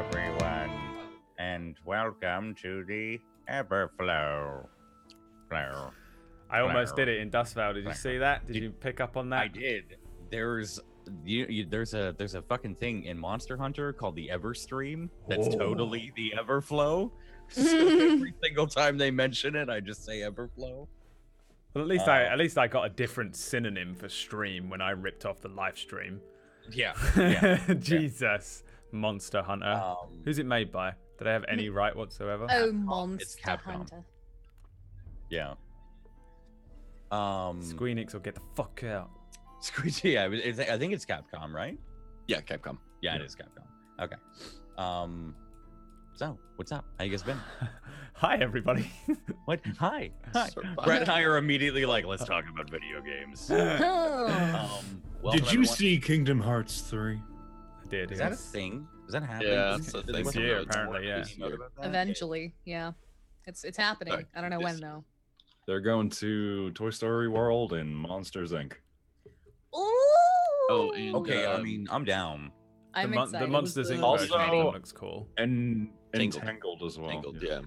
everyone, and welcome to the Everflow. Flow. I almost did it in Dustvale. Did you see that? Did you pick up on that? I did. There's a fucking thing in Monster Hunter called the Everstream. That's totally the Everflow. So every single time they mention it, I just say Everflow. Well, at least I got a different synonym for stream when I ripped off the live stream. Yeah. Jesus. Monster Hunter. Who's it made by? Do they have any right whatsoever? Oh, It's Monster Capcom. Hunter. Yeah. Squeenix will get the fuck out. Squeegee, yeah, I think it's Capcom, right? Yeah, Capcom. Yeah, it is Capcom. Okay. So, what's up? How you guys been? Hi, everybody. What? Hi. Brett and I are immediately like, let's talk about video games. Did you see Kingdom Hearts 3? I did. Is that a thing? Is that happening? Yeah, that's a thing. This year, apparently, yeah. Eventually, yeah. It's happening. Sorry, I don't know when though. They're going to Toy Story World and Monsters Inc. Oh, and, Okay, I mean, I'm down. I'm the excited. Monsters Inc. Also- version of them looks cool. And Tangled. Tangled as well. Tangled, yeah.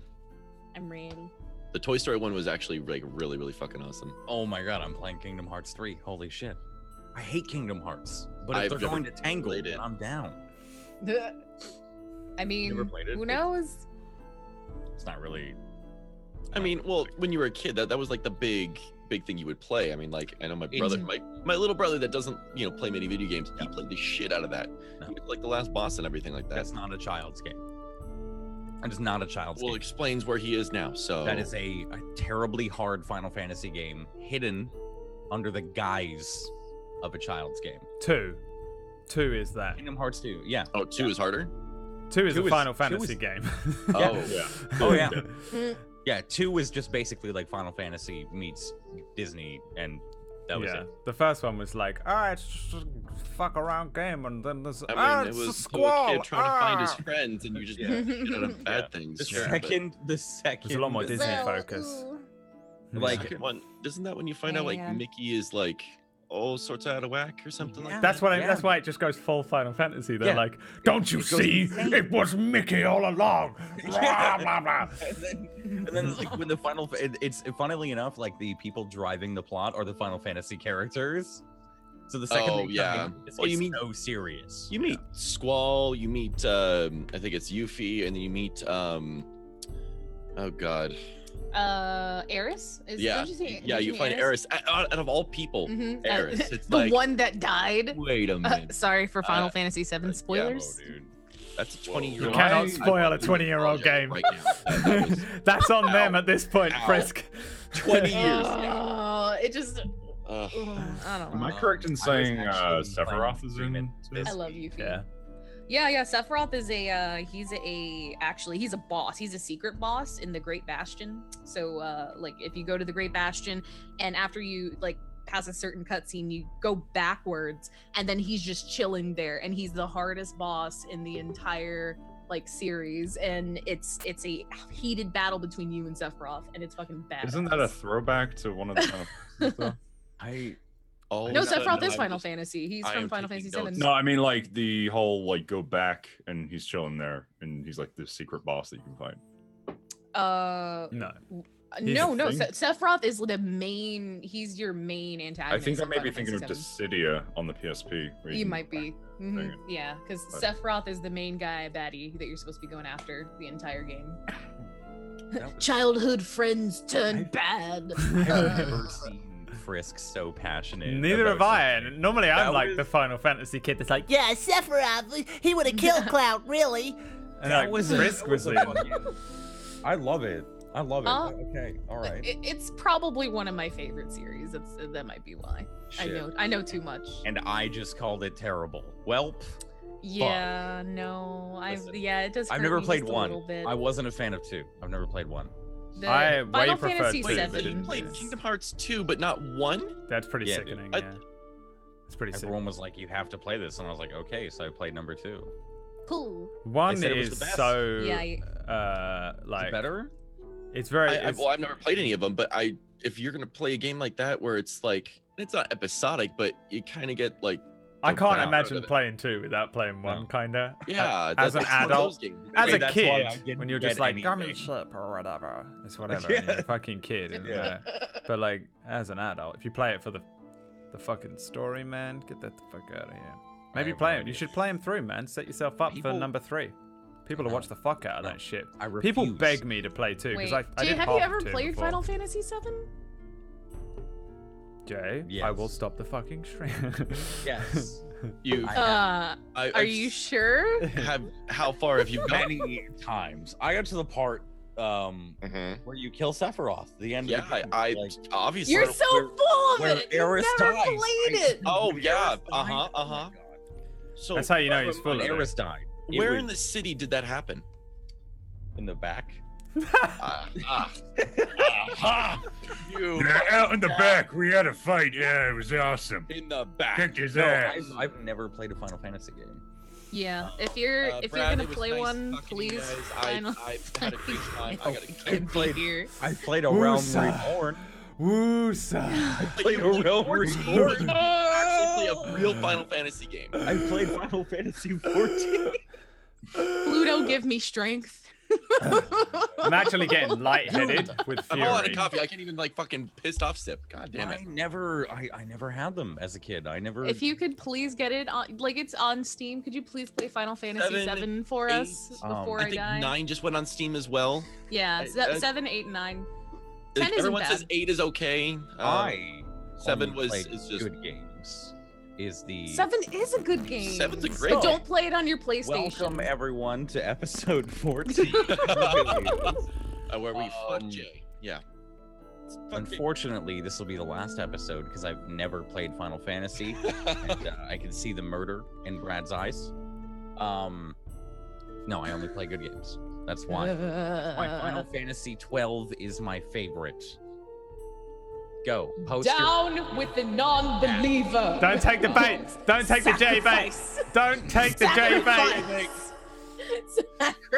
I'm ready. The Toy Story one was actually like really, really fucking awesome. Oh my god, I'm playing Kingdom Hearts 3. Holy shit. I hate Kingdom Hearts, but if I've they're never going to Tangled, played it. then I'm down. I mean, Never played it? who knows? It's not really. I mean, well, when you were a kid, that was like the big thing you would play. I mean, like I know my brother, my little brother that doesn't play many video games, he played the shit out of that. No. He was like the last boss and everything like that. That's not a child's game. That is not a child's Well, game. explains where he is now. So That is a terribly hard Final Fantasy game hidden under the guise of a child's game. 2 is that. Kingdom Hearts 2, yeah. Oh, 2 is harder. 2 is Two a is- Final 2 Fantasy is- game. Oh, Yeah. Oh, yeah. Yeah, 2 is just basically like Final Fantasy meets Disney, and that was yeah. it. The first one was like, it's just a fuck around game, and then there's I mean, it it's was a a squall. kid trying to find his friends, and you just Yeah. get out of bad things. The Sure, second, There's a lot more Disney So, focus. ooh. like, second one, isn't that when you find out like Yeah. Mickey is like all sorts out of whack or something like that? That's what. Yeah. That's why it just goes full Final Fantasy. They're Yeah. like, "Don't you It goes see? insane. It was Mickey all along." Blah, blah, blah. and then like when the it's funnily enough, like the people driving the plot are the Final Fantasy characters. So the second Oh, they come yeah. in, it's Well, you like mean- so serious. You meet Squall, you meet I think it's Yuffie, and then you meet oh god. Eris? Yeah. Don't you say, Yeah, you find Eris. Out of all people, Mhm. Eris. It's the like one that died. wait a minute. Sorry for Final Uh, Fantasy VII spoilers. Oh, dude. That's a 20-year You old. cannot spoil a 20-year-old game. Right now. That was That's on them at this point, Ow. Frisk. 20 years. Oh, it just. Ugh. I don't Am know. I correct in I was saying actually Sephiroth playing is Dream in this. I love Yuffie. Yeah. Yeah. Sephiroth is he's a boss. He's a secret boss in the Great Bastion. So like if you go to the Great Bastion and after you like pass a certain cutscene, you go backwards and then he's just chilling there and he's the hardest boss in the entire like series and it's a heated battle between you and Sephiroth and it's fucking bad. Isn't that a throwback to one of the Final Fantasy stuff? Oh, No, so Sephiroth no, is I'm Final just- Fantasy. He's I from am Final taking Fantasy notes. VII. No, I mean like the whole like go back and he's chilling there and he's like this secret boss that you can fight. No. He's No, a no. thing? Sephiroth is the main. He's your main I antagonist. think I in may be Final thinking of Fantasy Dissidia on the PSP. where You can might be. Dang it. Yeah, because But- Sephiroth is the main guy baddie that you're supposed to be going after the entire game. That was- Childhood friends turn bad. I've never seen Frisk so passionate. Neither have about I. something. And normally I'm That like was- the Final Fantasy kid that's like, Yeah, Sephiroth, he would have killed Cloud, really. and That like was a- Frisk that was was a like, fucking- I love it. I love it. Uh, Okay, all right. It's probably one of my favorite series. That might be why. Shit. I know too much. And I just called it terrible. Welp. Yeah, no, Listen, it does. I've hurt never me played just a one. little bit. I wasn't a fan of 2. I've never played 1. The I way Final prefer Fantasy two, Wait, but but you VII. played is- Kingdom Hearts 2, but not 1? that's pretty Yeah, dude. sickening. I- Yeah. It's pretty sick. Everyone was like, "You have to play this," and I was like, "Okay." So I played number 2. Cool. One said it was is the best. so Yeah, like Better? it's very I've never played any of them, but if you're gonna play a game like that where it's like it's not episodic, but you kind of get like I can't down imagine with it. playing 2 without playing 1, kinda. Yeah, As an that's one of adult, those games. as a That's why I kid, didn't when you're get just like, gummy anything. ship or whatever, it's whatever. And you're a fucking kid. And, but like, as an adult, if you play it for the fucking story, man, get that the fuck out of here. Maybe have play no him. You idea. should play him through, man. Set yourself up for People- number 3. People will watch the fuck out of that shit. I People refuse. beg me to play 2 Wait, because I Jay, did have half you ever of 2 played before. Final Fantasy VII? Jay, I Yes. will stop the fucking stream. Yes. You Are you sure? have how far have you gone? Many times. I got to the part where you kill Sephiroth. The end. Yeah, of the game. I Like, obviously. You're so full of where it. You've Aerith never dies. played it. Oh yeah, Aerith died. uh huh. So That's how you know he's full When of it. Aerith died. it where was in the city did that happen? in the back? You Out in the back, we had a fight. Yeah, it was awesome. in the back. Kicked his No, ass. I've never played a Final Fantasy game. Yeah, if you're Brad, gonna it was play nice one, talking to you please. guys. Final I've had a great time. I gotta I Fantasy played- here. I played a Realm Woosa. Reborn. Woosa. Played a Realm Reborn. Actually, play a real Final Fantasy game. I played Final Fantasy 14. Pluto, give me strength. I'm actually getting lightheaded with I'm all out of fury. coffee. I can't even like fucking pissed off sip. God damn it. I never had them as a kid. I never. If you could please get it on, like it's on Steam, could you please play Final Fantasy 7, 7 for 8, us before I I think die? 9 just went on Steam as well. Yeah, I- 7, 8, 9. Like, 10 isn't everyone bad. says 8 is okay. I 7 only was played is just good games. Is the 7 is a good game. 7's a great But game. don't play it on your PlayStation. Welcome everyone to episode 14. Where we fuck Um, Jay. Yeah. Unfortunately, this will be the last episode because I've never played Final Fantasy, and I can see the murder in Brad's eyes. No, I only play good games. That's why. My Final Fantasy 12 is my favorite. Go. Post your- Down with the non-believer. Don't take the bait. Don't take the J bait. Don't take the J bait.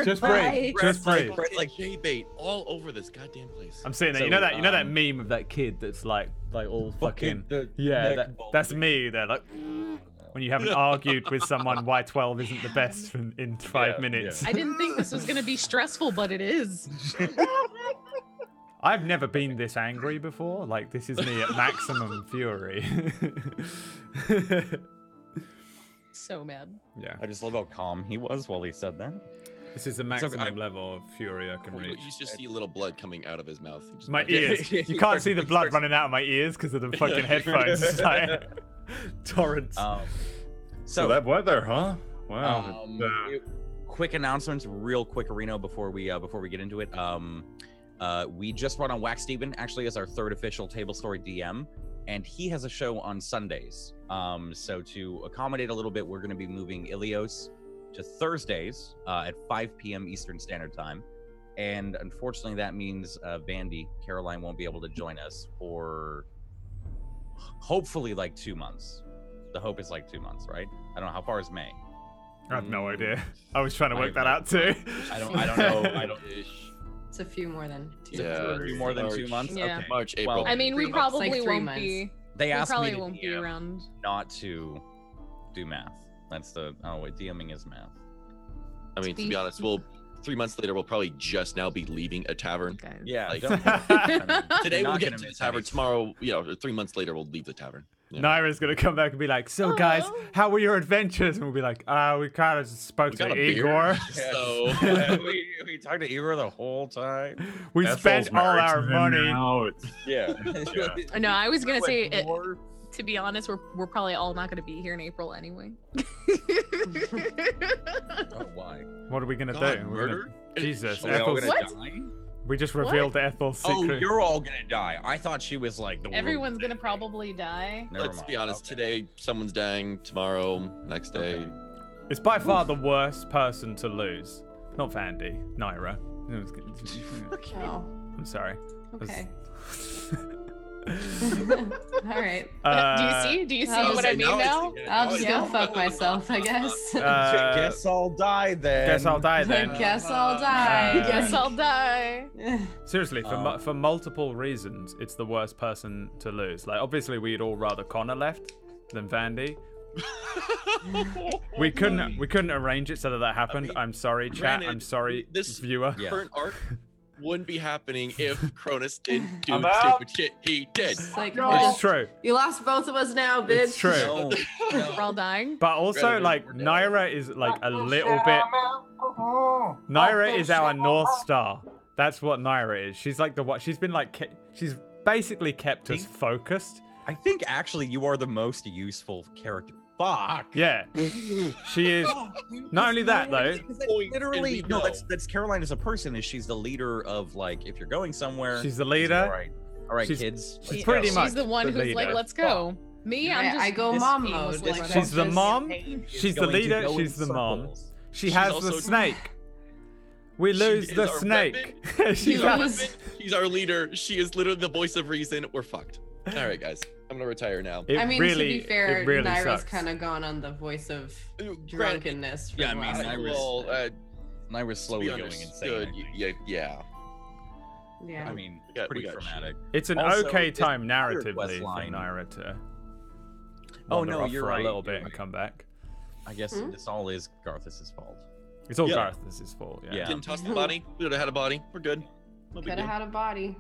Just breathe. Just breathe. Like Jay bait all over this goddamn place. I'm seeing that. So, You know that meme of that kid that's like all fucking yeah. That's me. They're like when you haven't argued with someone why 12 isn't the best in 5 minutes. I didn't think this was gonna be stressful, but it is. I've never been this angry before. Like this is me at maximum fury. So mad. Yeah. I just love how calm he was while he said that. This is the maximum level of fury I can You reach. just see a little blood coming out of his mouth. He just My like- ears. You can't see the blood running out of my ears because of the fucking headphones. It's like torrents. So that weather, huh? Wow. Quick announcements, real quick, Reno, before we get into it. We just brought on Wax Steven, actually, as our third official Table Story DM, and he has a show on Sundays. So to accommodate a little bit, we're going to be moving Ilios to Thursdays at 5 p.m. Eastern Standard Time. And unfortunately, that means Vandy, Caroline, won't be able to join us for hopefully like 2 months. The hope is like 2 months, right? I don't know. How far is May? I have no idea. I was trying to work that out too. I don't know. It's a few more than 2 Yeah. months. A few more than 2 months? Yeah. Okay. March, April. Well, I mean, we 3 months, probably like 3 won't months. be. They We asked me probably to won't be DM around. not to do math. That's the DMing is math. I mean, to be honest, 3 months later, we'll probably just now be leaving a tavern. Okay. Yeah. Like- don't- Today You're we'll not get gonna to the miss tavern. anything. Tomorrow, 3 months later, we'll leave the tavern. Yeah. Naira's gonna come back and be like, "So guys, Oh. how were your adventures?" And we'll be like, we kind of spoke We to got a beer, Igor. So we talked to Igor the whole time. We Ethel's spent all married our to him money. now. It's- Yeah. No, I was gonna say. More- To be honest, we're probably all not gonna be here in April anyway. Oh, why? What are we gonna God, do? murder? Jesus, Are we all Ethel's, gonna die? we just revealed Ethel's Oh, secret. you're all gonna die. I thought she was like the world. Everyone's gonna probably die. Never let's mind. be honest. Okay. Today, someone's dying. Tomorrow, next day. Okay. It's by far the worst person to lose. Not Vandy, Naira. Oh, I'm sorry. okay. All right. Do you see I'll what I say mean now I now? see it. I'll Now just I go see fuck it. myself, I guess. Guess I'll die then. Guess I'll die then. Guess I'll die. Guess I'll die. Seriously, for multiple reasons, it's the worst person to lose. Like, obviously, we'd all rather Connor left than Vandy, We couldn't arrange it so that happened. mean, I'm sorry, chat. I'm sorry, this viewer. Yeah. current arc wouldn't be happening if Cronus didn't do I'm the out. stupid shit he did. It's like, It's true. you lost both of us now, bitch. It's true. No, We're all dying. But also, Granted, like, we're dead. Naira is like a little bit. Naira is our North Star. That's what Naira is. She's like the what? She's been like, she's basically kept us focused. I think actually you are the most useful character. Fuck. Yeah, she is. Not only that though. Literally, and we no, know. that's Caroline as a person. Is she's the leader of like if you're going somewhere. She's the all leader. right, She's- kids. she's let's pretty go. much She's the one the who's like, leader. let's go. Me, I'm just. I go this mom aimless mode. with Like, my She's the focus. mom. Campaign is She's the going to leader. go in She's the mom. circles. She She's has the also- snake. We She lose is the our snake. She's You our- lose. She's our leader. She is literally the voice of reason. We're fucked. All right, guys. I'm gonna retire now. It I mean, really, to be fair, it really Naira's sucks. kind of gone on the voice of drunkenness. For Yeah, I a mean, while. Naira's- Well, Naira's to slowly be going understood, insane. yeah. yeah. I mean, We got- pretty we got dramatic. It's an Also, okay this time other narratively quest for line- Naira to Oh, wander no, off you're for right, a little you're bit and right. come back. I guess Hmm? this all is Garthus's fault. It's all Yeah. Garthus' fault. Yeah. Yeah. Didn't toss the body. We would have had a body. We're good. No big Could deal. have had a body.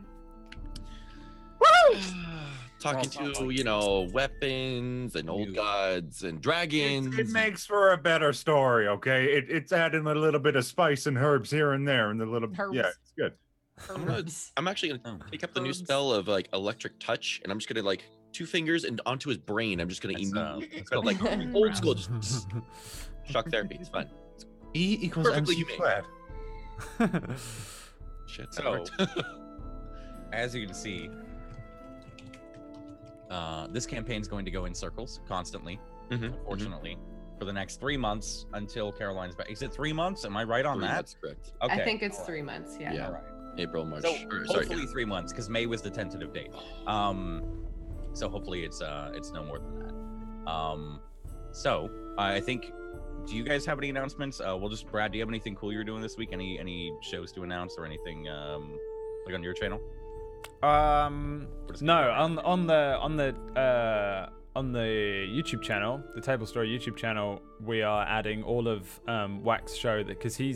Talking to, weapons and old gods and dragons. It makes for a better story, okay? It's adding a little bit of spice and herbs here and there, and the little Herbs. yeah, it's good. I'm actually gonna Oh. take up the new Herbs. spell of like electric touch, and I'm just gonna like 2 fingers and onto his brain. I'm just gonna That's, immediately that's like called old school, just shock therapy. It's fun. E equals Perfectly MC humane. squared. Shit. that So- worked. As you can see, this campaign is going to go in circles constantly. Mhm, Unfortunately, for the next 3 months until Caroline's back. Is it 3 months? Am I right on 3 that? months, correct. Okay. I think it's all right. 3 months. Yeah. Yeah. All right. April, March. So or, sorry, hopefully 3 months, because May was the tentative date. So hopefully it's no more than that. So I think. Do you guys have any announcements? We'll just Brad. Do you have anything cool you're doing this week? Any shows to announce or anything like on your channel? We're just No, gonna go on the YouTube channel, the Table Story YouTube channel, we are adding all of Wax show because I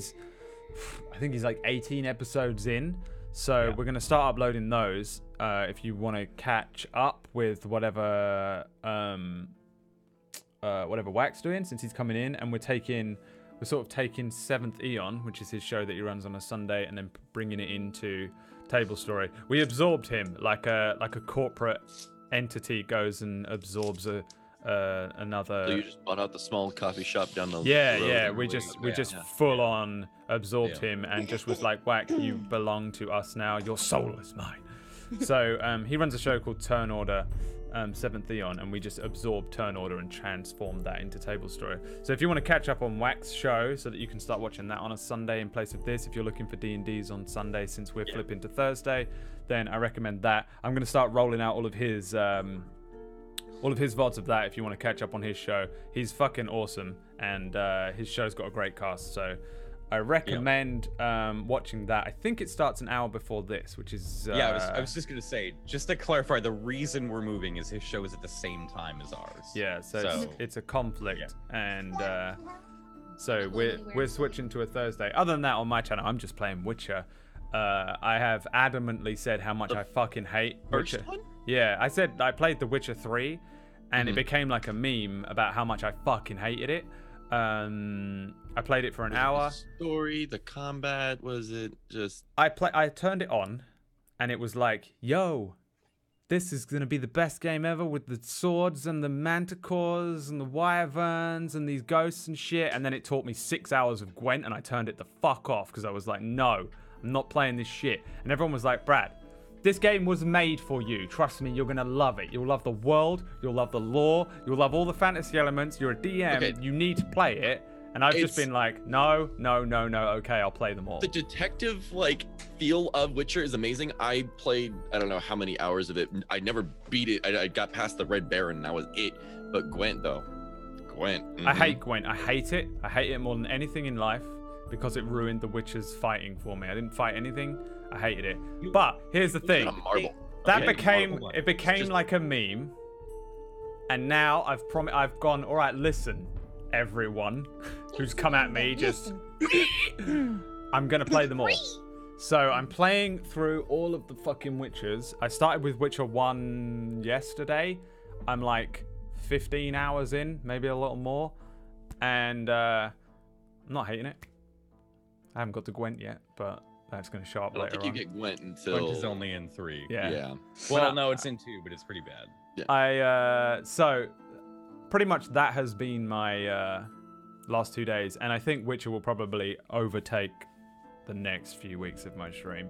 think he's like 18 episodes in. So Yeah. we're gonna start uploading those. If you want to catch up with whatever Wax doing since he's coming in, and we're sort of taking Seventh Eon, which is his show that he runs on a Sunday, and then bringing it into Table Story. We absorbed him like a corporate entity goes and absorbs another. So you just bought out the small coffee shop down the Yeah, road. yeah. and We we- just yeah. full on absorbed Yeah. him and just was like, Whack, you belong to us now. Your soul is mine. So he runs a show called Turn Order, Seventh Eon, and we just absorbed Turn Order and transformed that into Table Story. So if you want to catch up on Wax show so that you can start watching that on a Sunday in place of this, if you're looking for D&Ds on Sunday since we're flipping to Thursday, then I recommend that. I'm going to start rolling out all of his VODs of that if you want to catch up on his show. He's fucking awesome, and his show's got a great cast, so I recommend watching that. I think it starts an hour before this, which is Yeah, I was just gonna say, just to clarify, the reason we're moving is his show is at the same time as ours. yeah, so So- it's a conflict, and so we're switching to a Thursday. Other than that, on my channel, I'm just playing Witcher. I have adamantly said how much I fucking hate First Witcher. one? Yeah, I said I played The Witcher 3, and it Mhm. became like a meme about how much I fucking hated it. I played it for an hour. The story, the combat, was it just I turned it on, and it was like, yo, this is gonna be the best game ever with the swords and the manticores and the wyverns and these ghosts and shit. And then it taught me 6 hours of Gwent, and I turned it the fuck off because I was like, no, I'm not playing this shit. And everyone was like, Brad, this game was made for you. Trust me, you're gonna love it. You'll love the world, you'll love the lore, you'll love all the fantasy elements. You're a DM, Okay. you need to play it. And I've just It's- been like, no, okay, I'll play them all. the detective like feel of Witcher is amazing. I played I don't know how many hours of it. I never beat it. I got past the Red Baron and that was it. But Gwent though, Gwent. I mhm. hate Gwent. I hate it. I hate it more than anything in life because it ruined the Witcher's fighting for me. I didn't fight anything. I hated it. But here's the thing. A marble. That Okay, became hold on. it became Just- like a meme. And now I've gone, all right, listen, everyone who's come at me, just I'm gonna play them all. So I'm playing through all of the fucking Witchers. I started with Witcher 1 yesterday. I'm like 15 hours in, maybe a little more. And I'm not hating it. I haven't got to Gwent yet, but that's going to show up I don't later think you on. get Gwent until. Gwent is only in 3. Yeah. Yeah. Well, no, it's in 2, but it's pretty bad. So pretty much that has been my last 2 days, and I think Witcher will probably overtake the next few weeks of my stream.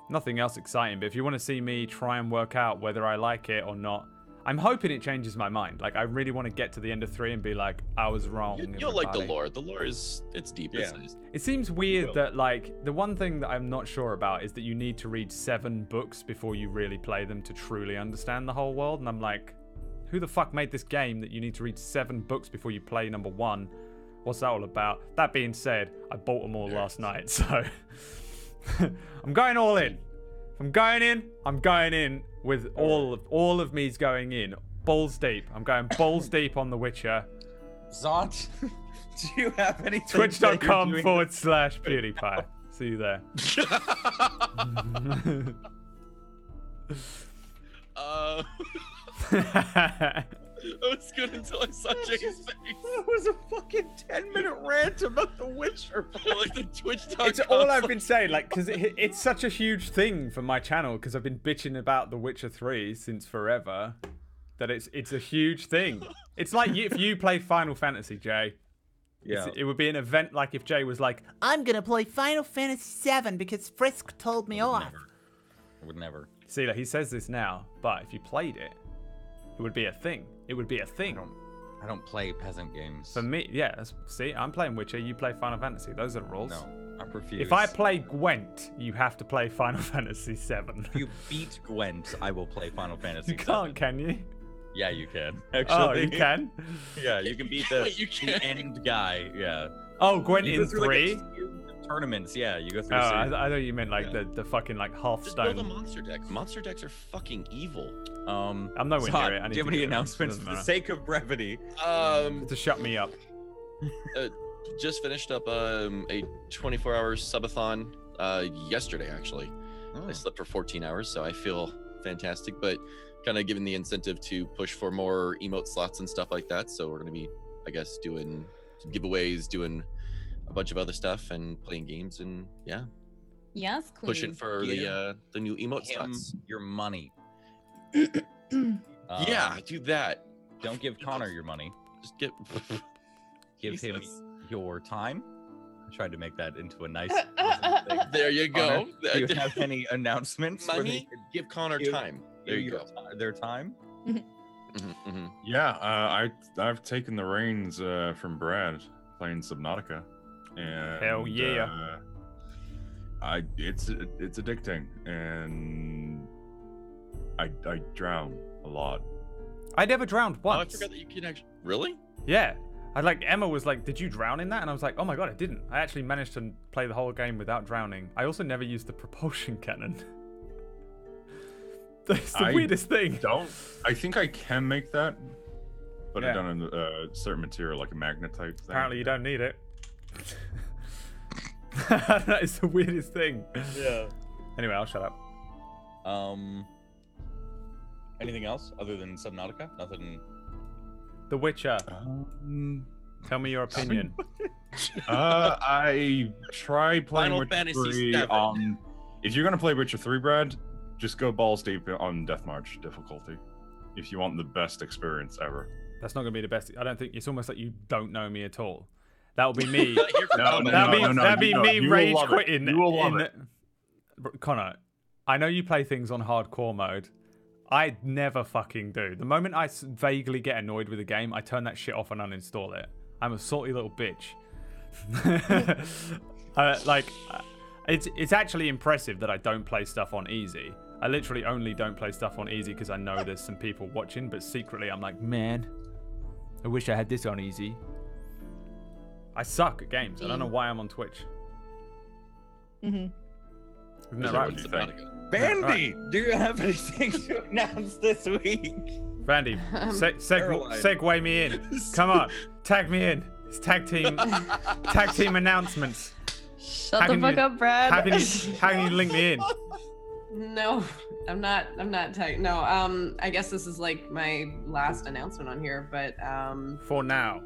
Nothing else exciting, but if you want to see me try and work out whether I like it or not, I'm hoping it changes my mind. Like, I really want to get to the end of 3 and be like, I was wrong. You'll like the everybody. lore. The lore it's deep. Yeah. It's nice. It seems weird that, like, the one thing that I'm not sure about is that you need to read 7 books before you really play them to truly understand the whole world. And I'm like, who the fuck made this game that you need to read 7 books before you play number 1? What's that all about? That being said, I bought them all last night, so I'm going all in. If I'm going in, I'm going in with all of me's going in. Balls deep. I'm going balls deep on The Witcher. Zont, do you have anything? Twitch.com/PewDiePie. See you there. I was good until I saw Jay's face. That was a fucking 10-minute rant about The Witcher. Like the Twitch.com. It's all I've been saying, like, because it's such a huge thing for my channel, because I've been bitching about The Witcher 3 since forever, that it's a huge thing. It's like if you play Final Fantasy, Jay. Yeah. It would be an event like if Jay was like, I'm gonna play Final Fantasy VII because Frisk told me off. I would never. see, like, he says this now, but if you played it, it would be a thing. It would be a thing. I don't play peasant games. For me, yeah. See, I'm playing Witcher, you play Final Fantasy. Those are the rules. No, I refuse. If I play Gwent, you have to play Final Fantasy VII. If you beat Gwent, I will play Final Fantasy. You can't, can you? Yeah, you can. Actually. Oh, you can? Yeah, you can beat the, Wait, you the can? end guy. Yeah. Oh, Gwent You go in through, like, 3? a series of tournaments. Yeah, you go Oh, through. a series. I thought you meant like Yeah. the fucking like Just build a Hearthstone. monster deck. Monster decks are fucking evil. I'm nowhere Zod, near it. I need do you have to any get it. announcements Doesn't for the matter. sake of brevity? To shut me up. Just finished up a 24-hour subathon yesterday. Actually, I slept for 14 hours, so I feel fantastic. But kind of given the incentive to push for more emote slots and stuff like that. So we're gonna be, I guess, doing some giveaways, doing a bunch of other stuff, and playing games, and yeah, Yes, queen. pushing for the new emote Him slots. your money. Yeah, do that. Don't give Connor your money. Just get. Give him Jesus. your time. I tried to make that into a nice. There you go. Do you have any announcements? where they Money. could Give Connor give- time. There give you your go. Their time. Yeah, I've taken the reins from Brad playing Subnautica, and Hell yeah. it's addicting, and I drown a lot. I never drowned Oh, I once. forgot that you can actually. Really? Yeah. Emma was like, did you drown in that? And I was like, oh my god, I didn't. I actually managed to play the whole game without drowning. I also never used the propulsion cannon. That's the I weirdest thing. I think I can make that, but Yeah. I've done a certain material like a magnetite thing. Apparently you don't need it. That is the weirdest thing. Yeah. Anyway, I'll shut up. Anything else other than Subnautica? Nothing. The Witcher. Um, Tell me your opinion. I tried playing Final Witcher Fantasy 3 VII. on. If you're gonna play Witcher 3, Brad, just go balls deep on Death March difficulty. If you want the best experience ever. That's not gonna be the best. I don't think it's almost like you don't know me at all. That'll be me. Not here for No, comment. no, That'd be me you will rage love it. quitting. You will love it. Connor, I know you play things on hardcore mode. I never fucking do. The moment I vaguely get annoyed with a game, I turn that shit off and uninstall it. I'm a salty little bitch. It's actually impressive that I don't play stuff on easy. I literally only don't play stuff on easy because I know there's some people watching, but secretly I'm like, man, I wish I had this on easy. I suck at games. I don't know why I'm on Twitch. Isn't There's that no right? What do you Subnautica. Bandy, do you have anything to announce this week? Randy, Caroline. segue me in. Come on, tag me in. It's tag team announcements. Shut How the can fuck you- up, Brad. How can you link me in? No, I'm not tech. No, I guess this is like my last announcement on here, but For now.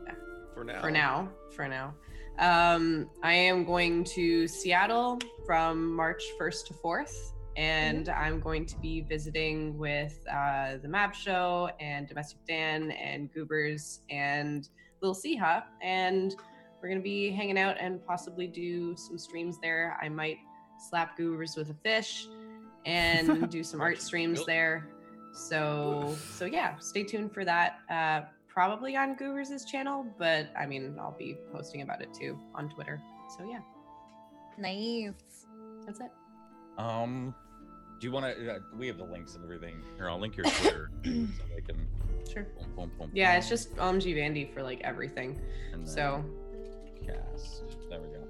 For now. for now. I am going to Seattle from March 1st to 4th, and I'm going to be visiting with the Map Show and Domestic Dan and Goobers and Lil Siha, and we're gonna be hanging out and possibly do some streams there. I might slap Goobers with a fish and do some art streams there. So yeah, stay tuned for that. Probably on Goobers' channel, but I mean, I'll be posting about it too on Twitter. So yeah, Nice. that's it. Do you want to? We have the links and everything. Here, I'll link your Twitter so they can. Sure. Boom, boom, boom, Yeah, boom, it's just Omg Vandy for like everything. and then So cast. There we go.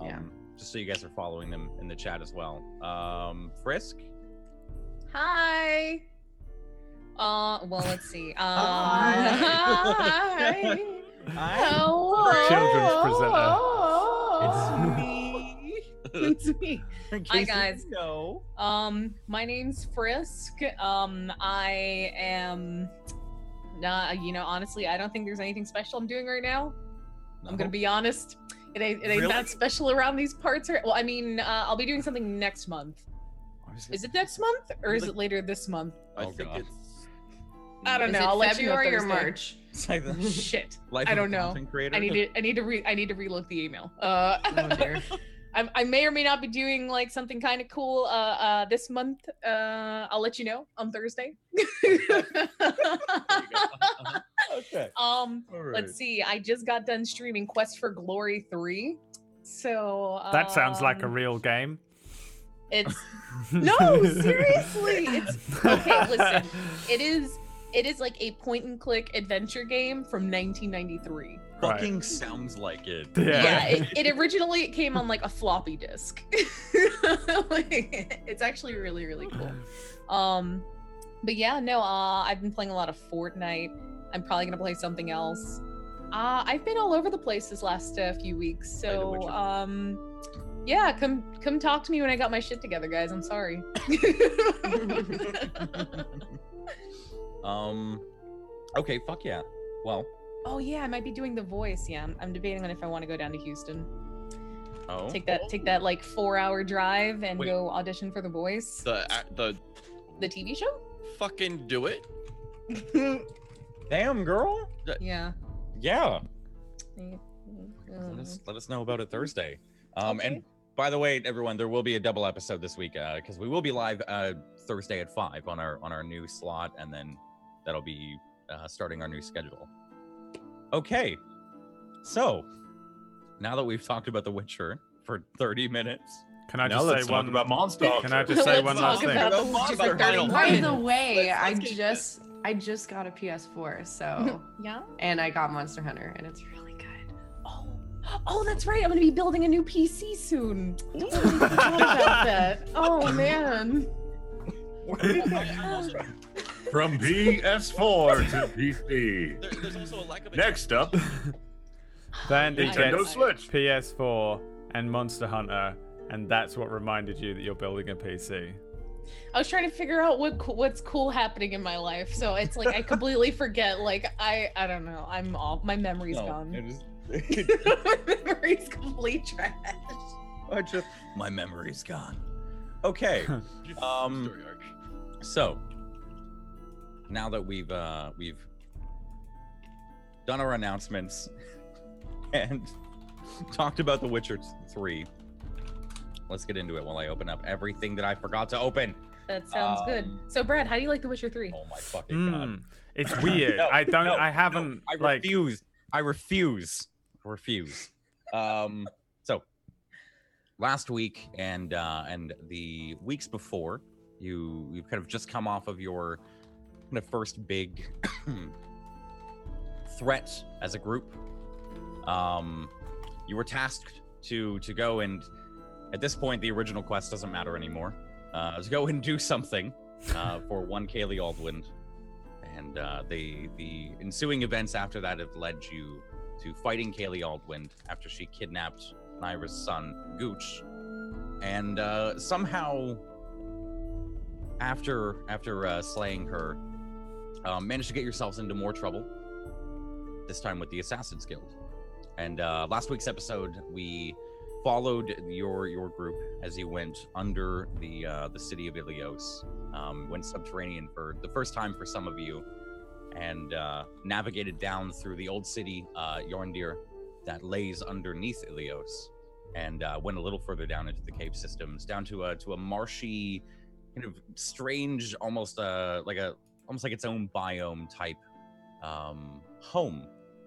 Yeah. Just so you guys are following them in the chat as well. Frisk. Hi. Well, let's see. Hi. Hello. Children's presenter. It's me. It's me. Hi, guys. No. My name's Frisk. I am not, honestly, I don't think there's anything special I'm doing right now. I'm gonna be honest. It ain't Really? that special around these parts. Well, I mean, I'll be doing something next month. Is it next month or is it later this month? I Oh, think God. it's. I don't is know. it I'll let you know February or Thursday. March? It's like the Shit. life I of a don't know. content creator. I need to relook the email. Oh dear. I may or may not be doing like something kind of cool this month. I'll let you know on Thursday. Okay. Let's see. I just got done streaming Quest for Glory 3. So That sounds like a um, real game. It's no, seriously. It's okay, listen. It is like a point and click adventure game from 1993. Fucking sounds like it. Yeah, it originally came on like a floppy disk. It's actually really, really cool. But yeah, no, I've been playing a lot of Fortnite. I'm probably gonna play something else. I've been all over the place this last few weeks, so yeah, come talk to me when I got my shit together, guys. I'm sorry. Okay, fuck yeah. Well, Oh yeah, I might be doing The Voice. Yeah, I'm debating on if I want to go down to Houston. oh. Take that like 4-hour drive and Wait. go audition for The Voice. The The TV show? fucking do it. Damn, girl. Yeah. Yeah. Mm. Let us know about it Thursday. Okay. And by the way, everyone, there will be a double episode this week because we will be live Thursday at 5 on our new slot, and then that'll be starting our new schedule. Okay, so now that we've talked about The Witcher for 30 minutes, Can I Now just let's say talk one? about Monster Can I Hunter. just say Let's one talk last thing? about the Monster Witcher Hunter. 30 By minutes. the way, let's I just got a PS4, so Yeah. and I got Monster Hunter, and it's really good. Oh, that's right. I'm gonna be building a new PC soon. Totally forgot about that. Oh man. From PS4 to PC. There's also a lack of Next up, Vandy Nintendo gets Switch. PS4 and Monster Hunter, and that's what reminded you that you're building a PC. I was trying to figure out what's cool happening in my life, so it's like I completely forget. Like I don't know. I'm off. My memory's gone. My memory's complete trash. My memory's gone. Okay. story arc. So now that we've done our announcements and talked about The Witcher 3, let's get into it while I open up everything that I forgot to open. That sounds good. So Brad, how do you like The Witcher 3? Oh my fucking god. Mm, it's weird. No, I don't. no, I haven't I like. refuse. So last week and the weeks before, you've kind of just come off of your kind of first big threat as a group. You were tasked to go and at this point, the original quest doesn't matter anymore. To go and do something for one Kaylee Aldwind. And the ensuing events after that have led you to fighting Kaylee Aldwind after she kidnapped Naira's son, Gooch. And somehow, after slaying her, managed to get yourselves into more trouble, this time with the Assassin's Guild. And last week's episode, we followed your group as you went under the city of Ilios, went subterranean for the first time for some of you, and navigated down through the old city, Yorndir, that lays underneath Ilios, and went a little further down into the cave systems, down to a marshy, kind of strange, almost like its own biome type home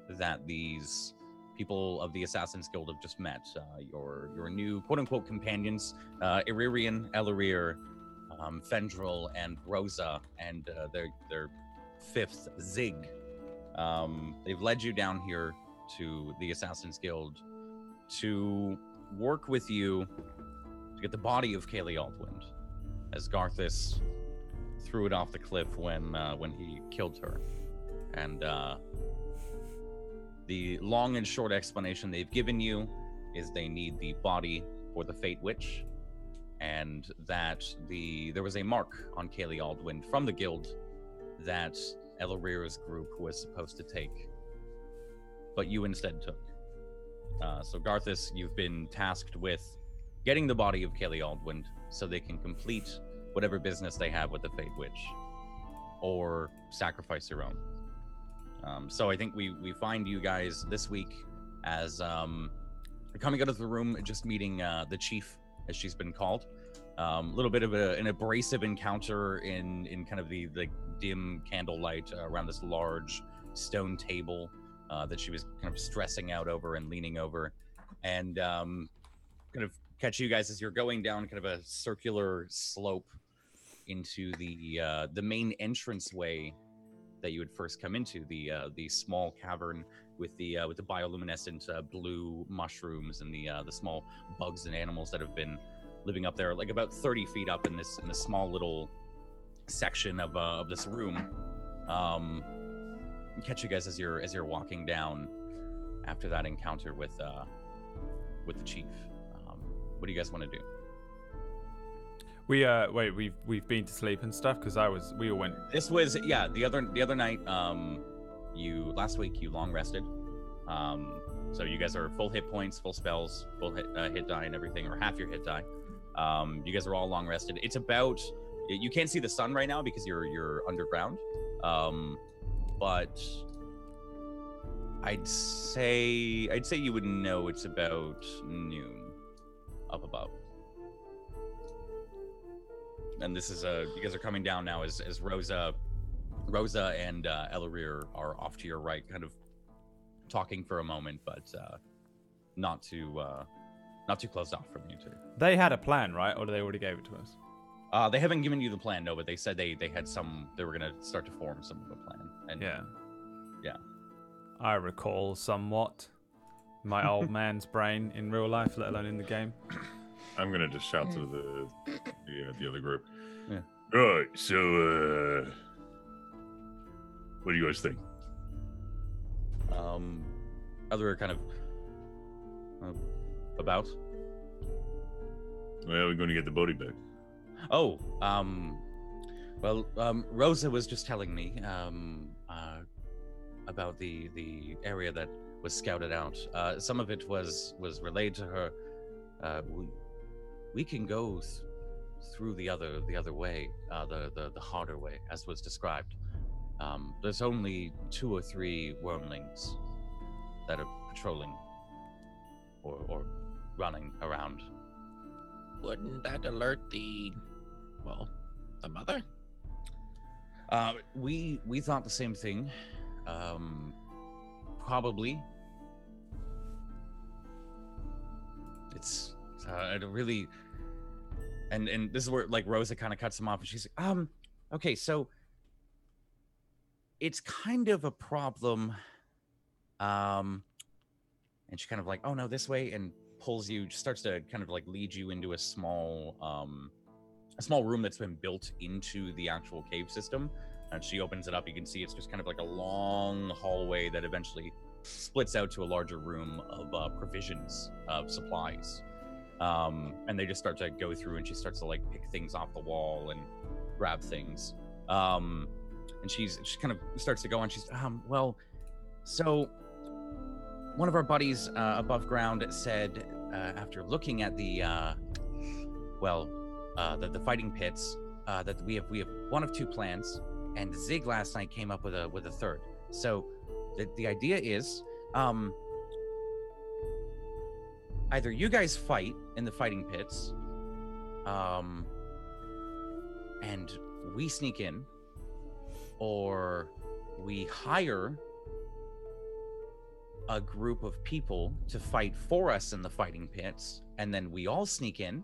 that these people of the Assassin's Guild have just met. Your new quote-unquote companions, Iririan, Elarir, Fendril, and Rosa, and their fifth, Zig. They've led you down here to the Assassin's Guild to work with you to get the body of Kaylee Aldwind, as Garthus threw it off the cliff when he killed her. And the long and short explanation they've given you is they need the body for the Fate Witch, and that there was a mark on Kaylee Aldwind from the guild that Elarir's group was supposed to take, but you instead took. So Garthus, you've been tasked with getting the body of Kaylee Aldwind so they can complete whatever business they have with the Fate Witch, or sacrifice your own. So I think we find you guys this week as coming out of the room, just meeting the chief, as she's been called. A little bit of an abrasive encounter in kind of the dim candlelight around this large stone table that she was kind of stressing out over and leaning over, and kind of catch you guys as you're going down kind of a circular slope into the main entranceway that you would first come into, the small cavern with the bioluminescent blue mushrooms and the small bugs and animals that have been living up there, like about 30 feet up in this small little section of this room. Catch you guys as you're walking down after that encounter with the chief. What do you guys want to do? We've been to sleep and stuff because we all went. This was the other night. Last week you long rested. So you guys are full hit points, full spells, full hit die and everything, or half your hit die. You guys are all long rested. It's about, you can't see the sun right now because you're underground. But I'd say you would know it's about noon up above. And this is you guys are coming down now as Rosa and Elarir are off to your right, kind of talking for a moment, but not too closed off from you two. They had a plan, right? Or they already gave it to us? They haven't given you the plan, no, but they said they had they were gonna start to form some of a plan. And yeah. I recall somewhat my old man's brain in real life, let alone in the game. I'm gonna just shout to the other group. Yeah. Right. So, what do you guys think? Other kind of about. Well, we're going to get the body back. Oh, Rosa was just telling me about the area that was scouted out. Some of it was relayed to her. We can go through the other way, the harder way, as was described. There's only 2 or 3 wormlings that are patrolling or running around. Wouldn't that alert the mother? We thought the same thing. Probably. It's really, and this is where like Rosa kind of cuts him off, and she's like, okay, so it's kind of a problem. And she kind of like, oh no, this way, and pulls you, starts to kind of like lead you into a small room that's been built into the actual cave system. And she opens it up. You can see it's just kind of like a long hallway that eventually splits out to a larger room of provisions, of supplies. And they just start to go through, and she starts to like pick things off the wall and grab things. And she kind of starts to go on. She's well, so one of our buddies above ground said after looking at the fighting pits that we have one of two plans, and Zig last night came up with a third. So the idea is either you guys fight in the fighting pits, and we sneak in, or we hire a group of people to fight for us in the fighting pits, and then we all sneak in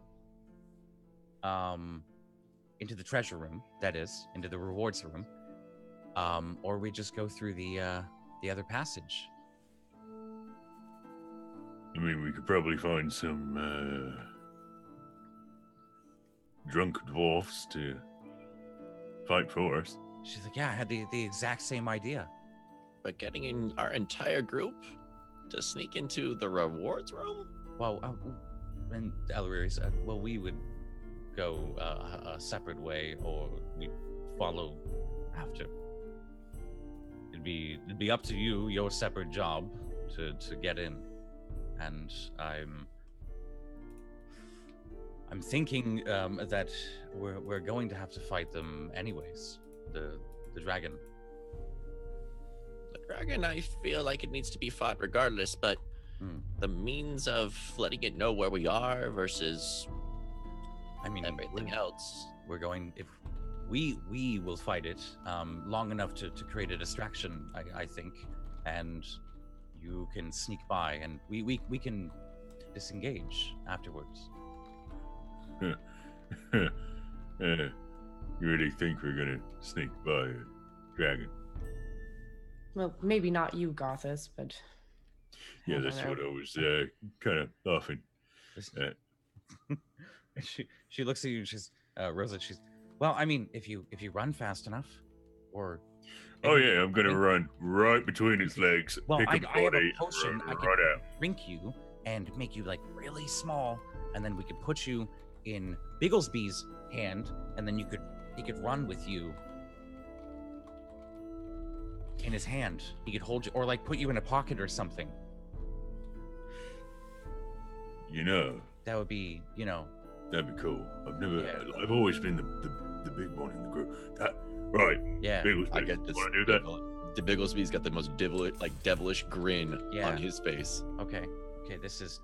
into the treasure room, that is, into the rewards room, or we just go through the other passage. I mean, we could probably find some drunk dwarfs to fight for us. She's like, yeah, I had the exact same idea. But getting in our entire group to sneak into the rewards room? Well, and Ellery said, well, we would go a separate way, or we'd follow after. It'd be up to you, your separate job, to get in. And I'm thinking that we're going to have to fight them anyways. The dragon. The dragon, I feel like it needs to be fought regardless, but the means of letting it know where we are versus everything else. We're going, if we will fight it long enough to create a distraction, I think, and you can sneak by, and we can disengage afterwards. You really think we're gonna sneak by a dragon? Well, maybe not you, Gothis, but Yeah, that's what I was kind of laughing. She looks at you. She's Rosa. She's well. I mean, if you run fast enough, or oh yeah, I'm gonna run right between its legs. Well, pick I up have a body, potion. I run can out. shrink you and make you like really small, and then we could put you in Bigglesby's hand, and then he could run with you in his hand. He could hold you, or like put you in a pocket or something. You know, That would be, that'd be cool. Yeah. I've always been the big one in the group. Right. yeah. Bigglesby, I get this. wanna do that? The Bigglesby's got the most devilish grin Yeah. on his face. Okay, this is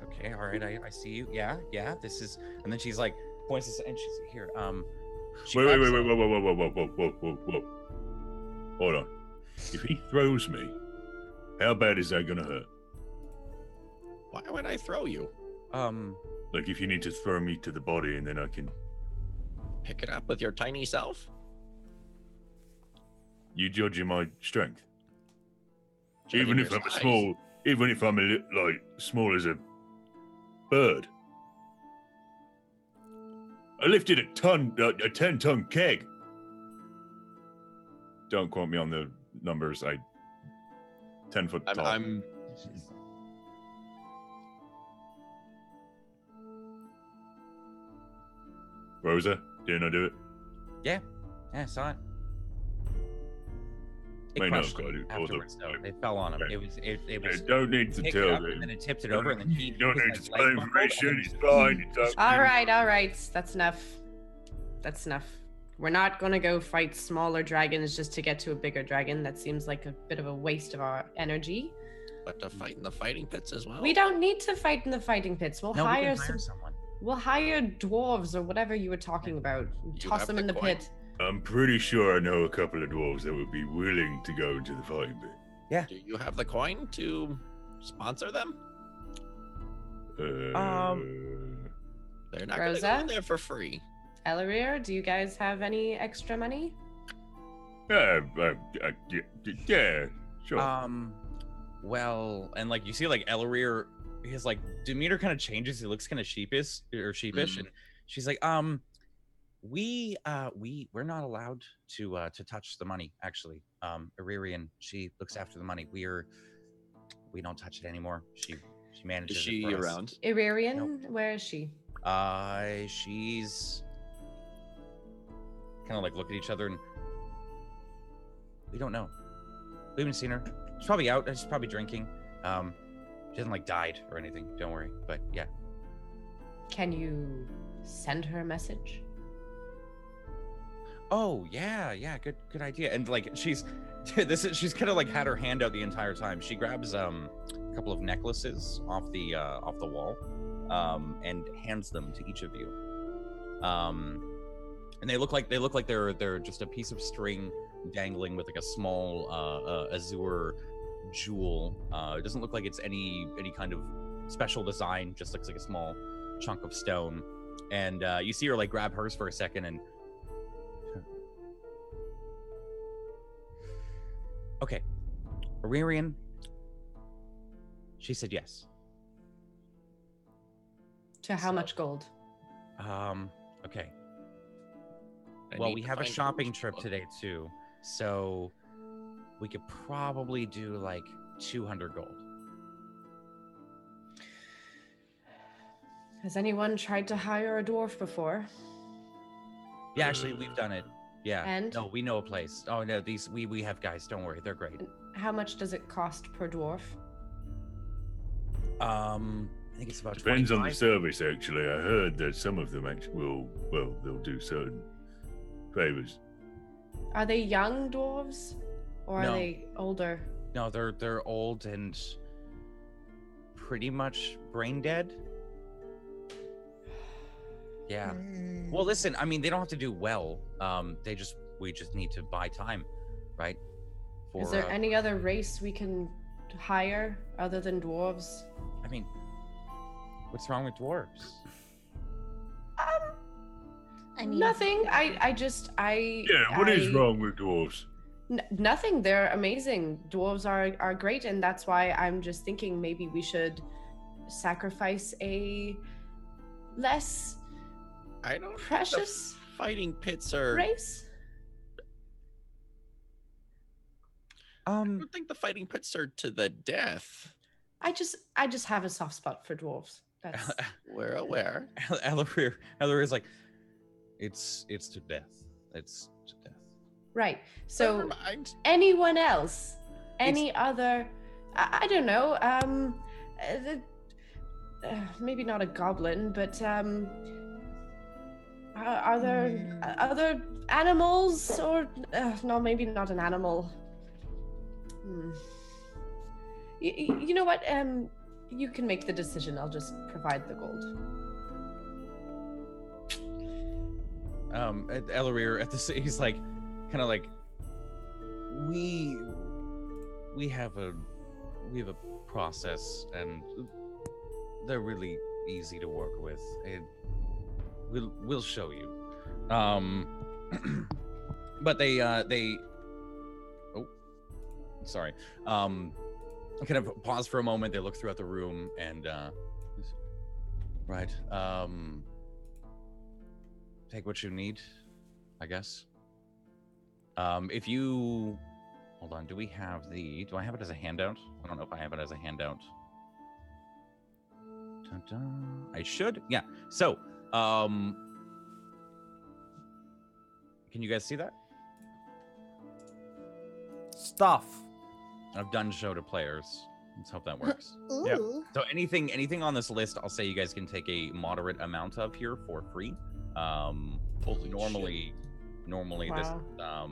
okay. All right, I see you. Yeah, this is. And then she's like points this, and she's here. She Wait, grabs whoa. Hold on. If he throws me, how bad is that gonna hurt? Why would I throw you? Like if you need to throw me to the body and then I can... Pick it up with your tiny self? You judging my strength? Judging Even if your I'm size. even if I'm small as a bird. I lifted a 10-ton keg. Don't quote me on the numbers. 10 foot tall. I'm Rosa, didn't I do it? Yeah, I saw it. It May not crushed have got him it, although- afterwards, though. They fell on him. Okay. It I was. don't need to picked it tell up, me. and then it tipped it over, and then he. You don't was need like, to tell leg information. buckled, It's and fine. It's okay. all right. That's enough. That's enough. We're not gonna go fight smaller dragons just to get to a bigger dragon. That seems like a bit of a waste of our energy. but to fight in the fighting pits as well. We don't need to fight in the fighting pits. We'll No, we hire can hire some. someone. We'll hire dwarves or whatever you were talking about. Toss have them the in the coin. pit. I'm pretty sure I know a couple of dwarves that would be willing to go into the fighting pit. Do you have the coin to sponsor them? Uh, They're not going to go Rosa? in there for free. Elarir, do you guys have any extra money? yeah, sure. Well, and like you see, like Ellerir, his like demeanor kind of changes. He looks kind of sheepish, and she's like, we're not allowed to touch the money. Actually, Iririan, she looks after the money. We don't touch it anymore. She manages. Is she it for us. around? Irarian, Nope. where is she? She's kind of like look at each other and we don't know. We haven't seen her. She's probably out. She's probably drinking. She hasn't like died or anything. Don't worry. But yeah. Can you send her a message? Oh yeah, good idea. And like she's kind of like had her hand out the entire time. She grabs a couple of necklaces off the wall, and hands them to each of you. And they look like they're just a piece of string dangling with like a small azure jewel. It doesn't look like it's any kind of special design. Just looks like a small chunk of stone. And you see her like grab hers for a second and. Okay, Iririan. She said yes. To how much gold? Okay. I Well, need we to have a find shopping her. trip today too, so we could probably do like 200 gold. Has anyone tried to hire a dwarf before? Yeah, actually, we've done it. Yeah. And? No, we know a place. Oh no, these we have guys. Don't worry, they're great. How much does it cost per dwarf? I think it's about Depends on the 25. service, actually. I heard that some of them actually they'll do certain favors. Are they young dwarves? Or No. are they older? No, they're old and pretty much brain dead. Yeah. Well, listen, I mean, they don't have to do well. We just need to buy time, right? Is there any other race we can hire other than dwarves? I mean, what's wrong with dwarves? I mean, Nothing. I Yeah, what is wrong with dwarves? Nothing. They're amazing. Dwarves are great, and that's why I'm just thinking maybe we should sacrifice a less I don't precious think the fighting pits are. race. I don't think the fighting pits are to the death. I just have a soft spot for dwarves. That's We're aware. Ellery is like, it's to death. It's to death. right. So Never mind. anyone else? Any other? I don't know. Maybe not a goblin, but are there other animals or no? Maybe not an animal. You know what? You can make the decision. I'll just provide the gold. Ellery at the he's like, kind of like, we have a process and they're really easy to work with. And we'll show you. But they oh, sorry. Kind of pause for a moment. They look throughout the room and right. Take what you need, I guess. If you hold on, do I have it as a handout? I don't know if I have it as a handout. Dun-dun. I should. Yeah. So, can you guys see that? Stuff. I've done show to players. Let's hope that works. Yep. So anything on this list, I'll say you guys can take a moderate amount of here for free. Holy normally this Wow.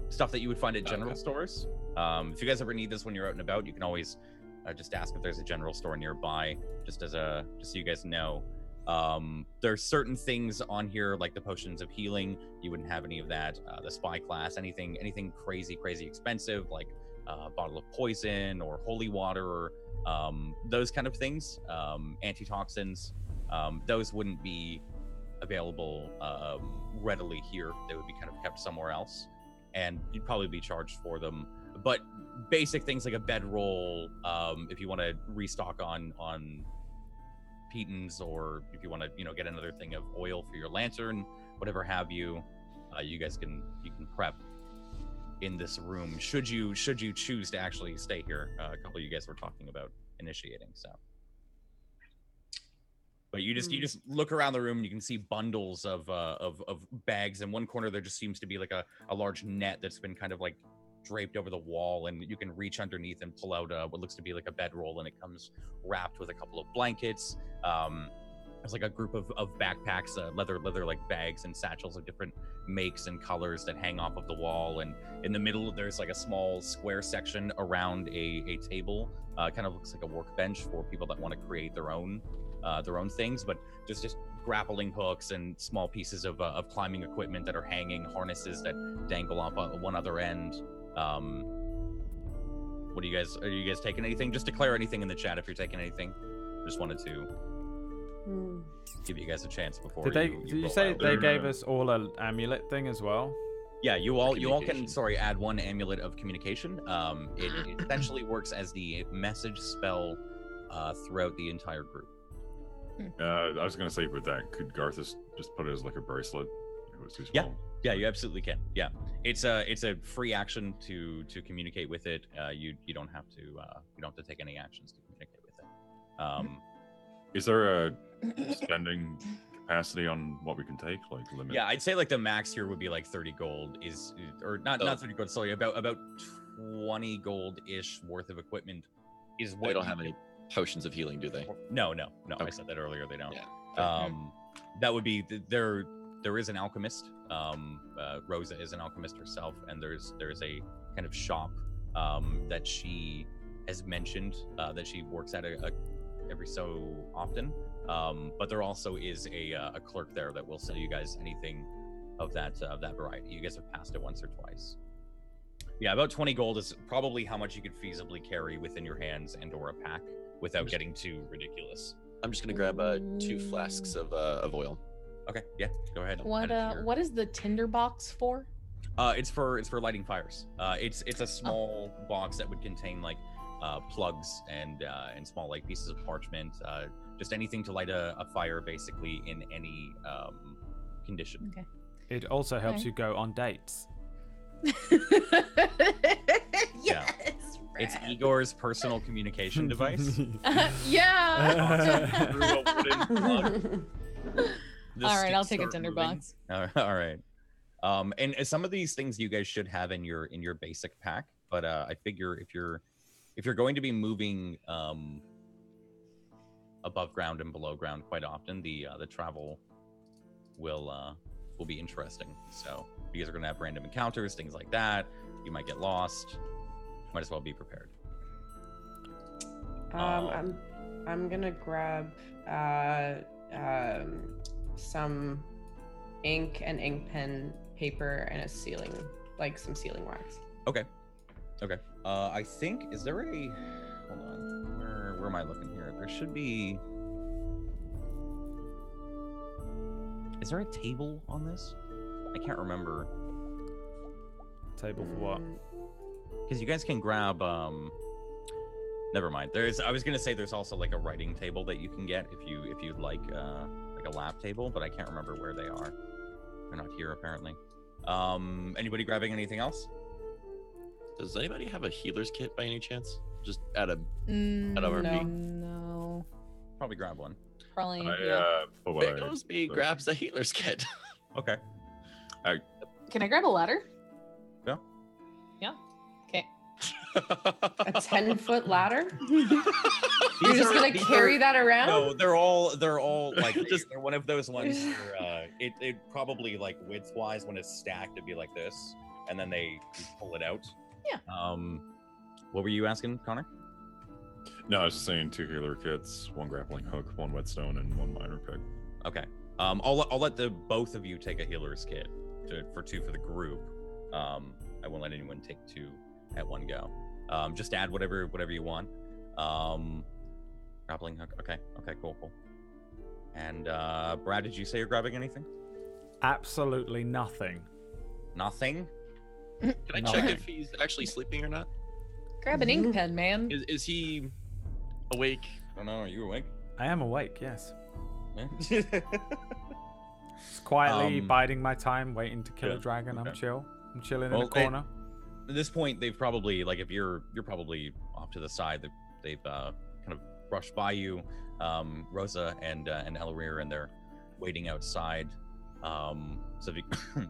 Stuff that you would find at general Okay. stores. If you guys ever need this when you're out and about, you can always just ask if there's a general store nearby. Just so you guys know. There's certain things on here like the potions of healing. You wouldn't have any of that. The spy class, anything crazy expensive like a bottle of poison or holy water or those kind of things. Antitoxins. Those wouldn't be available readily here. They would be kind of kept somewhere else, and you'd probably be charged for them. but basic things like a bedroll, if you want to restock on pitons, or if you want to, get another thing of oil for your lantern, whatever have you, you can prep in this room should you choose to actually stay here. A couple of you guys were talking about initiating, so. But you just look around the room and you can see bundles of bags. In one corner there just seems to be like a large net that's been kind of like draped over the wall, and you can reach underneath and pull out what looks to be like a bedroll, and it comes wrapped with a couple of blankets. There's like a group of backpacks, leather like bags and satchels of different makes and colors that hang off of the wall. And in the middle there's like a small square section around a table. Kind of looks like a workbench for people that want to create their own things, but just grappling hooks and small pieces of climbing equipment that are hanging, harnesses that dangle off one other end. What are you guys taking anything? Just declare anything in the chat if you're taking anything. Just wanted to give you guys a chance before. Did you say they gave us all an amulet thing as well? Yeah, you all can add one amulet of communication. It essentially works as the message spell throughout the entire group. I was gonna say with that, could Garthus just put it as like a bracelet? It was too small. Yeah, you absolutely can. Yeah, it's a free action to communicate with it. You don't have to take any actions to communicate with it. Is there a spending capacity on what we can take, like limit? Yeah, I'd say like the max here would be like 30 gold or not 30 gold. Sorry, about 20 gold ish worth of equipment is what. They don't have any potions of healing, do they? No. Okay. I said that earlier. They don't. Yeah. That would be there is an alchemist. Rosa is an alchemist herself, and there's a kind of shop that she has mentioned that she works at every so often. But there also is a clerk there that will sell you guys anything of that variety. You guys have passed it once or twice. Yeah, about 20 gold is probably how much you could feasibly carry within your hands and or a pack without getting too ridiculous. I'm just gonna grab 2 flasks of oil. Okay, yeah, go ahead. What is the tinder box for? It's for lighting fires. It's a small box that would contain like plugs and small like pieces of parchment, just anything to light a fire basically in any condition. Okay. It also helps you go on dates. Yes. It's Igor's personal communication device. Yeah. The All right, I'll sticks take a start tinder moving. box. All right. And some of these things you guys should have in your basic pack, but I figure if you're going to be moving above ground and below ground quite often, the travel will be interesting. So you guys are going to have random encounters, things like that. You might get lost. Might as well be prepared. I'm gonna grab some ink and ink pen paper and some sealing wax. Okay. I think, is there a, hold on, where am I looking here? There should be, is there a table on this? I can't remember. Table for what? Because you guys can grab, never mind. I was gonna say there's also like a writing table that you can get if you'd like a lap table, but I can't remember where they are. They're not here apparently. Anybody grabbing anything else? Does anybody have a healer's kit by any chance? Just out of No. Probably grab one. Probably. Biggosby grabs a healer's kit. Okay. Can I grab a ladder? Yeah. Yeah. Okay. A 10-foot ladder? You're just gonna carry that around? No, they're all like they're one of those ones where it probably like width wise when it's stacked it'd be like this, and then you pull it out. Yeah. What were you asking, Connor? No, I was just saying 2 healer kits, 1 grappling hook, 1 whetstone, and 1 minor pick. Okay. I'll let the both of you take a healer's kit for 2 for the group. I won't let anyone take 2 at one go. Just add whatever you want. Grappling hook. Okay, cool. And Brad, did you say you're grabbing anything? Absolutely nothing. Nothing? Can I No. check if he's actually sleeping or not? Grab an ink pen, man. Is he awake? I don't know. Are you awake? I am awake, yes. Yeah. Just quietly Um, biding my time, waiting to kill a yeah, dragon. I'm okay. chill. I'm chilling Well, in a corner. At this point, they've probably like if you're probably off to the side. They've kind of brushed by you, Rosa and Elrir, and they're waiting outside. So if you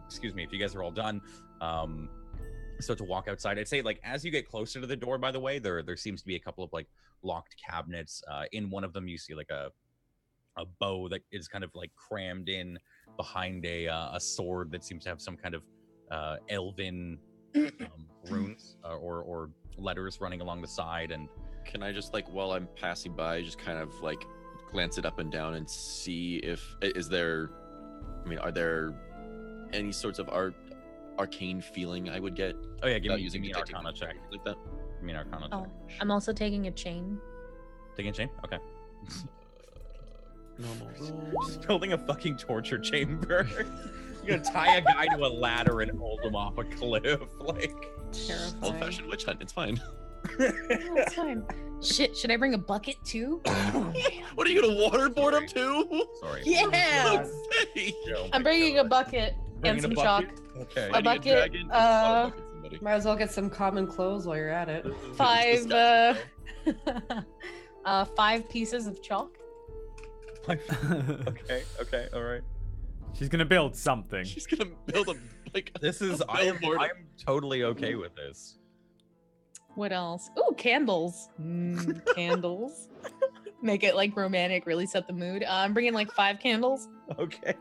excuse me, if you guys are all done, start to walk outside. I'd say like as you get closer to the door. By the way, there seems to be a couple of like locked cabinets. In one of them, you see like a bow that is kind of like crammed in behind a sword that seems to have some kind of elven runes or letters running along the side. And Can I just like while I'm passing by, just kind of like glance it up and down and see if are there any sorts of arcane feeling I would get oh yeah, give without me using an detecting Arcana check. like that? Give me an Arcana Oh, check. I'm also taking a chain. Taking a chain. Okay. Normal roll. Just building a fucking torture chamber. You're gonna tie a guy to a ladder and hold him off a cliff, like. Terrifying. Old-fashioned witch hunt. It's fine. That's fine. Shit, should I bring a bucket too? What are you gonna waterboard him too? Sorry. Yeah. Hey. I'm bringing a bucket and some chalk. Okay. A Fighting bucket, dragon? It's not a bucket, somebody. Might as well get some common clothes while you're at it. Five, Disgusting, though. 5 pieces of chalk. Okay. All right. She's gonna build something. She's gonna build a like. This is. a I'm billboard. totally okay with this. What else? Ooh, candles. Candles. Make it like romantic, really set the mood. I'm bringing like 5 candles. Okay.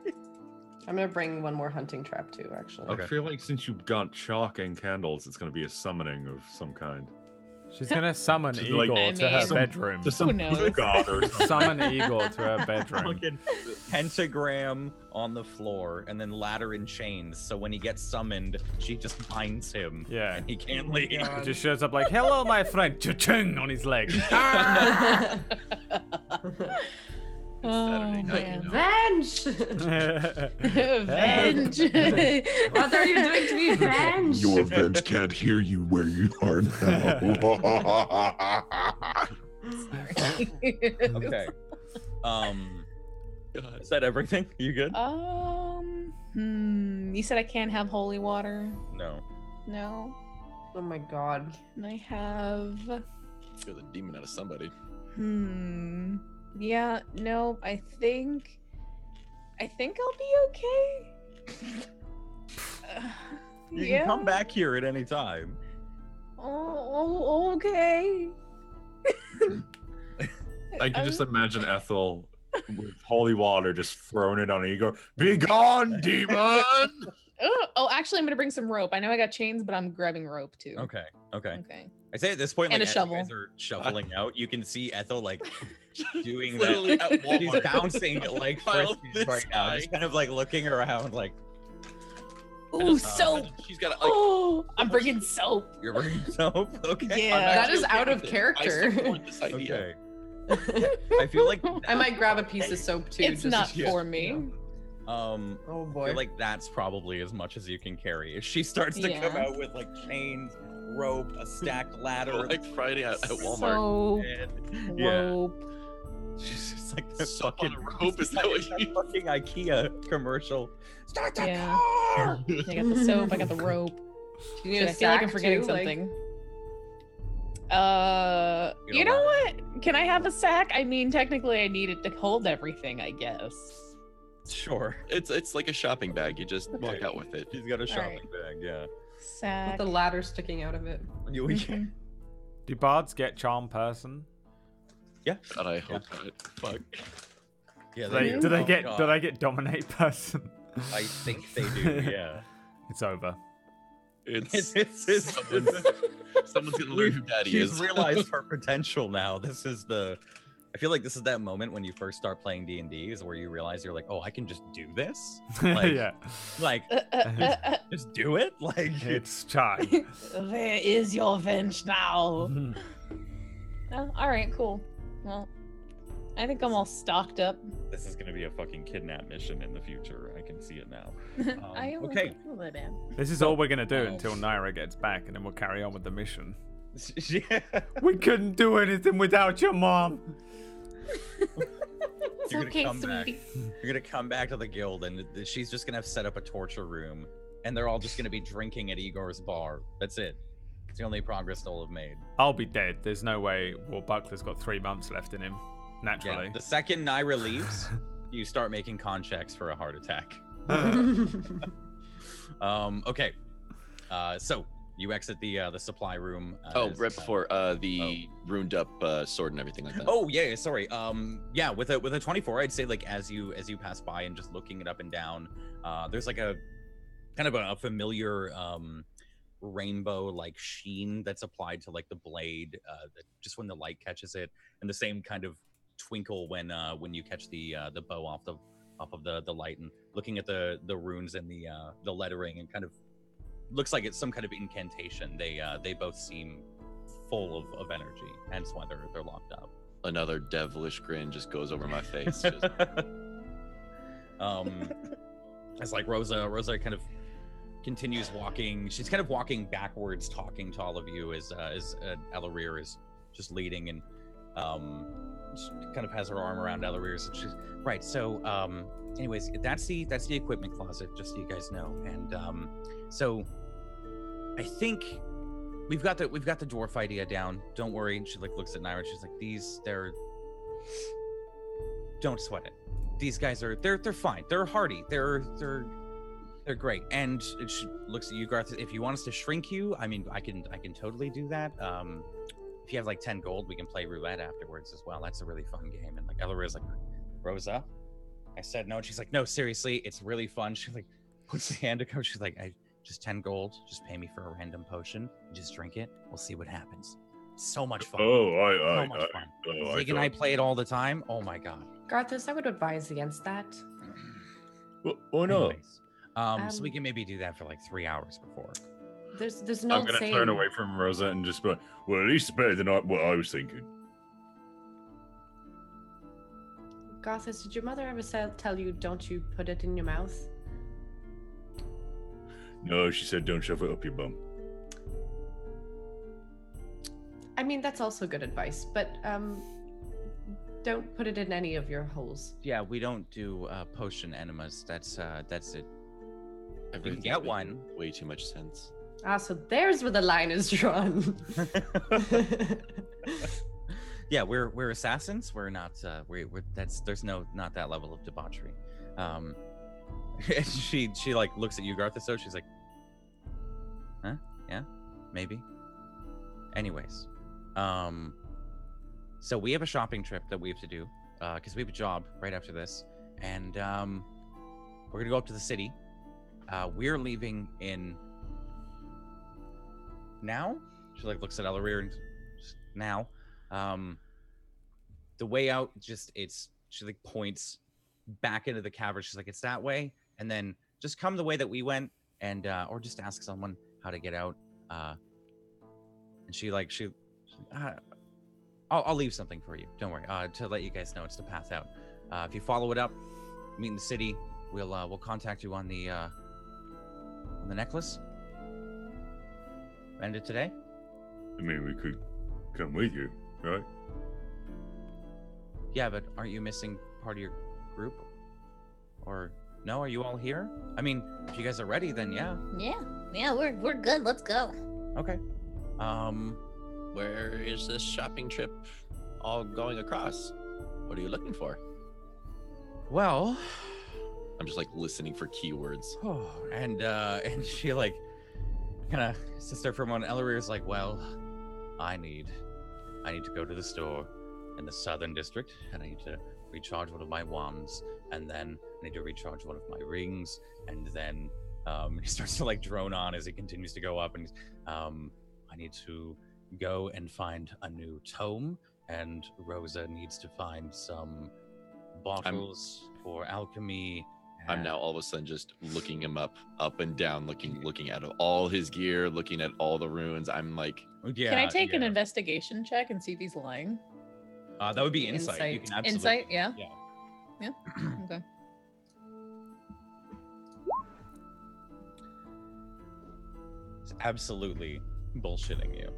I'm gonna bring one more hunting trap too, actually. Okay. I feel like since you've got chalk and candles, it's going to be a summoning of some kind. She's gonna summon To, Igor like, to her some- bedroom. To some knows? god or something. Summon Igor to her bedroom. Fucking pentagram on the floor and then ladder in chains. So when he gets summoned, she just binds him. Yeah. And he can't leave. It just shows up like, "Hello, my friend," cha-ching on his leg. Oh, night, you man. know. Venge! Revenge. What are you doing to me, Venge? Your venge can't hear you where you are now. Okay. God. Is that everything? You good? You said I can't have holy water. No. No. Oh my god. Can I have? You're the demon out of somebody. Yeah. No. I think I'll be okay. You Yeah. can come back here at any time. Oh, okay. I can just imagine Ethel with holy water just throwing it on Igor. Be gone, demon! Oh, actually, I'm gonna bring some rope. I know I got chains, but I'm grabbing rope too. Okay. Okay. I say at this point, And like, a as shovel. you guys are shuffling out, you can see Ethel like doing Literally that. at She's Walmart. bouncing like Pile of frisbees this right now, guy. just kind of like looking around, like Ooh, soap. She's got like. Oh, I'm bringing soap. you're bringing soap. Okay. Yeah. I'm That actually is okay out of with it. character. I support this idea. Okay. I feel like I might grab a piece of soap too. It's just not to- for me. Oh Oh I boy. feel like that's probably as much as you can carry. If she starts to come Yeah. out with like chains, rope, a stacked ladder, Like Friday at Walmart. Soap, and yeah, rope. she's just like that Soap fucking on a rope, is that what that you- fucking IKEA commercial. Start the Yeah. car. I got the soap. I got the rope. Do you need Shit, a I feel like I'm sack, forgetting too? Like- something. You You know know what? Can I have a sack? I mean, technically, I need it to hold everything, I guess. Sure. It's like a shopping bag. You just walk Okay. out with it. She's got a shopping right. bag. Yeah. Sack. With the ladder sticking out of it. You, Mhm. Do bards get charm person? God, I hope not. Fuck. Yeah. Do they get dominate person? I think they do. Yeah. It's over. It's It's someone's gonna learn who daddy She's is. realized her potential now. This is the. I feel like this is that moment when you first start playing D&D, is where you realize you're like, oh, I can just do this. Like, Yeah, like just do it. Like it's time. There is your venge now. Oh, all right, cool. Well, I think I'm all stocked up. This is gonna be a fucking kidnap mission in the future. I can see it now. I almost okay. feel it, man. This is all we're gonna do until Naira gets back, and then we'll carry on with the mission. Yeah. We couldn't do anything without your mom. It's You're gonna okay, come back. sweetie. You're gonna come back to the guild, and she's just gonna have set up a torture room, and they're all just gonna be drinking at Igor's bar. That's it. It's the only progress they'll have made. I'll be dead. There's no way. Well, Buckler's got 3 months left in him, naturally. Yeah. The second Naira leaves, you start making con checks for a heart attack. Okay. So you exit the supply room. Right before the ruined up sword and everything like that. Oh yeah, sorry. Yeah, with a 24, I'd say like as you pass by and just looking it up and down, there's like a kind of a familiar rainbow like sheen that's applied to like the blade, just when the light catches it, and the same kind of twinkle when you catch the bow off of the light, and looking at the runes and the lettering, and kind of looks like it's some kind of incantation. They both seem full of energy, hence why they're locked up. Another devilish grin just goes over my face. Just... It's like Rosa kind of continues walking. She's kind of walking backwards, talking to all of you as Elarir is just leading, and she kind of has her arm around Elarir's, and she's right. So, anyways, that's the equipment closet, just so you guys know. And so, I think we've got the dwarf idea down. Don't worry. And she like looks at Naira, and she's like, don't sweat it. These guys they're fine. They're hardy. They're great. And she looks at you, Garth. If you want us to shrink you, I mean, I can totally do that. If you have like 10 gold, we can play roulette afterwards as well. That's a really fun game. And like Elarir's like, Rosa, I said no, and she's like, no, seriously, it's really fun. She like puts the hand to go. She's like, just 10 gold. Just pay me for a random potion. Just drink it. We'll see what happens. So much fun. So much fun. Zig and I play it all the time. Oh my god. Garthus, I would advise against that. Why not? Anyways, so we can maybe do that for like 3 hours before. There's no I'm gonna saying. turn away from Rosa and just be like, well, at least it's better than what I was thinking. Garthus, did your mother ever tell you don't you put it in your mouth? No, she said don't shove it up your bum. I mean, that's also good advice, but don't put it in any of your holes. Yeah, we don't do potion enemas. That's it. Everything's get making one. Way too much sense. Ah, so there's where the line is drawn. Yeah, we're assassins. We're not. There's not that level of debauchery. And she like looks at you, Garthus. So she's like, huh? Yeah, maybe. Anyways, so we have a shopping trip that we have to do because we have a job right after this, and we're gonna go up to the city. We're leaving in now. She like looks at Elarir and now. The way out, she like points back into the cavern. She's like, it's that way, and then just come the way that we went, and or just ask someone how to get out. And I'll leave something for you. Don't worry. To let you guys know, it's the path out. If you follow it up, meet in the city. We'll contact you on the necklace. End it today. I mean, we could come with you, right? Yeah, but aren't you missing part of your group? Or no? Are you all here? I mean, if you guys are ready, then yeah. Yeah, we're good. Let's go. Okay. Where is this shopping trip all going across? What are you looking for? Well, I'm just like listening for keywords. and she like kind of sits there for a moment. Elarir's like, well, I need to go to the store in the southern district, and I need to recharge one of my wands, and then I need to recharge one of my rings, and then he starts to like drone on as he continues to go up, and I need to go and find a new tome, and Rosa needs to find some bottles for alchemy. I'm now all of a sudden just looking him up and down, looking at all his gear, looking at all the runes. I'm like, Can I take an investigation check and see if he's lying? That would be insight. You can absolutely. Insight, yeah. Yeah. Yeah. Okay. It's absolutely bullshitting you.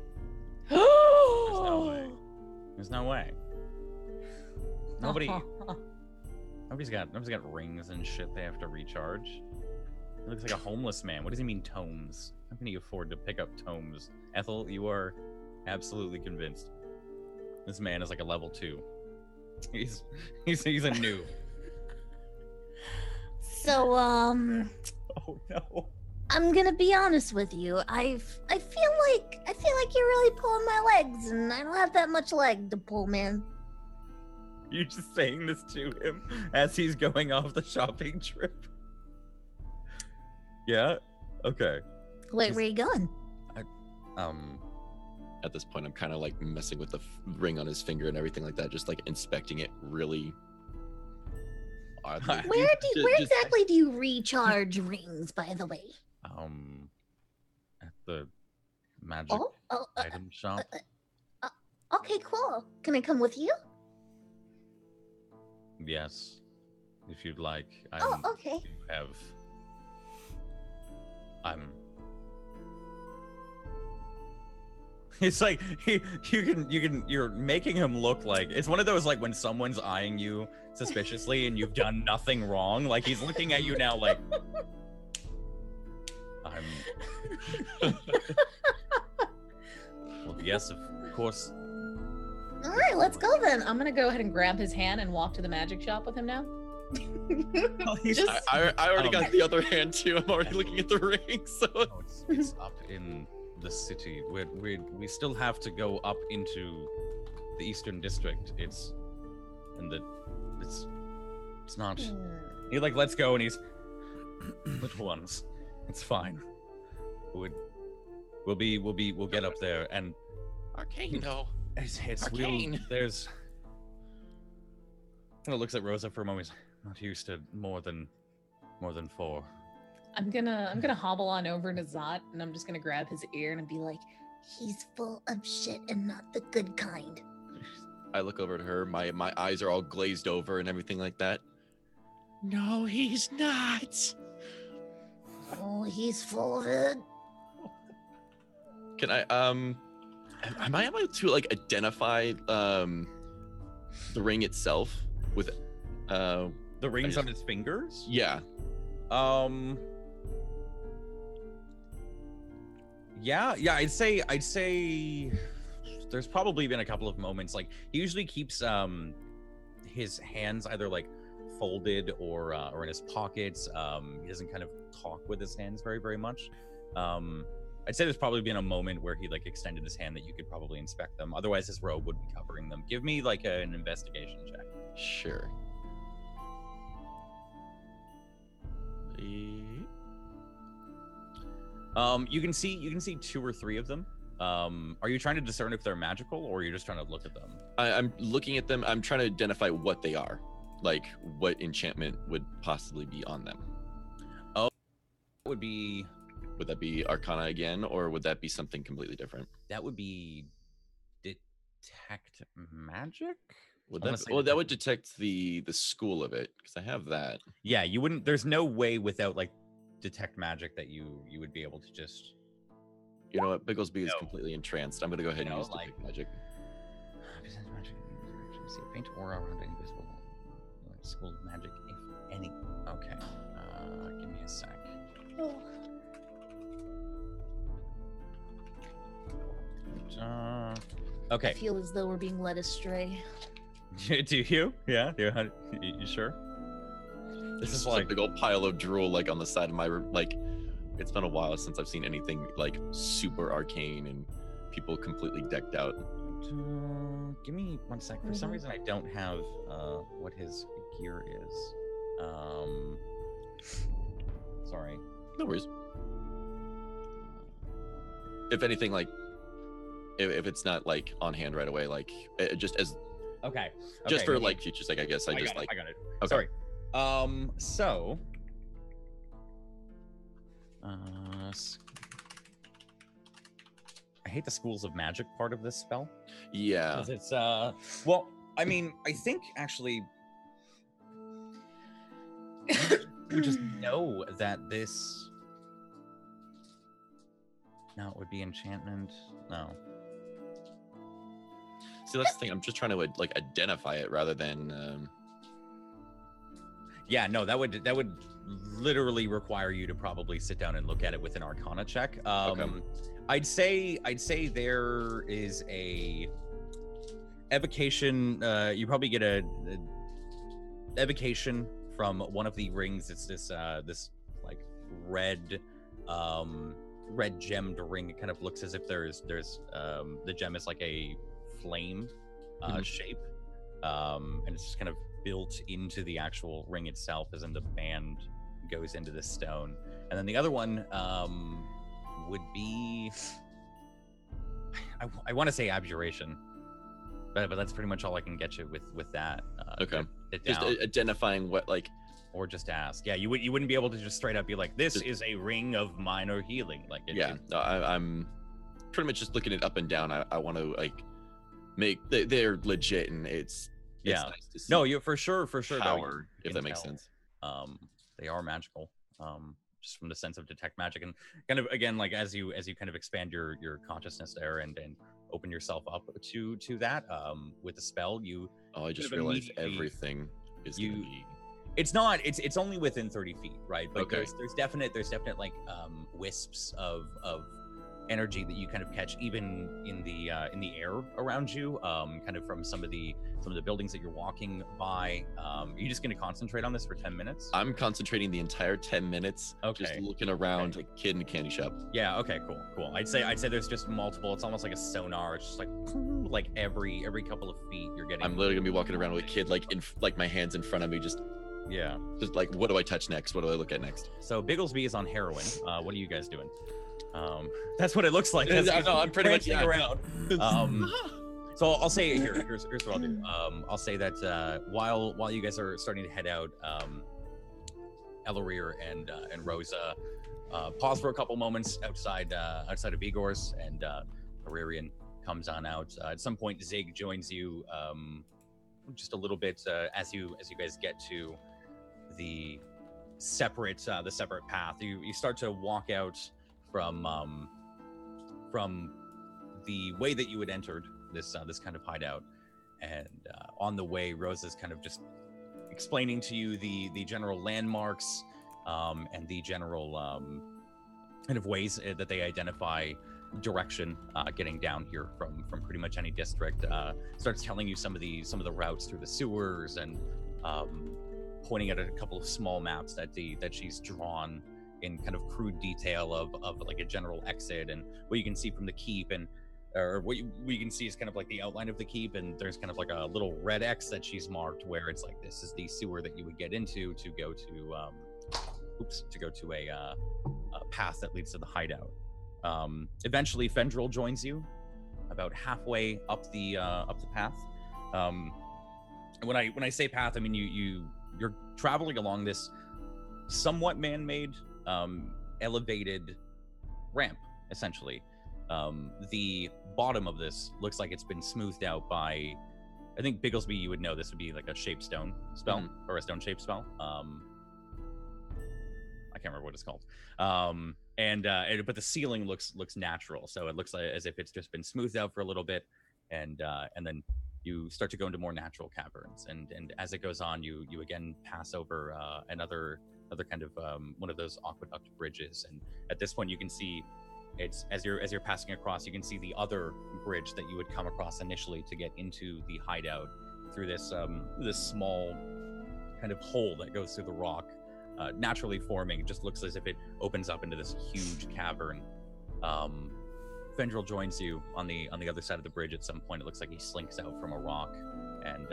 There's no way. Nobody's got rings and shit they have to recharge. He looks like a homeless man. What does he mean tomes? How can he afford to pick up tomes? Ethel, you are absolutely convinced. This man is like a level 2. He's a noob. So, Oh no. I'm gonna be honest with you. I feel like you're really pulling my legs, and I don't have that much leg to pull, man. You're just saying this to him as he's going off the shopping trip. Yeah? Okay. Wait, where you going? At this point, I'm kind of like messing with the ring on his finger and everything like that, just like inspecting it really oddly. Where exactly do you recharge rings, by the way? At the magic item shop. Okay, cool. Can I come with you? Yes, if you'd like. Okay. It's like you're making him look like it's one of those like when someone's eyeing you suspiciously and you've done nothing wrong. Like he's looking at you now like Well, yes, of course. All right, let's go then. I'm gonna go ahead and grab his hand and walk to the magic shop with him now. I already got the other hand too. I'm already looking at the ring. So it's up in the city. We still have to go up into the Eastern District. It's not. He like lets go and he's little ones. It's fine. We'll get up there and Arcane though. It's Arcane. There's. He looks at Rosa for a moment. Not used to more than 4. I'm gonna hobble on over to Zot and I'm just gonna grab his ear and be like, he's full of shit and not the good kind. I look over to her. My eyes are all glazed over and everything like that. No, he's not. Oh, he's full of it. Can I am I able to like identify the ring itself with the rings on his fingers? Yeah. Yeah, I'd say there's probably been a couple of moments like he usually keeps his hands either like folded or in his pockets. He doesn't kind of talk with his hands very, very much. I'd say there's probably been a moment where he like extended his hand that you could probably inspect them. Otherwise, his robe would be covering them. Give me like an investigation check. Sure. You can see 2 or 3 of them. Are you trying to discern if they're magical, or are you just trying to look at them? I'm looking at them. I'm trying to identify what they are, like what enchantment would possibly be on them. Oh, would that be Arcana again, or would that be something completely different? That would be detect magic. That would detect the school of it, because I have that. Yeah, you wouldn't. There's no way without like detect magic that you would be able to just. You know what? Bigglesby is completely entranced. I'm gonna go ahead and use detect magic. See a faint aura around invisible school magic, if any. Okay. Give me a sec. Okay. I feel as though we're being led astray. Do you? Yeah. You sure? This is like a big old pile of drool like on the side of my like. It's been a while since I've seen anything like super arcane and people completely decked out. Give me 1 sec. For some reason, I don't have what his gear is. Sorry. No worries. If anything, like, if it's not like on hand right away, like just as just for like future sake, I guess I got it. Okay. Sorry. So. I hate the schools of magic part of this spell. Yeah. Because it's well, I mean, I think actually you just know that this. No, it would be enchantment. No. See, that's the thing. I'm just trying to like identify it rather than. Yeah, no, that would literally require you to probably sit down and look at it with an Arcana check. Okay. I'd say there is a evocation. You probably get a evocation from one of the rings. It's this like red gemmed ring. It kind of looks as if there's the gem is like a flame shape, and it's just kind of built into the actual ring itself, as in the band goes into the stone. And then the other one would be, I want to say abjuration, but that's pretty much all I can get you with that. Okay. Just identifying what like. Or just ask. Yeah, you wouldn't be able to just straight up be like, this is a ring of minor healing. Like, I'm pretty much just looking it up and down. I want to like make they're legit, and it's nice to see. No, you for sure power, if that makes sense. They are magical. Just from the sense of detect magic, and kind of again, like as you kind of expand your consciousness there and open yourself up to that with the spell, I just realized everything is gonna be. It's not. It's only within 30 feet, right? But okay. There's definite like wisps of energy that you kind of catch even in the air around you, kind of from some of the buildings that you're walking by. Are you just going to concentrate on this for 10 minutes? I'm concentrating the entire 10 minutes. Okay. Just looking around like a kid in a candy shop. Yeah. Okay. Cool. I'd say there's just multiple. It's almost like a sonar. It's just like every couple of feet you're getting. I'm literally gonna be walking around with a kid like my hands in front of me, just like, what do I touch next? What do I look at next? So Bigglesby is on heroin. What are you guys doing? That's what it looks like. I'm pretty much around. So I'll say here's what I'll do. I'll say that while you guys are starting to head out, Ellerir and Rosa pause for a couple moments outside of Igor's, and Aririan comes on out. At some point, Zig joins you just a little bit as you guys get to the separate path. You start to walk out from the way that you had entered this kind of hideout, and on the way, Rosa's kind of just explaining to you the general landmarks and the general kind of ways that they identify direction getting down here from pretty much any district. Starts telling you some of the routes through the sewers, and pointing at a couple of small maps that she's drawn in kind of crude detail of like a general exit, and what you can see from the keep, and or what you can see is kind of like the outline of the keep, and there's kind of like a little red X that she's marked where it's like, this is the sewer that you would get into to go to a path that leads to the hideout. Eventually Fendril joins you about halfway up the path. And when I say path, I mean you're traveling along this somewhat man-made elevated ramp, essentially. The bottom of this looks like it's been smoothed out by, I think Bigglesby, you would know this would be like a shaped stone spell, or a stone shaped spell. I can't remember what it's called. But the ceiling looks natural, so it looks like as if it's just been smoothed out for a little bit, and then you start to go into more natural caverns, and as it goes on, you again pass over another kind of one of those aqueduct bridges, and at this point you can see it's as you're passing across, you can see the other bridge that you would come across initially to get into the hideout through this small kind of hole that goes through the rock. Naturally forming. It just looks as if it opens up into this huge cavern. Fendril joins you on the other side of the bridge at some point. It looks like he slinks out from a rock and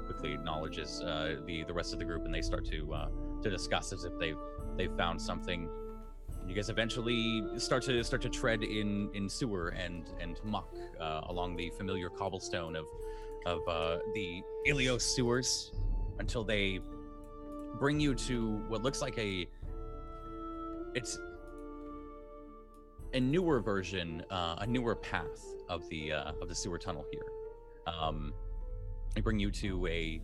quickly acknowledges the rest of the group, and they start to discuss as if they've found something. And you guys eventually start to tread in sewer and muck along the familiar cobblestone of the Ilios sewers until they bring you to what looks like it's a newer version, a newer path of the sewer tunnel here. they bring you to a.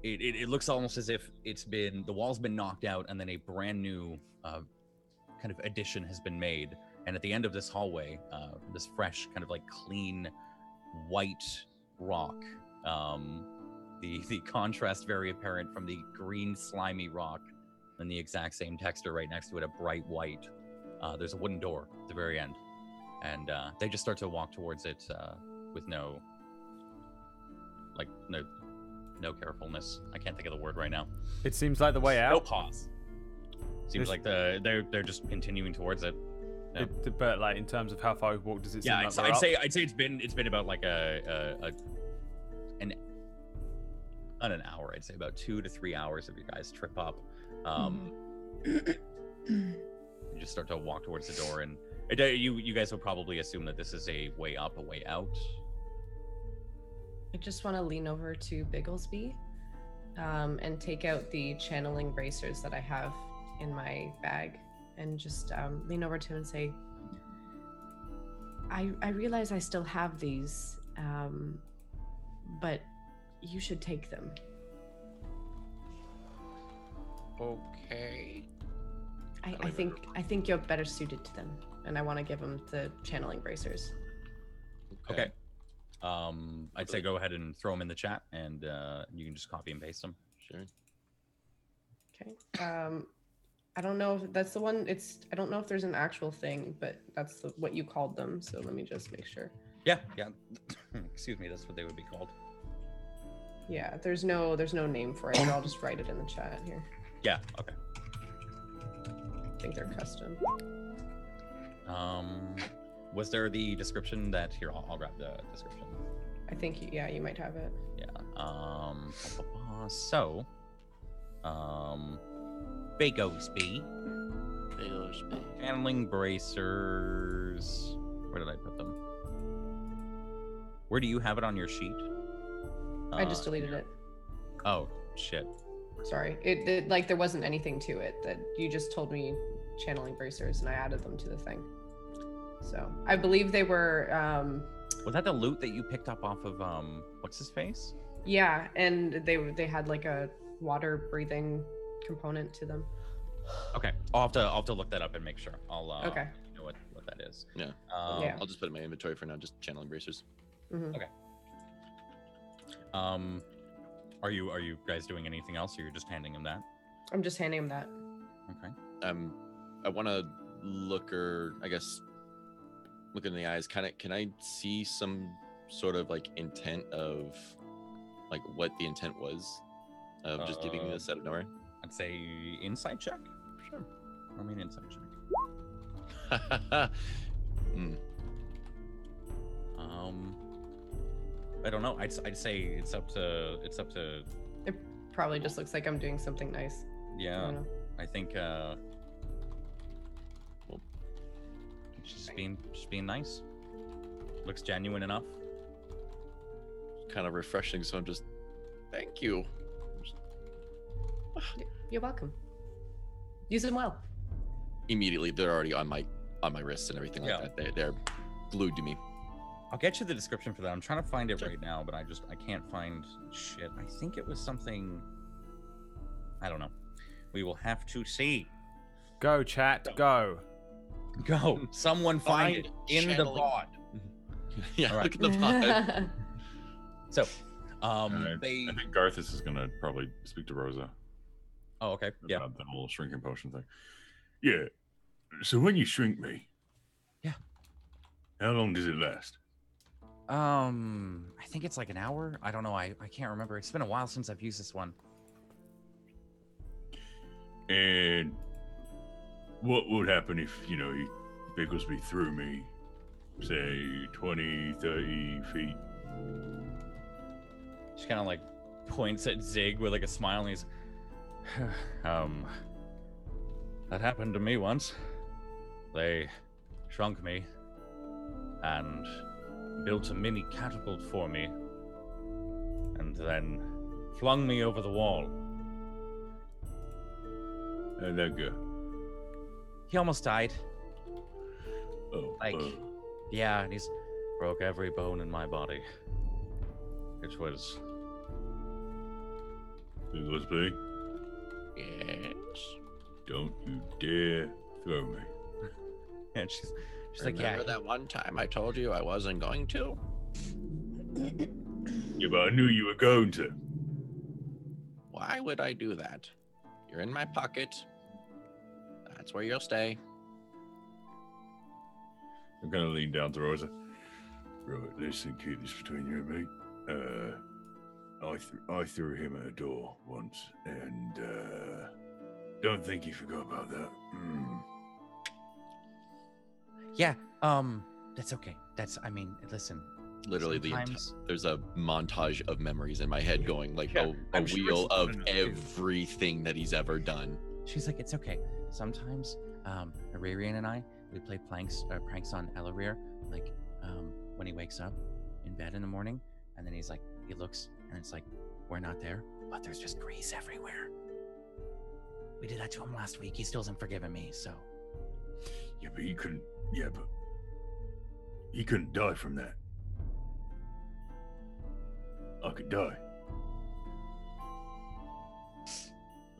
It looks almost as if the wall's been knocked out, and then a brand new kind of addition has been made. And at the end of this hallway, this fresh, kind of like clean, white rock. The contrast very apparent from the green slimy rock, and the exact same texture right next to it, a bright white. There's a wooden door at the very end, and they just start to walk towards it with no carefulness. I can't think of the word right now. It seems like the way out. No pause. Seems like they're just continuing towards it. Yeah. But like in terms of how far we've walked, does it seem like I'd say it's been about like not an hour. I'd say about 2 to 3 hours of your guys' trip up. You just start to walk towards the door, and you guys will probably assume that this is a way up, a way out. I just want to lean over to Bigglesby and take out the channeling bracers that I have in my bag, and just lean over to him and say, I realize I still have these, but you should take them. Okay. I think you're better suited to them, and I want to give him the channeling bracers. Okay. I'd say go ahead and throw them in the chat, and you can just copy and paste them. Sure. Okay. I don't know if that's the one. I don't know if there's an actual thing, but that's what you called them. So let me just make sure. Yeah. Excuse me. That's what they would be called. Yeah. There's no name for it. But I'll just write it in the chat here. Yeah. Okay. I think they're custom. Was there the description that here? I'll grab the description. I think you might have it. Yeah. So, Bigglesby. Handling bracers. Where did I put them? Where do you have it on your sheet? I just deleted it. Oh shit. Sorry. It like there wasn't anything to it. That you just told me channeling bracers, and I added them to the thing. So I believe they were. Was that the loot that you picked up off of what's his face? Yeah, and they had like a water breathing component to them. Okay, I'll have to look that up and make sure. I'll okay. Know what that is. Yeah. Yeah. I'll just put it in my inventory for now. Just channeling bracers. Mm-hmm. Okay. Are you guys doing anything else, or you're just handing him that? I'm just handing him that. Okay. I want to look in the eyes. Can I see some sort of like intent of like what the intent was of just giving this out of nowhere? I'd say insight check. Sure. I mean insight check. I don't know. I'd say it's up to. It probably just looks like I'm doing something nice. Yeah. I think. Well, she's being nice. Looks genuine enough. Kind of refreshing. So I'm just. Thank you. You're welcome. Use them well. Immediately, they're already on my wrists and everything like that. They're glued to me. I'll get you the description for that. I'm trying to find it right now, but I can't find shit. I think it was something. I don't know. We will have to see. Go, chat. Go. Someone find it in the pod. Yeah, right. Look at the pod. So, I think Garthus is gonna probably speak to Rosa. Oh, okay. Yeah. About the whole shrinking potion thing. Yeah. So when you shrink me, yeah, how long does it last? I think it's like an hour. I don't know. I can't remember. It's been a while since I've used this one. And what would happen if, Bigglesby threw me, say, 20, 30 feet? She kind of like points at Zig with like a smile, and he's, that happened to me once. They shrunk me and built a mini catapult for me, and then flung me over the wall. How'd that go? He almost died. Oh, yeah, and he's broke every bone in my body. It was Bigglesby, Yes. don't you dare throw me. And she's like, Remember yeah. that one time I told you I wasn't going to? Yeah, but I knew you were going to. Why would I do that? You're in my pocket. That's where you'll stay. I'm gonna lean down to Rosa. Right, listen, kid, this is between you and me. I threw him at a door once, and don't think he forgot about that. Yeah, that's okay. I mean, listen. Literally, Sometimes- there's a montage of memories in my head going like Yeah, a I'm sure wheel it's of fun enough, too. everything that he's ever done. She's like, it's okay. Sometimes, Ararian and I, we play pranks on Elarir. Like, when he wakes up in bed in the morning, and then he looks, and it's like, we're not there, but there's just grease everywhere. We did that to him last week. He still hasn't forgiven me, so. Yeah, but he couldn't. Yeah, but he couldn't die from that. I could die.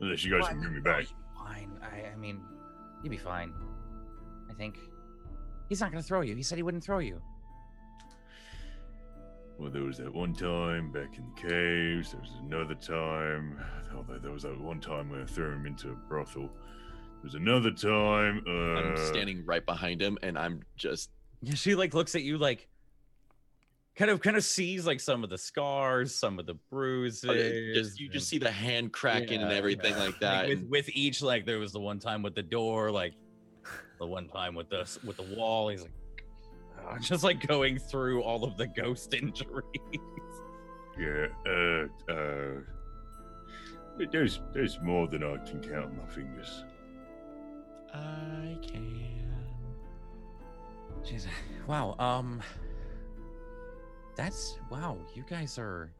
Unless you guys can bring me back. Fine. I mean, you'd be fine. I think. He's not gonna throw you. He said he wouldn't throw you. Well, there was that one time back in the caves. There was another time. Although there was that one time when I threw him into a brothel. There's another time. I'm standing right behind him, and I'm just. Yeah, she looks at you kind of sees some of the scars, some of the bruises. You just see the hand cracking and everything like that. With each, there was the one time with the door, the one time with the wall. He's just going through all of the ghost injuries. Yeah. There's more than I can count on my fingers. I can. She's wow. Wow. You guys are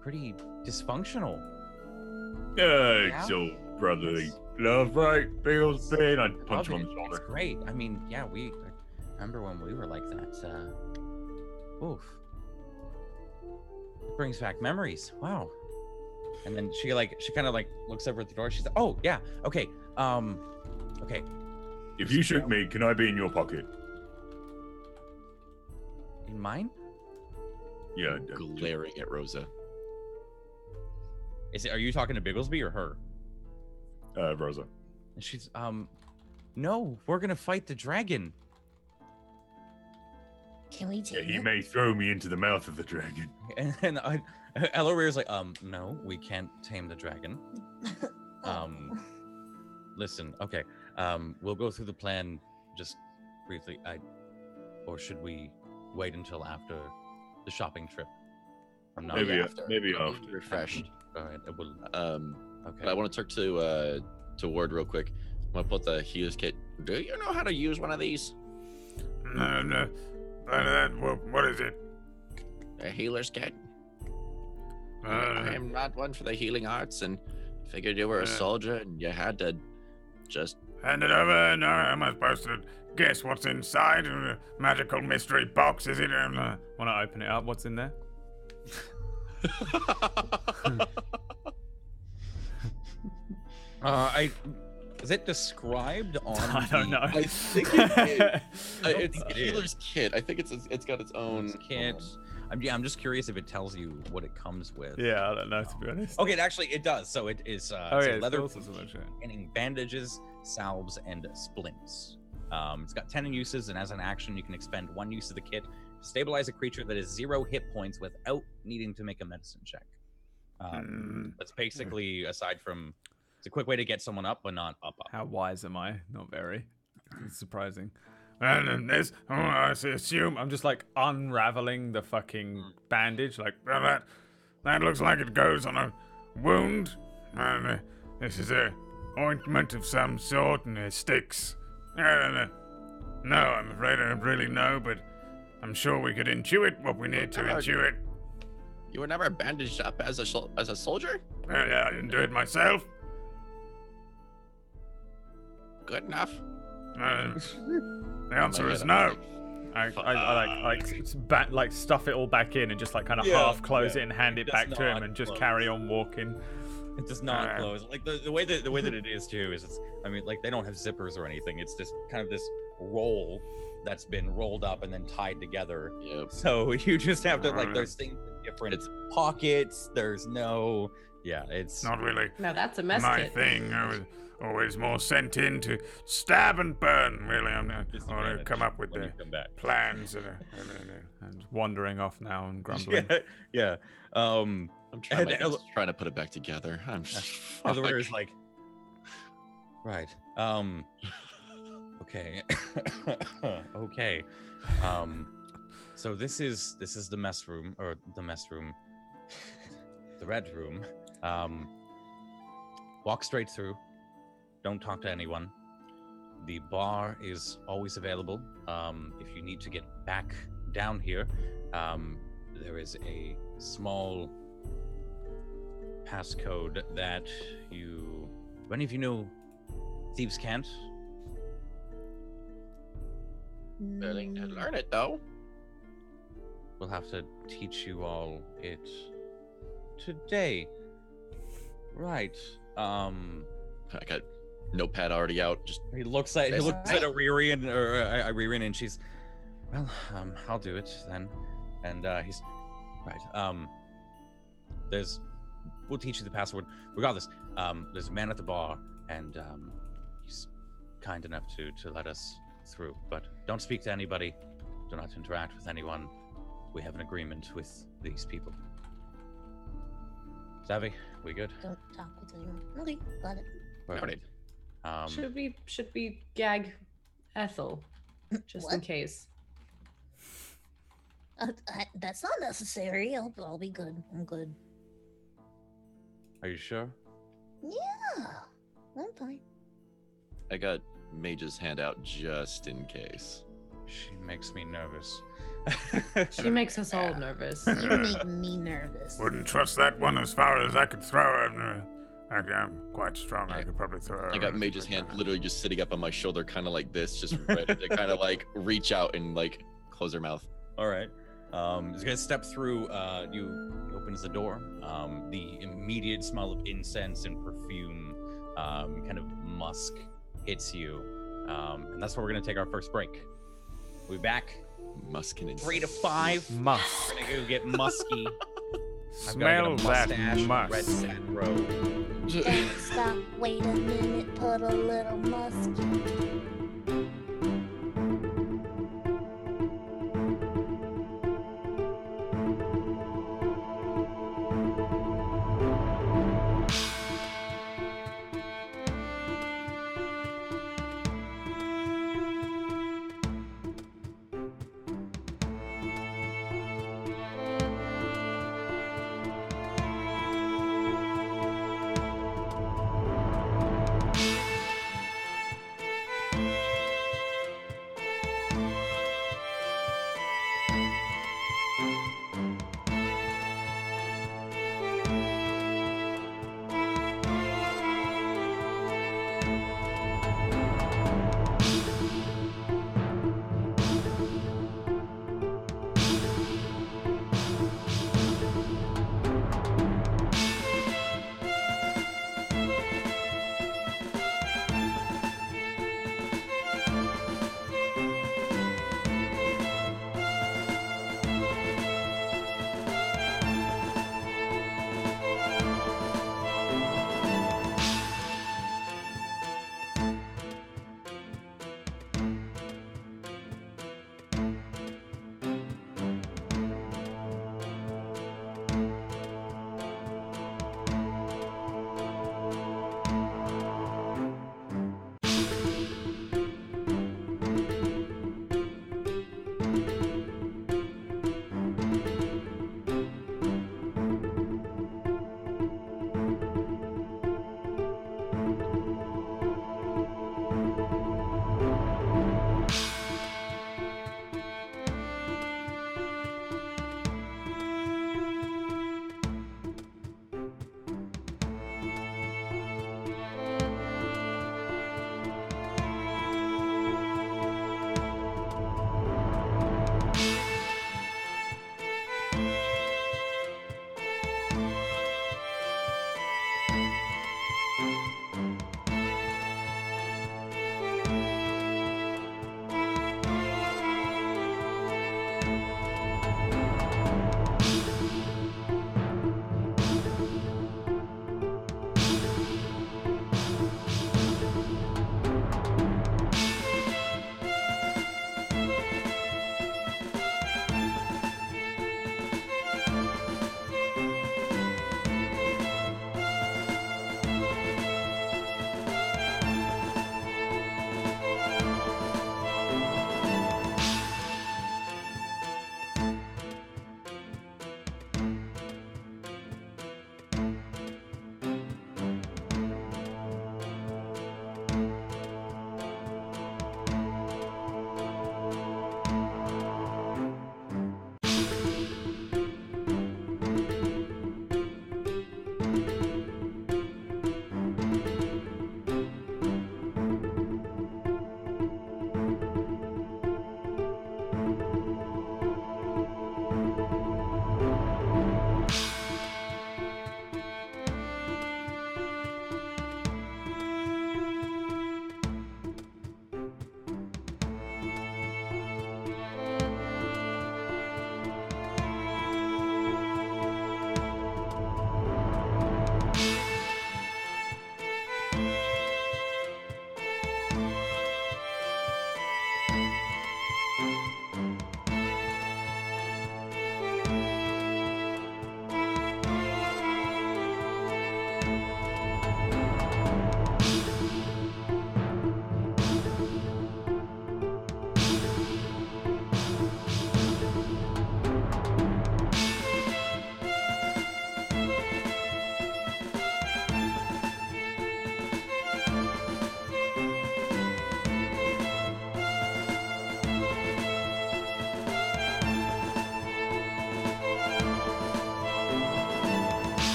pretty dysfunctional. It's all brotherly love, right? Bigglesby. I punch him on the It's shoulder. great. I mean, yeah, I remember when we were like that. Oof. It brings back memories. Wow. And then she kind of looks over at the door. She's like, oh yeah, okay. Okay. If you shoot me, can I be in your pocket? In mine? Yeah. Glaring at Rosa. Are you talking to Bigglesby or her? Rosa. And she's no, we're gonna fight the dragon. Can we Yeah, take he it? may throw me into the mouth of the dragon. And Elorir's like, no, we can't tame the dragon. Listen, okay. We'll go through the plan just briefly. Or should we wait until after the shopping trip? I'm not Maybe after. after. Refreshed. All right, we'll, But okay. I want to talk to Ward real quick. I'm gonna put the healer's kit. Do you know how to use one of these? No. What is it? A healer's kit. I am not one for the healing arts, and figured you were a soldier and you had to just. Hand it over. No, am I supposed to guess what's inside? A magical mystery box, is it? Want to open it up? What's in there? Is it described on? I don't know. I think it is. don't It's think a it is. healer's kit. I think it's got its own Kit. I'm just curious if it tells you what it comes with. Yeah, I don't know, to be honest. Okay, it does. So it is Oh, it's yeah, a it's leather also so much, yeah. containing bandages, salves, and splints. It's got 10 uses, and as an action, you can expend 1 use of the kit to stabilize a creature that has 0 hit points without needing to make a medicine check. That's basically, aside from, it's a quick way to get someone up, but not up. How wise am I? Not very. It's surprising. And then this, I assume. I'm just unraveling the fucking bandage. Well, that looks like it goes on a wound. And this is a ointment of some sort, and it sticks. No, I'm afraid I don't really know, but I'm sure we could intuit what we need to intuit. You were never bandaged up as a soldier? Yeah, I didn't do it myself. Good enough. The answer is no. I stuff it all back in and just kind of half close it and hand it That's back to him not and just close. carry on walking. It does not close. Like the way that it is too is like they don't have zippers or anything. It's just kind of this roll that's been rolled up and then tied together. Yep. So you just have to like there's things in different pockets. There's no it's Not really No, that's a mess my kit. thing. I was always more sent in to stab and burn, really. I'm not going to come up with when you the come back. plans. And wandering off now and grumbling. Yeah. I'm trying, And- trying to put it back together. I'm Elder is like, right. Okay. Okay. So this is the mess room, the red room. Walk straight through. Don't talk to anyone. The bar is always available. If you need to get back down here, there is a small passcode that you. Do any of you know Thieves' Cant? willing to learn it though. We'll have to teach you all it today. Right. I got notepad already out. Just He looks at Iririan and she's, well, I'll do it then. And he's right. We'll teach you the password. Regardless, there's a man at the bar, and he's kind enough to let us through. But don't speak to anybody. Do not interact with anyone. We have an agreement with these people. Savvy, we good? Don't talk with anyone. Okay, got it. Perfect. Should we gag Ethel just in What? case? That's not necessary. I'll be good. I'm good. Are you sure? Yeah, I'm fine. I got Mage's hand out just in case. She makes me nervous. She makes us all nervous. You make me nervous. Wouldn't trust that one as far as I could throw her. I'm quite strong. I could probably throw her. I got Mage's hand literally just sitting up on my shoulder, kind of like this, just ready to kind of like reach out and like close her mouth. All right. He's gonna step through. He opens the door. The immediate smell of incense and perfume, kind of musk, hits you, and that's where we're gonna take our first break. We'll be back. Muskin and 3 to 5. Musk. We're gonna go get musky. Smell that Red musk. satin robe. Don't stop, wait a minute, put a little musky.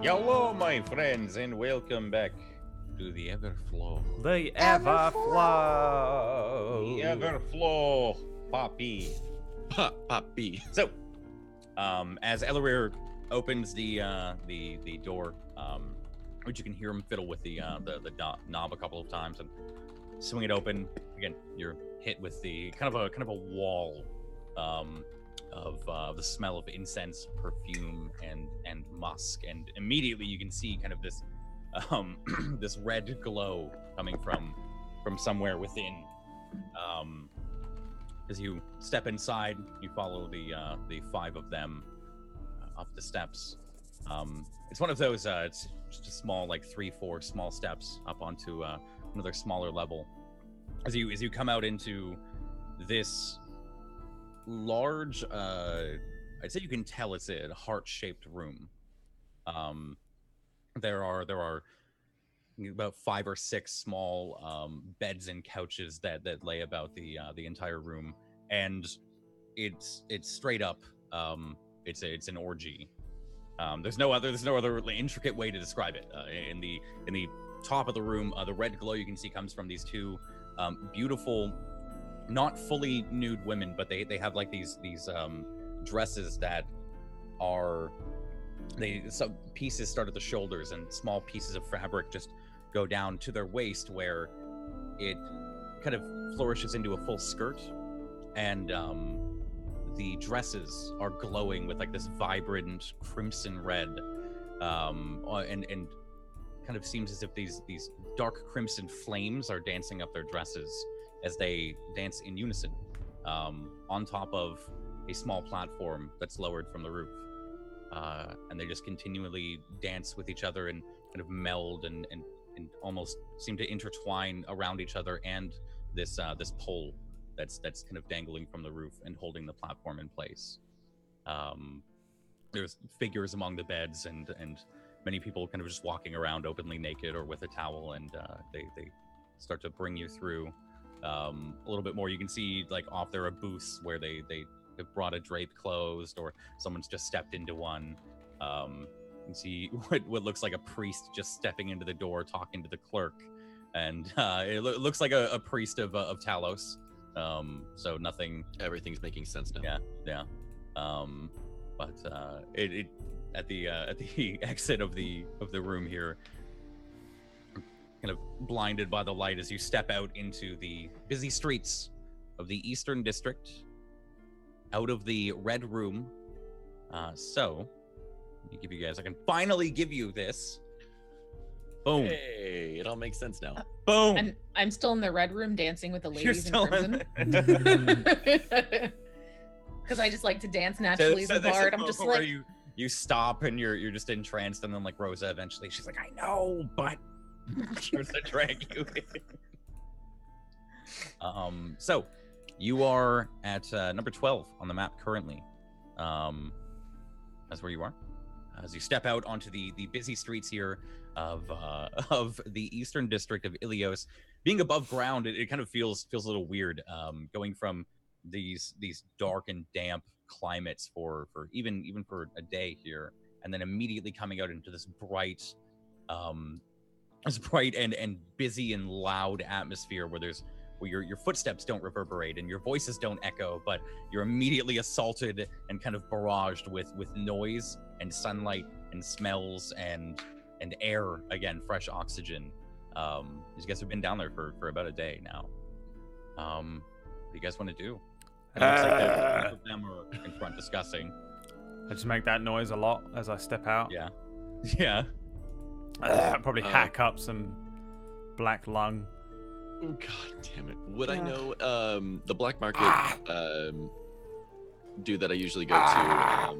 Hello, my friends, and welcome back to the Everflow. The Everflow. The Everflow, Poppy. Poppy. So, as Ellerir opens the door, which you can hear him fiddle with the knob a couple of times and swing it open. Again, you're hit with the kind of a wall of the smell of incense, perfume, and musk, and immediately you can see kind of this this red glow coming from somewhere within. As you step inside, you follow the five of them up the steps. It's one of those. It's just a small, like 3-4 small steps up onto another smaller level. As you come out into this large, I'd say you can tell it's a heart-shaped room. There are about 5 or 6 small beds and couches that lay about the entire room, and it's straight up. It's an orgy. There's no other intricate way to describe it. In the top of the room, the red glow you can see comes from these 2 beautiful, not fully nude women, but they have like these dresses that are some pieces start at the shoulders and small pieces of fabric just go down to their waist, where it kind of flourishes into a full skirt, and the dresses are glowing with like this vibrant crimson red, and kind of seems as if these dark crimson flames are dancing up their dresses as they dance in unison on top of a small platform that's lowered from the roof, and they just continually dance with each other and kind of meld and almost seem to intertwine around each other and this pole that's kind of dangling from the roof and holding the platform in place. There's figures among the beds and many people kind of just walking around openly naked or with a towel, and they start to bring you through a little bit more. You can see like off there are booths where they have brought a drape closed, or someone's just stepped into one. You can see what looks like a priest just stepping into the door talking to the clerk, and it looks like a priest of Talos. So nothing. Everything's making sense now. Yeah. But it at the exit of the room here, kind of blinded by the light as you step out into the busy streets of the Eastern District, out of the Red Room. So let me give you guys. I can finally give you this. Boom. Hey, it all makes sense now. Boom. I'm still in the Red Room dancing with the You're ladies in still crimson. Because I just like to dance naturally as a there's bard. a I'm just moment like, where you stop and you're just entranced, and then like Rosa eventually she's like, I know, but starts to drag you in. So you are at number 12 on the map currently. That's where you are. As you step out onto the busy streets here of the Eastern District of Ilios, being above ground, it kind of feels a little weird. Going from these dark and damp climates for even for a day here, and then immediately coming out into this bright and busy and loud atmosphere where your footsteps don't reverberate and your voices don't echo, but you're immediately assaulted and kind of barraged with noise and sunlight and smells and air, again, fresh oxygen. You guys have been down there for about a day now. What do you guys want to do? And it looks like both of them are in front discussing. I just make that noise a lot as I step out. Yeah. Probably hack up some black lung. Oh, God damn it. Would I know the black market dude that I usually go to?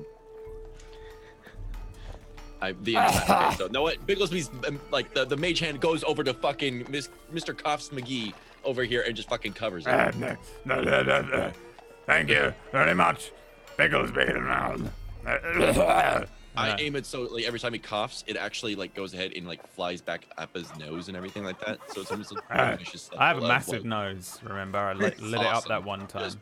Okay, so know what? Bigglesby's like the mage hand goes over to fucking Mr. Coughs McGee over here and just fucking covers it. No. Thank you very much, Bigglesby. I aim it so like every time he coughs, it actually like goes ahead and like flies back up his nose and everything like that. So it's almost like vicious. I have a massive nose. Remember, I lit it up that one time.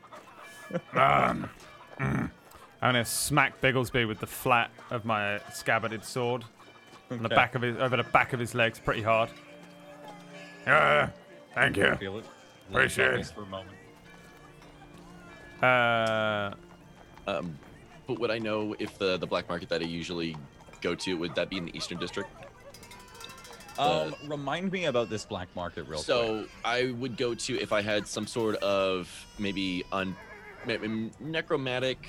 I'm gonna smack Bigglesby with the flat of my scabbarded sword. on the back of his over the back of his legs, pretty hard. Thank you. Feel it. Appreciate it. For a moment. But would I know if the black market that I usually go to, would that be in the Eastern District? Remind me about this black market real quick. So I would go to, if I had some sort of maybe necromantic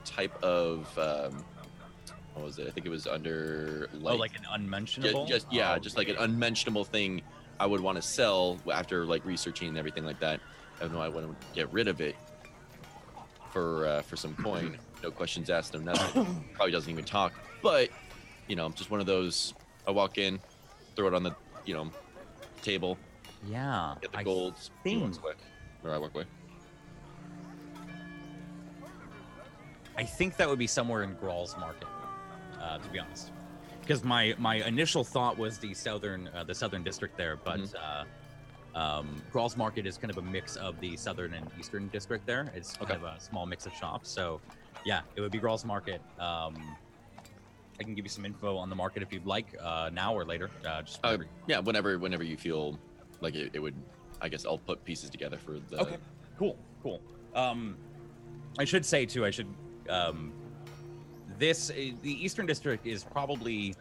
type of what was it? I think it was under like an unmentionable. Just like an unmentionable thing I would want to sell after like researching and everything like that. I don't know. I want to get rid of it for some coin. No questions asked. No nothing. Probably doesn't even talk. But just one of those. I walk in, throw it on the table. Yeah. Get the gold. He walks away, or I walk away. I think that would be somewhere in Graal's Market, to be honest, because my initial thought was the southern district there, but Graal's Market is kind of a mix of the southern and eastern district there. It's kind of a small mix of shops, so yeah, it would be Graal's Market. I can give you some info on the market if you'd like, now or later. Just whenever you feel like it would. I guess I'll put pieces together for the. Okay, cool. I should say too. The Eastern District is probably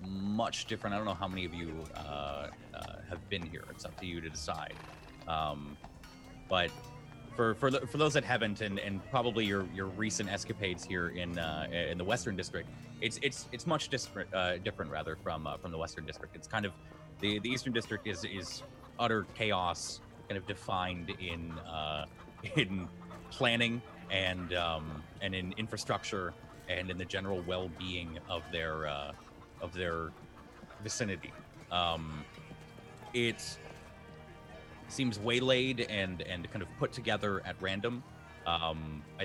much different. I don't know how many of you have been here. It's up to you to decide. But for those that haven't, and probably your recent escapades here in the Western District, it's much different rather from the Western District. It's kind of the Eastern District is utter chaos, kind of defined in planning and in infrastructure and in the general well-being of their vicinity. It seems waylaid and kind of put together at random. I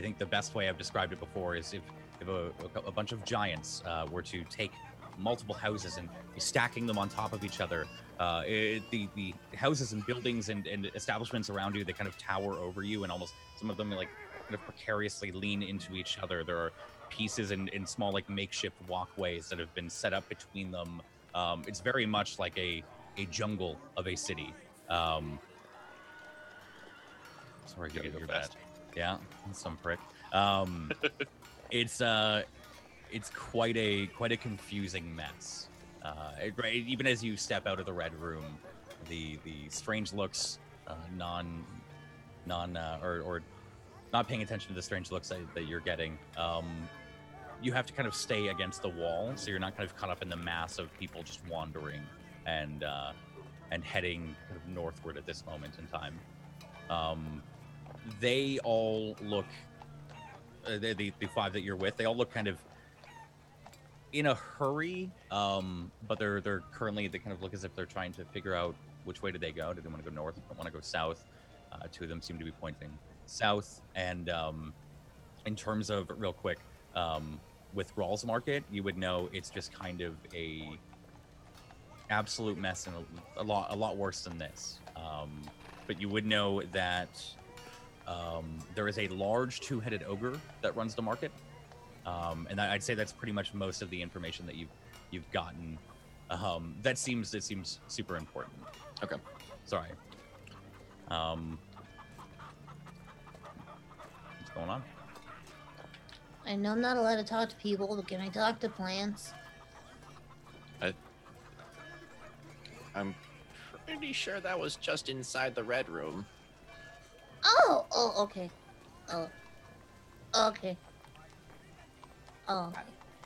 think the best way I've described it before is if a bunch of giants were to take multiple houses and be stacking them on top of each other. The houses and buildings and establishments around you, they kind of tower over you, and almost some of them like kind of precariously lean into each other. There are pieces in small like makeshift walkways that have been set up between them. It's very much like a jungle of a city. Sorry to hear that. Yeah, some prick. It's quite a confusing mess. Even as you step out of the red room, the strange looks, or not paying attention to the strange looks that you're getting. You have to kind of stay against the wall, so you're not kind of caught up in the mass of people just wandering and heading kind of northward at this moment in time. They all look, the five that you're with, they all look kind of in a hurry, but they're currently, they kind of look as if they're trying to figure out which way do they go. Do they want to go north? Do they want to go south? Two of them seem to be pointing south. And in terms of, real quick, with Graal's Market, you would know it's just kind of a absolute mess and a lot worse than this. But you would know that there is a large two-headed ogre that runs the market. And I'd say that's pretty much most of the information that you've gotten. It seems super important. Okay. Sorry. What's going on? I know I'm not allowed to talk to people, but can I talk to plants? I'm pretty sure that was just inside the red room. Oh, okay. Okay. Oh.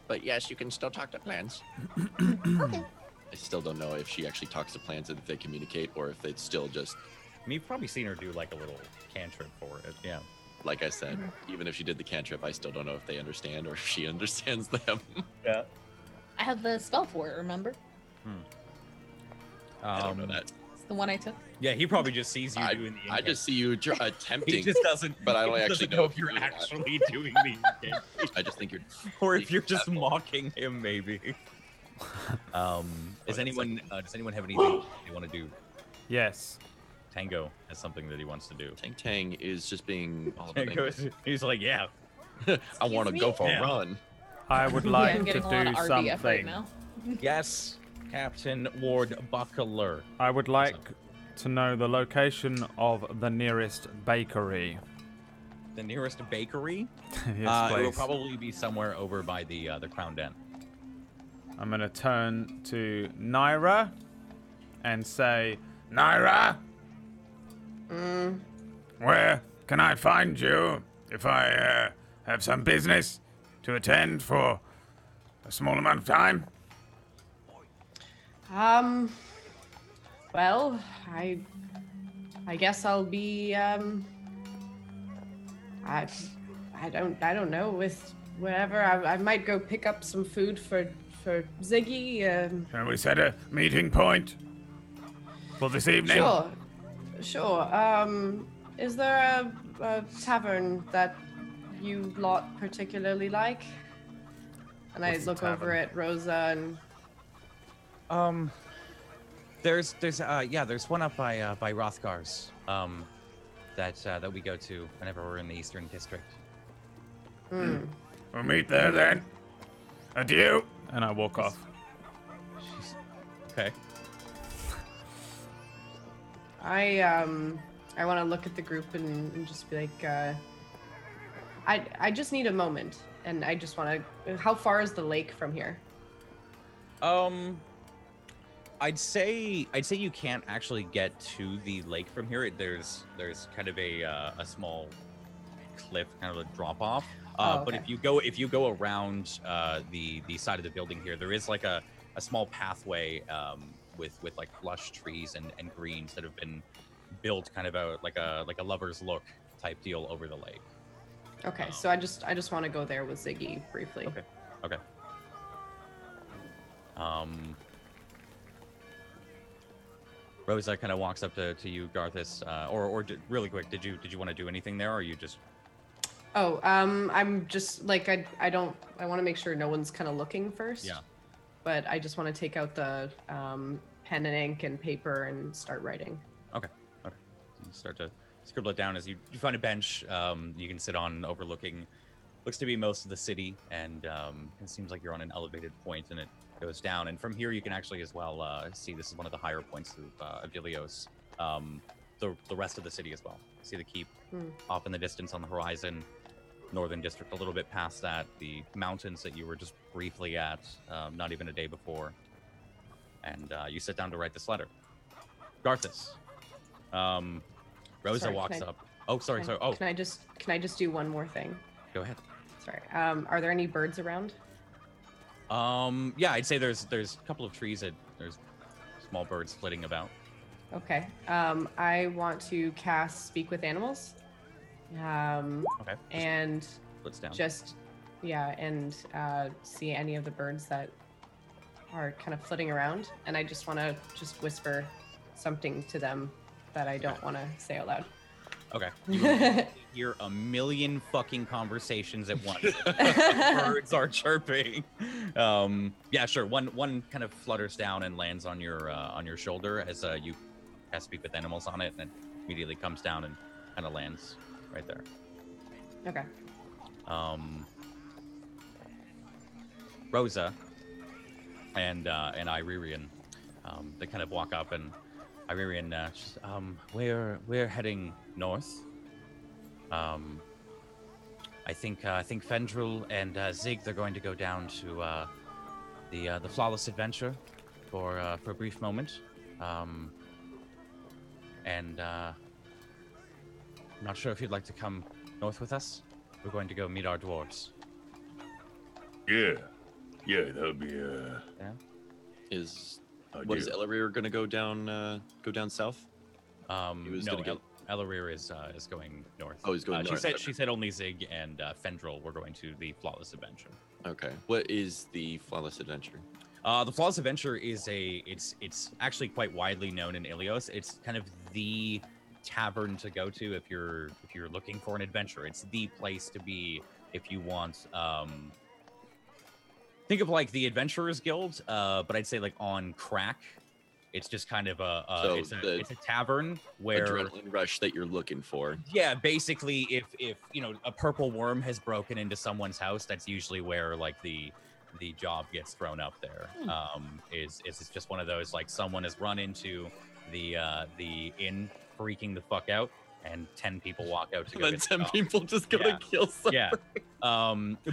But yes, you can still talk to plants. Okay. I still don't know if she actually talks to plants and if they communicate, or if it's still just. I mean, you've probably seen her do like a little cantrip for it. Yeah. Like I said, even if she did the cantrip, I still don't know if they understand or if she understands them. Yeah. I have the spell for it, remember? I don't know that. It's the one I took. Yeah, he probably just sees you doing the. I just see you attempting. He just doesn't. But I don't actually know if you're actually doing the. I just think you're. Or if you're just mocking him, maybe. Does anyone have anything they want to do? Yes. Tango has something that he wants to do. Tang is just being. He's like, yeah. I want to go for a run. I would like to do RDF something. right now. Yes, Captain Ward Buckler. I would like to know the location of the nearest bakery. The nearest bakery? Yes, it will please. probably be somewhere over by the Crown Den. I'm gonna turn to Naira and say, Naira, Where can I find you if I have some business to attend for a small amount of time? Well, I guess I'll be I don't know, with whatever. I might go pick up some food for Ziggy. Can we set a meeting point for this evening? Sure. Is there a tavern that you lot particularly like? And I What's the look over tavern? at Rosa and There's one up by Rothgar's that we go to whenever we're in the Eastern District. We'll meet there then. Adieu. and I walk off. Okay. I want to look at the group and just be like, I just need a moment, and I just want to. How far is the lake from here? I'd say you can't actually get to the lake from here. There's kind of a small cliff, kind of a drop off. But okay. if you go around the side of the building here, there is like a small pathway with like lush trees and greens that have been built kind of like a lover's look type deal over the lake. Okay, so I just want to go there with Ziggy briefly. Okay. Rosa kind of walks up to you, Garthus, or really quick. Did you want to do anything there, or are you just? Oh, I'm just like I want to make sure no one's kind of looking first. Yeah. But I just want to take out the pen and ink and paper and start writing. Okay. You start to scribble it down as you find a bench you can sit on, overlooking looks to be most of the city, and it seems like you're on an elevated point, and it goes down. And from here, you can actually as well see this is one of the higher points of Dilios. The rest of the city as well. See the keep off in the distance on the horizon. Northern District a little bit past that. The mountains that you were just briefly at, not even a day before. And you sit down to write this letter. Garthus. Rosa Sorry, walks can I- up. Oh, sorry. Oh, Can I just do one more thing? go ahead. Sorry. Are there any birds around? Yeah, I'd say there's a couple of trees that there's small birds flitting about. Okay. I want to cast Speak with Animals. Okay. And Flits down. just and see any of the birds that are kind of flitting around, and I just want to just whisper something to them that I don't want to say out loud. Okay. You hear a million fucking conversations at once. Birds are chirping. Yeah, sure. One kind of flutters down and lands on your shoulder as you cast Speak with Animals on it, and it immediately comes down and kind of lands right there. Okay. Rosa and Iririan, they kind of walk up, and Iririan, we're heading north. I think Fendril and Zig, they're going to go down to the Flawless Adventure for a brief moment. I'm not sure if you'd like to come north with us. We're going to go meet our dwarves. Yeah, that'll be Is idea. Is Elarir gonna go down south? He was No, gonna go- Elarir is going north. Oh, he's going north, okay. She said only Zig and Fendril were going to the Flawless Adventure. Okay. What is the Flawless Adventure? The Flawless Adventure is it's actually quite widely known in Ilios. It's kind of the tavern to go to if you're looking for an adventure. It's the place to be if you want. Think of like the Adventurers Guild, but I'd say like on crack. It's just kind of it's a tavern where Adrenaline rush that you're looking for. yeah, basically if a purple worm has broken into someone's house, that's usually where like the the job gets thrown up there. Is it's just one of those, like, someone has run into the inn, freaking the fuck out, and 10 people walk out to go And then get the 10 job. people just gonna Yeah. kill someone. Yeah.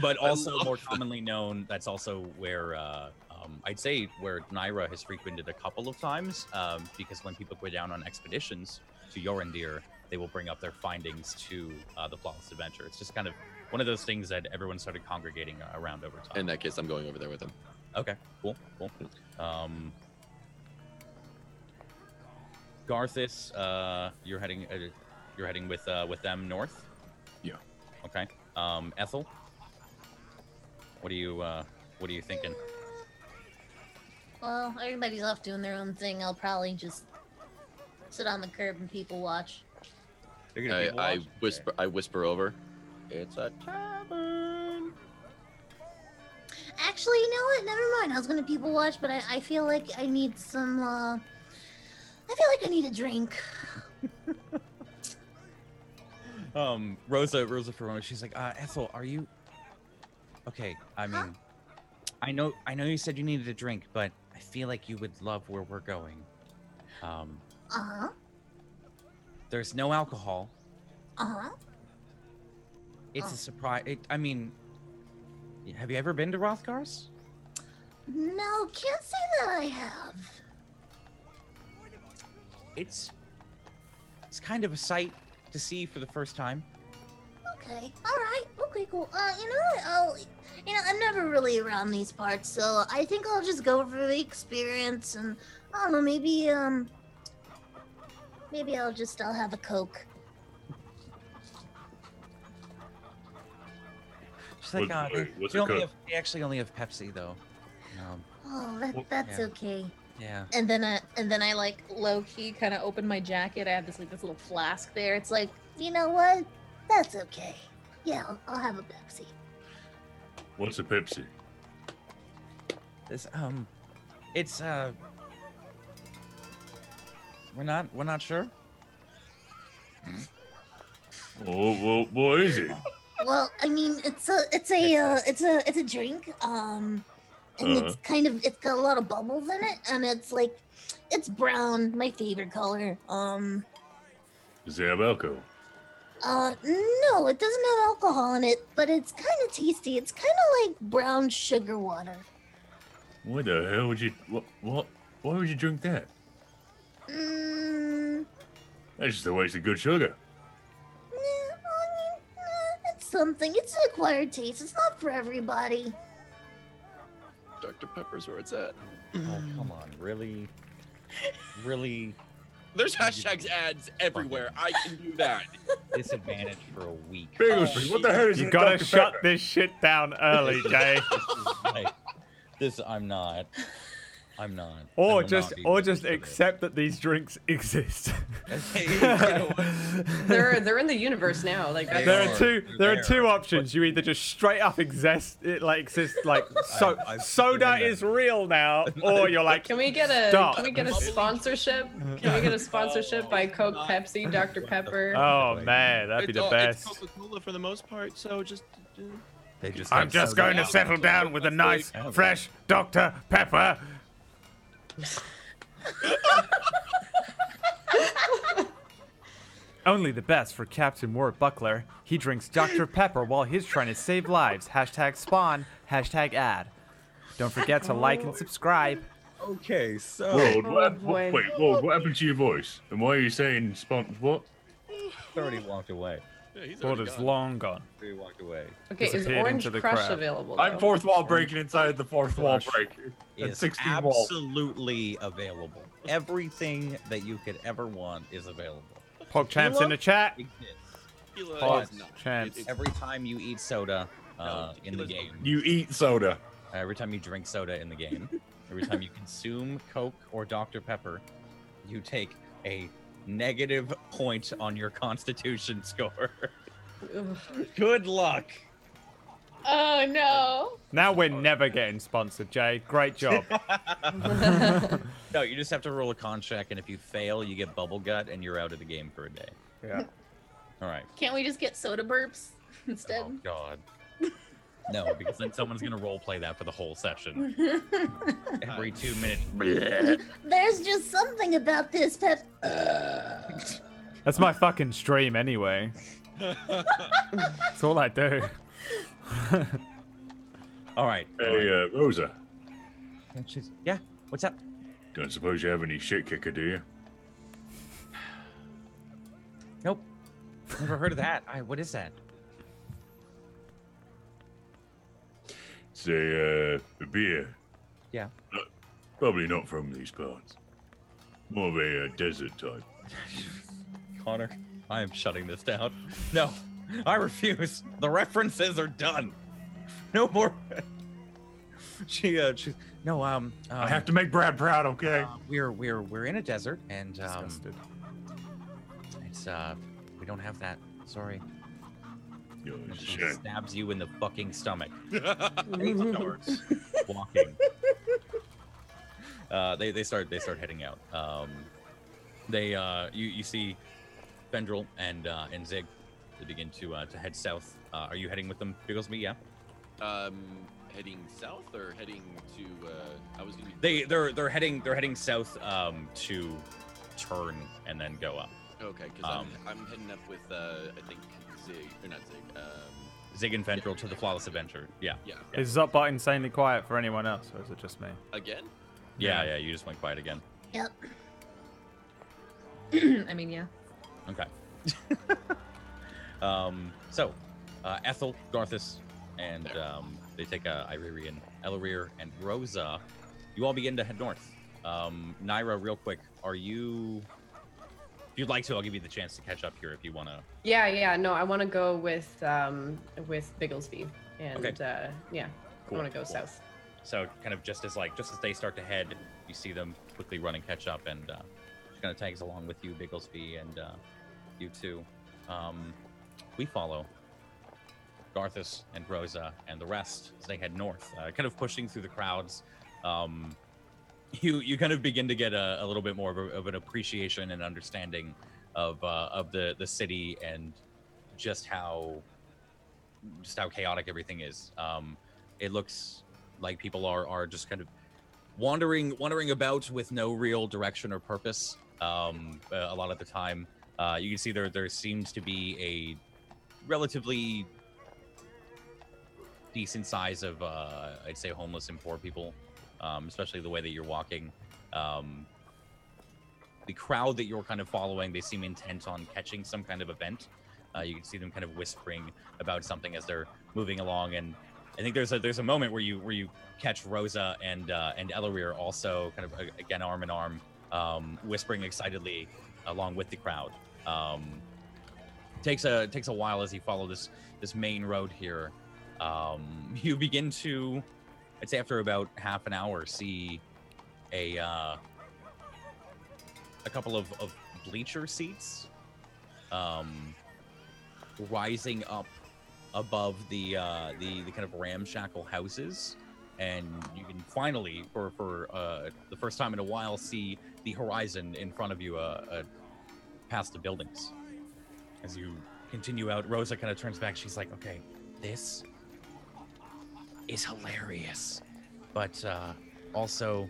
But I also love more that. commonly known, that's also where I'd say where Naira has frequented a couple of times, because when people go down on expeditions to Yorendir, they will bring up their findings to the Flawless Adventure. It's just kind of one of those things that everyone started congregating around over time. In that case, I'm going over there with him. Okay, cool. Garthus, you're heading with them north. Yeah. Okay. Ethel, what are you thinking? Well, everybody's off doing their own thing. I'll probably just sit on the curb and people watch. You're gonna people I watch? I whisper over. It's a tavern. Actually, you know what? Never mind. I was gonna people watch, but I feel like I need some. I feel like I need a drink. Rosa for a moment, she's like, Ethel, are you okay? I mean, I know you said you needed a drink, but I feel like you would love where we're going. Uh-huh. There's no alcohol. Uh-huh. It's a surprise. I mean, have you ever been to Rothgar's? No, can't say that I have. It's kind of a sight to see for the first time. Okay. All right. Okay. Cool. You know what? I'm never really around these parts, so I think I'll just go for the experience, and I don't know. Maybe I'll have a Coke. She's like, what's we a Coke? actually only have Pepsi though. Oh, that's yeah. okay. Yeah. And then I like low key kind of open my jacket. I have this little flask there. It's like, You know what? That's okay. Yeah, I'll have a Pepsi. What's a Pepsi? This it's we're not sure. Oh, what is it? Well, I mean, it's a drink. And it's got a lot of bubbles in it, and it's brown, my favorite color. Does it have alcohol? No, it doesn't have alcohol in it, but it's kind of tasty. It's kind of like brown sugar water. Why the hell would you? What? Why would you drink that? That's just a waste of good sugar. It's something. It's an acquired taste. It's not for everybody. Dr. Pepper's where it's at. Oh, come on, really? Really? There's hashtags ads everywhere. I can do that. Disadvantage for a week. Bigglesby, what the hell is You it, gotta Dr. shut Pepper? this shit down early, Jay. I'm not. I Or will just not be or ready just for this. accept that these drinks exist. They're in the universe now. Like that's There are two options. You either just straight up exist soda is real now, or you're like, Can we get a sponsorship? Can we get a sponsorship by Coke, Pepsi, Dr. Pepper? oh man, that'd be the It's best. Coca-Cola for the most part, so just. They just I'm have just soda going to out. settle down with a nice, fresh Dr. Pepper. Only the best for Captain Mort Buckler. He drinks Dr. Pepper while he's trying to save lives. #spawn, #ad. Don't forget to like and subscribe. Okay, so What happened to your voice? And why are you saying what? He's already walked away. Yeah, he's Thought already it's gone. long gone. He walked away. Okay, is disappeared Orange into the Crush crowd. available? I'm though? fourth wall breaking inside the fourth wall break. At Is 16 walls. absolutely available. Everything that you could ever want is available. PogChamps in the chat. Exists. Tequila Pause. is not. Chance. Every time you eat soda No, in the tequila's game, You eat soda. every time you drink soda in the game, every time you consume Coke or Dr. Pepper, you take a negative point on your Constitution score. Good luck. oh no. Now we're never getting sponsored, Jay. Great job. No, you just have to roll a con check, and if you fail, you get bubble gut, and you're out of the game for a day. Yeah. All right. Can't we just get soda burps instead? Oh God. No, because then someone's gonna role play that for the whole session. Every 2 minutes. There's just something about this pep. That's my fucking stream anyway. That's all I do. All right. Hey, Rosa. Yeah. What's up? Don't suppose you have any shit kicker, do you? Nope. Never heard of that. What is that? It's a beer. Yeah. Probably not from these parts. More of a desert type. Connor, I am shutting this down. No, I refuse. The references are done. No more. She's no. I have to make Brad proud, okay? We're in a desert, and Disgusted. it's we don't have that. Sorry. Yo, it's a She shame. stabs you in the fucking stomach. Starts walking. They start heading out. You see Vendril and Zig. They begin to head south. Are you heading with them, Bigglesby? Yeah. Heading south or heading to? I was gonna be. They're heading south to turn and then go up. Okay, because I'm heading up with I think Zig or not Zig. Zig and Vendril to the Flawless Adventure. Yeah. Yeah. Is Zopbot insanely quiet for anyone else, or is it just me? Again? Yeah. You just went quiet again. Yep. I mean, yeah. Okay. So, Ethel, Garthus, and they take Iririan, Ellerir, and Rosa. You all begin to head north. Naira, real quick, are you? If you'd like to, I'll give you the chance to catch up here if you want to. Yeah. No, I want to go with Bigglesby, and Okay. yeah, Cool, I want to go cool. south. So, kind of just as they start to head, you see them quickly run and catch up, and she kind of tags along with you, Bigglesby, and you too. We follow Garthus and Rosa and the rest as they head north, kind of pushing through the crowds. You kind of begin to get a little bit more of an appreciation and understanding of the city and just how chaotic everything is. It looks like people are just kind of wandering about with no real direction or purpose. A lot of the time, you can see there seems to be a relatively decent size of I'd say homeless and poor people, especially the way that you're walking. The crowd that you're kind of following, they seem intent on catching some kind of event. You can see them kind of whispering about something as they're moving along, and I think there's a moment where you catch Rosa and Ellerir also kind of again arm in arm, whispering excitedly along with the crowd. Takes a while as you follow this main road here. You begin to, I'd say after about half an hour, see a couple of bleacher seats rising up above the kind of ramshackle houses, and you can finally, for the first time in a while, see the horizon in front of you past the buildings. As you continue out, Rosa kind of turns back. She's like, okay, this is hilarious, but also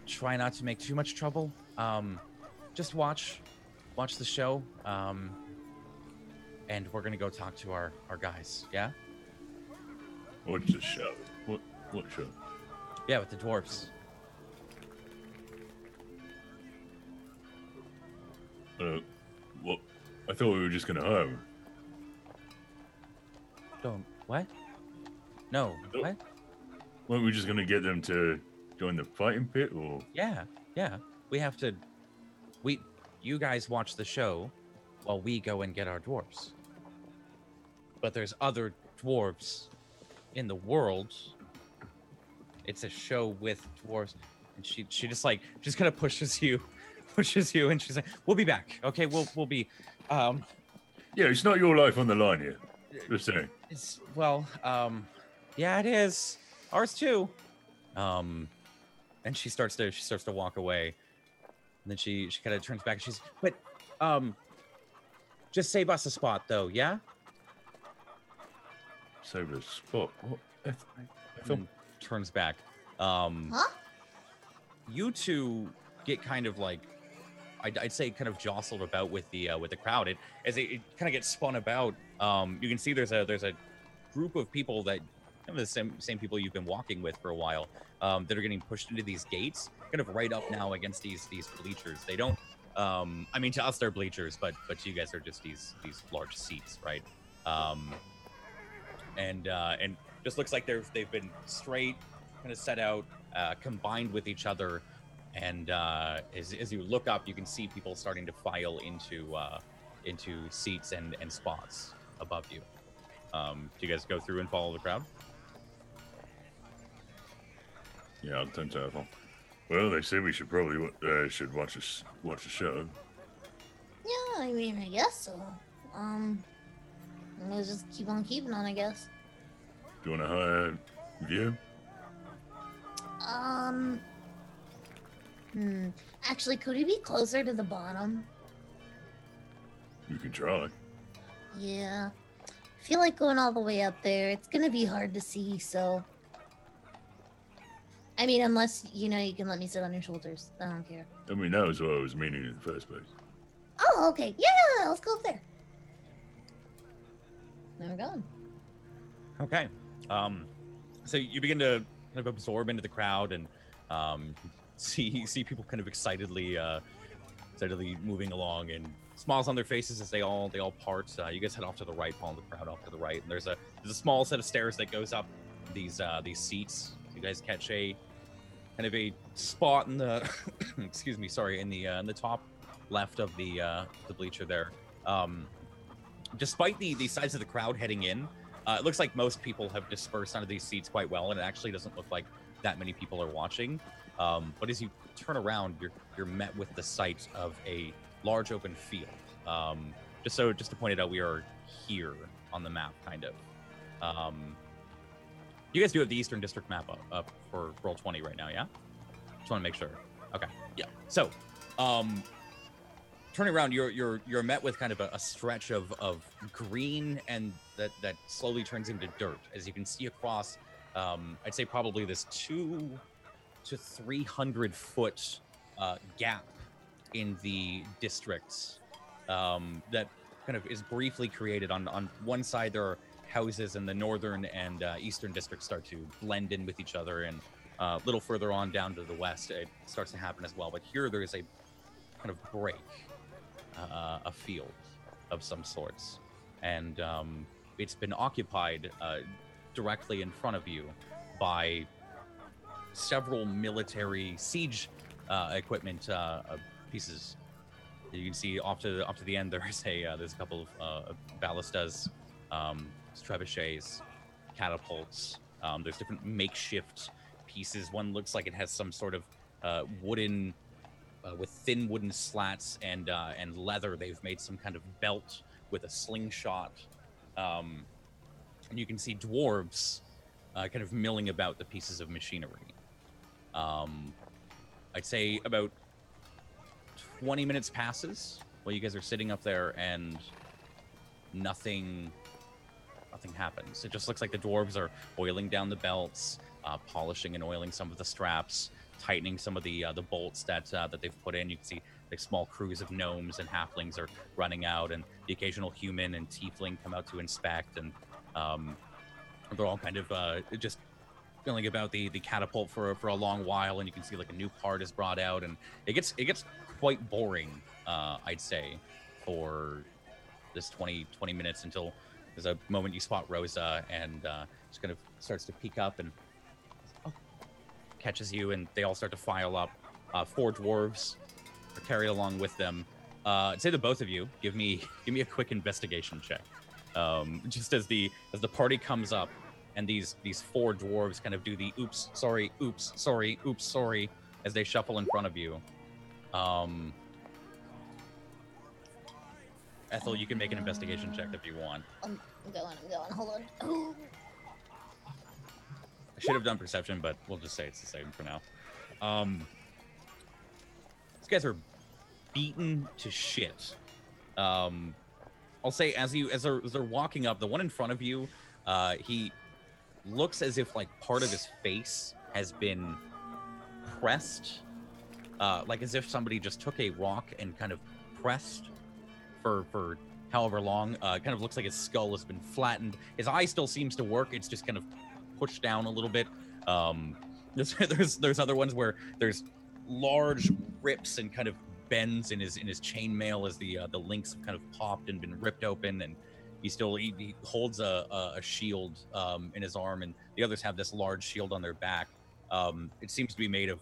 try not to make too much trouble. Just watch the show, and we're gonna go talk to our guys. Yeah. What's the show? What show? Yeah, with the dwarves. What? I thought we were just gonna hire him. Don't what? No. What? Weren't we just gonna get them to join the fighting pit, or? Yeah. We have to. You guys watch the show while we go and get our dwarves. But there's other dwarves in the world. It's a show with dwarves, and she just kind of pushes you, and she's like, "We'll be back. Okay, we'll be." Yeah, it's not your life on the line here. Just saying. It's yeah, it is. Ours too. And she starts to walk away, and then she kind of turns back. And she's, but just save us a spot though, yeah. save a spot. What? Ethel? And turns back. Huh? You two get kind of like, I'd say, kind of jostled about with the crowd. As it kind of gets spun about. You can see there's a group of people that kind of the same people you've been walking with for a while. That are getting pushed into these gates, kind of right up now against these bleachers. They don't. I mean, to us they're bleachers, but to you guys are just these large seats, right? And just looks like they've been straight, kind of set out, combined with each other. And as you look up, you can see people starting to file into seats and spots above you. Do you guys go through and follow the crowd? Yeah, I'll turn to Ethel. Well, they say we should probably should watch a show. Yeah, I mean, I guess so. We'll just keep on keeping on, I guess. Do you want a higher view? Actually, could we be closer to the bottom? You can try. Yeah. I feel like going all the way up there, it's gonna be hard to see, so. I mean, unless, you can let me sit on your shoulders. I don't care. I mean, that was what I was meaning in the first place. Oh, okay. Yeah, let's go up there. There we're going. Okay. So you begin to kind of absorb into the crowd and see people kind of excitedly moving along and smiles on their faces as they all part. You guys head off to the right, following the crowd off to the right, and there's a small set of stairs that goes up these seats. You guys catch a kind of a spot in the in the top left of the bleacher there. Despite the size of the crowd heading in, it looks like most people have dispersed onto these seats quite well, and it actually doesn't look like that many people are watching. But as you turn around, you're met with the sight of a large open field. Just to point it out, we are here on the map, kind of. You guys do have the Eastern District map up for Roll20 right now, yeah? Just want to make sure. Okay. Yeah. So, turning around, you're met with kind of a stretch of green, and that slowly turns into dirt. As you can see across, I'd say probably this 200 to 300 foot gap in the districts that kind of is briefly created. On one side, there are houses, and the northern and eastern districts start to blend in with each other, and a little further on down to the west, it starts to happen as well. But here, there is a kind of break, a field of some sorts, and it's been occupied directly in front of you by several military siege equipment pieces. You can see off to the end, there's a couple of ballistas, trebuchets, catapults. There's different makeshift pieces. One looks like it has some sort of wooden, with thin wooden slats and leather. They've made some kind of belt with a slingshot. And you can see dwarves kind of milling about the pieces of machinery. I'd say about 20 minutes passes while you guys are sitting up there, and nothing happens. It just looks like the dwarves are oiling down the belts, polishing and oiling some of the straps, tightening some of the bolts that they've put in. You can see like small crews of gnomes and halflings are running out, and the occasional human and tiefling come out to inspect, and they're all kind of just feeling about the catapult for a long while. And you can see like a new part is brought out, and it gets quite boring, I'd say, for this 20 minutes, until there's a moment you spot Rosa, and just kind of starts to peek up and catches you, and they all start to file up. 4 dwarves are carried along with them. I'd say the both of you give me a quick investigation check. Just as the party comes up, and these 4 dwarves kind of do the oops, sorry, as they shuffle in front of you. Ethel, you can make an investigation check if you want. I'm going. Hold on. Oh. I should have done perception, but we'll just say it's the same for now. These guys are beaten to shit. I'll say as they're walking up, the one in front of you He looks as if like part of his face has been pressed, like as if somebody just took a rock and kind of pressed for however long. Kind of looks like his skull has been flattened. His eye still seems to work. It's just kind of pushed down a little bit. There's other ones where there's large rips and kind of bends in his chainmail as the links have kind of popped and been ripped open, and he holds a shield in his arm, and the others have this large shield on their back. It seems to be made of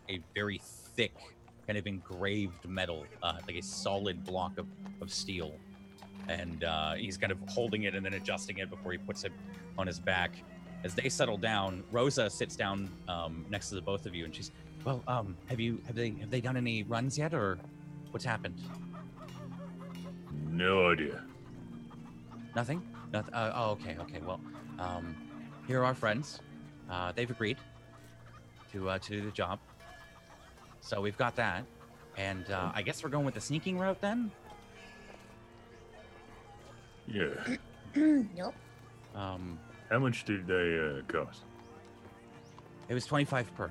a very thick kind of engraved metal, like a solid block of steel, and he's kind of holding it and then adjusting it before he puts it on his back. As they settle down, Rosa sits down next to the both of you, and she's, well, have they done any runs yet, or what's happened? No idea. Nothing? Nothing. Oh, okay. Well, here are our friends. They've agreed to do the job, so we've got that, and I guess we're going with the sneaking route then. Yeah. Nope. How much did they cost? It was 25 per,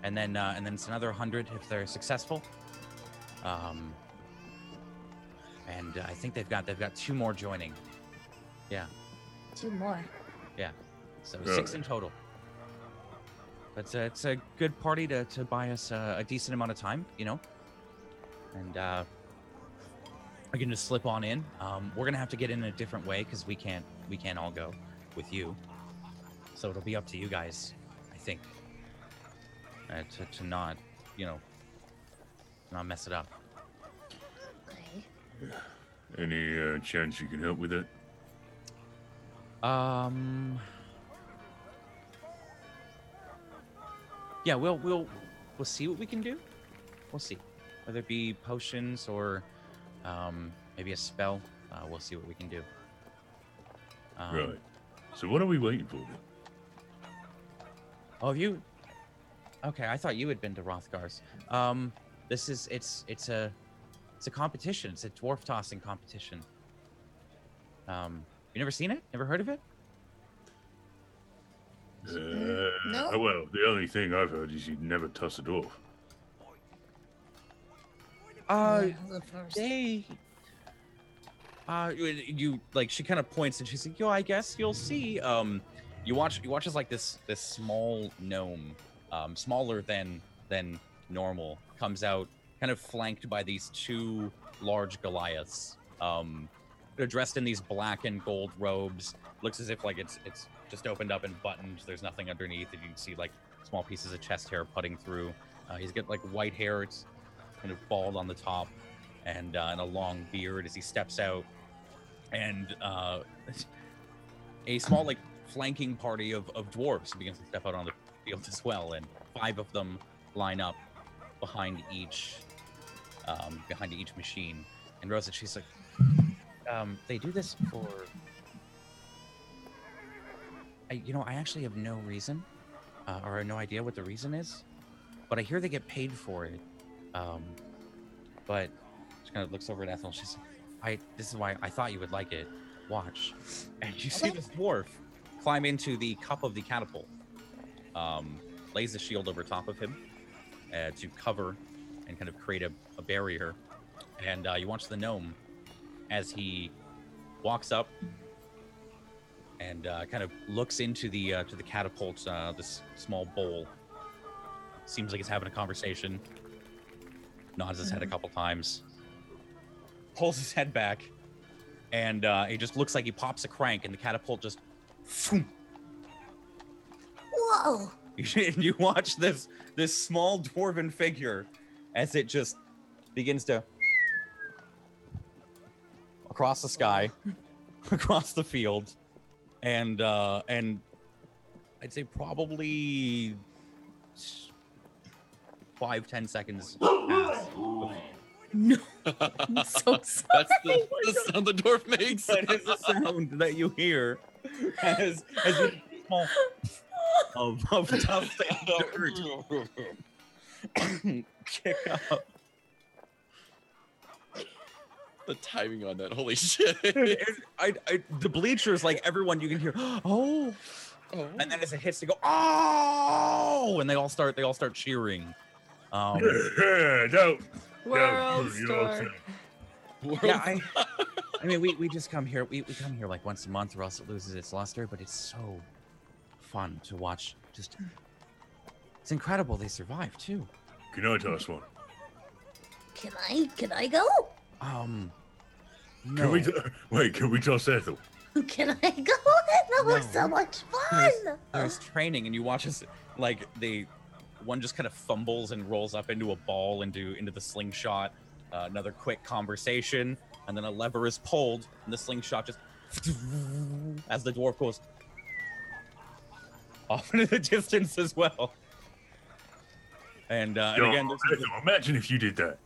and then it's another 100 if they're successful. And I think they've got 2 more joining. Yeah. 2 more. Yeah. So 6 in total. But it's a good party to buy us a decent amount of time, you know. And we can just slip on in. We're gonna have to get in a different way because we can't all go with you. So it'll be up to you guys, I think, to not, you know, not mess it up. Okay. Any chance you can help with it? Yeah, we'll see what we can do. We'll see, whether it be potions or maybe a spell. We'll see what we can do. Right. So what are we waiting for then? Oh, you? Okay, I thought you had been to Rothgar's. It's a competition. It's a dwarf tossing competition. You never seen it? Never heard of it? No. Well, the only thing I've heard is you'd never toss a dwarf. Yeah, the first. You like, she kind of points and she's like, yo, I guess you'll see. You watch as like this small gnome, smaller than normal, comes out, kind of flanked by these 2 large Goliaths. They're dressed in these black and gold robes. Looks as if like it's just opened up and buttoned. There's nothing underneath, and you can see like small pieces of chest hair putting through. He's got like white hair. It's kind of bald on the top, and a long beard as he steps out. And a small like flanking party of dwarves begins to step out on the field as well, and 5 of them line up behind each machine. And Rosa, she's like, they do this for, I actually have no reason, or no idea what the reason is, but I hear they get paid for it. But she kind of looks over at Ethel. She's like, this is why I thought you would like it. Watch. And you see this dwarf climb into the cup of the catapult, lays the shield over top of him to cover and kind of create a barrier. And you watch the gnome as he walks up and kind of looks into the catapult, this small bowl. Seems like he's having a conversation. Nods his head a couple times. Pulls his head back, and it just looks like he pops a crank, and the catapult just. Whoa! You watch this small dwarven figure as it just begins to across the sky, across the field, and I'd say probably 5-10 seconds pass. No, I'm so sorry. That's the sound the dwarf makes. That is the sound that you hear as you small of dust and dirt kick up. The timing on that, holy shit. The bleachers, like everyone, you can hear, oh, and then as it hits, they go, oh, and they all start cheering. No. World you Star. Yeah, I mean, we just come here. We come here like once a month, or else it loses its luster. But it's so fun to watch. Just, it's incredible they survive too. Can I toss one? Can I go? Can No. can we toss Ethel? Can I go? That looks No. so much fun. There's training, and you watch us like one just kind of fumbles and rolls up into a ball into the slingshot. Another quick conversation, and then a lever is pulled, and the slingshot just as the dwarf goes off into the distance as well. And again, there's Ethel, imagine if you did that.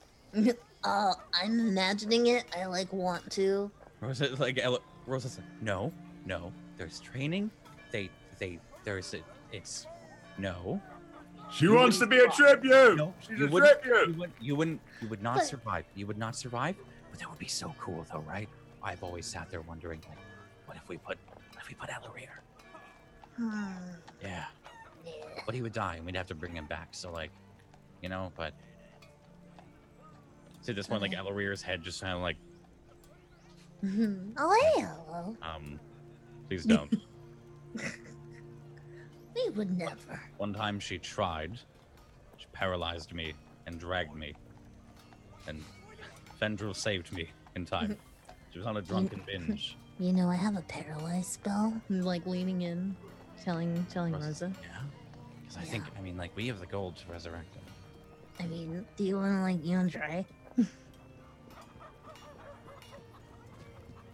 I'm imagining it. I want to. Rosa's like, no, there's training. It's no. She wants to be a tribute. No, She's you a wouldn't, tribute. you would not But- survive. You would not survive. But that would be so cool, though, right? I've always sat there wondering, like, what if we put Ellery here? Yeah, Yeah. but he would die, and we'd have to bring him back. So, like, but see, at this point, like, Ellery's head just kind of like, Oh, hey, hello. please don't. We would never. One time she tried. She paralyzed me and dragged me. And Fendril saved me in time. She was on a drunken binge. You know, I have a paralyzed spell. He's like leaning in, telling Rosa. Yeah. Because I think, we have the gold to resurrect him. I mean, do you want to, try?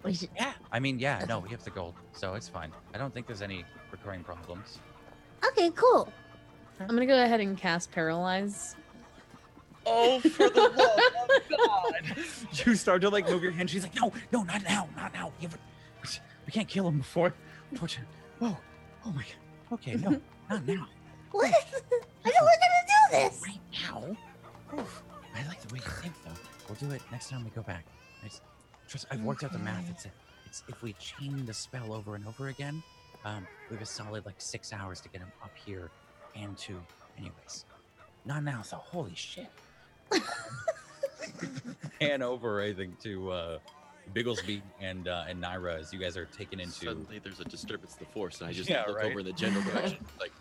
We should. Yeah. No, we have the gold. So it's fine. I don't think there's any recurring problems. Okay, cool. I'm gonna go ahead and cast Paralyze. Oh, for the love of God. You start to, move your hand. She's like, no, not now. We can't kill him before. Unfortunately. Oh my God. Okay, no, not now. What? I know we're gonna do this. Right now? Oof. I like the way you think, though. We'll do it next time we go back. Trust, I've worked out the math. It's if we chain the spell over and over again, we have a solid 6 hours to get him up here and to. Anyways, not now. So holy shit. Pan over, I think, to Bigglesby and Naira as you guys are taken into. Suddenly there's a disturbance of the force, and I just Yeah, look right. over in the general direction, like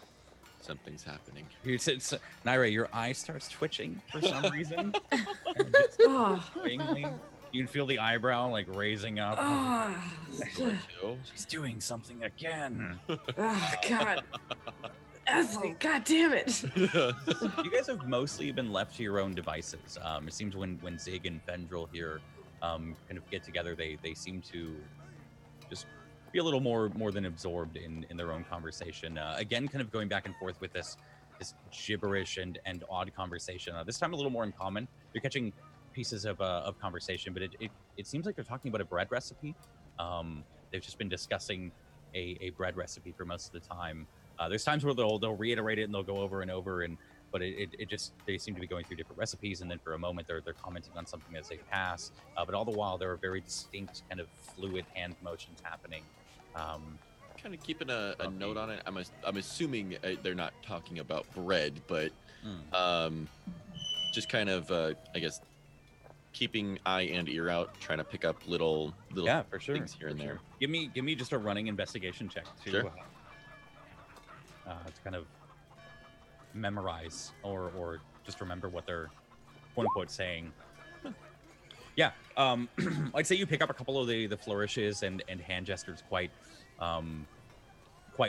something's happening. Naira, your eye starts twitching for some reason. Oh. Annoyingly. You can feel the eyebrow raising up. Oh, She's doing something again. oh God. Ethel, God damn it. You guys have mostly been left to your own devices. It seems when Zig and Fendril here kind of get together, they seem to just be a little more than absorbed in their own conversation. Again, kind of going back and forth with this gibberish and odd conversation. This time a little more in common. You're catching pieces of conversation, but it seems like they're talking about a bread recipe. They've just been discussing a bread recipe for most of the time. There's times where they'll reiterate it and they'll go over and over, but it just, they seem to be going through different recipes, and then for a moment they're commenting on something as they pass. But all the while there are very distinct kind of fluid hand motions happening. Kind of keeping a note on it. I'm assuming they're not talking about bread, but just kind of I guess keeping eye and ear out, trying to pick up little Yeah, for sure. things here and there. Give me just a running investigation check to Sure. To kind of memorize or just remember what they're quote unquote saying. Yeah, I'd say you pick up a couple of the flourishes and hand gestures quite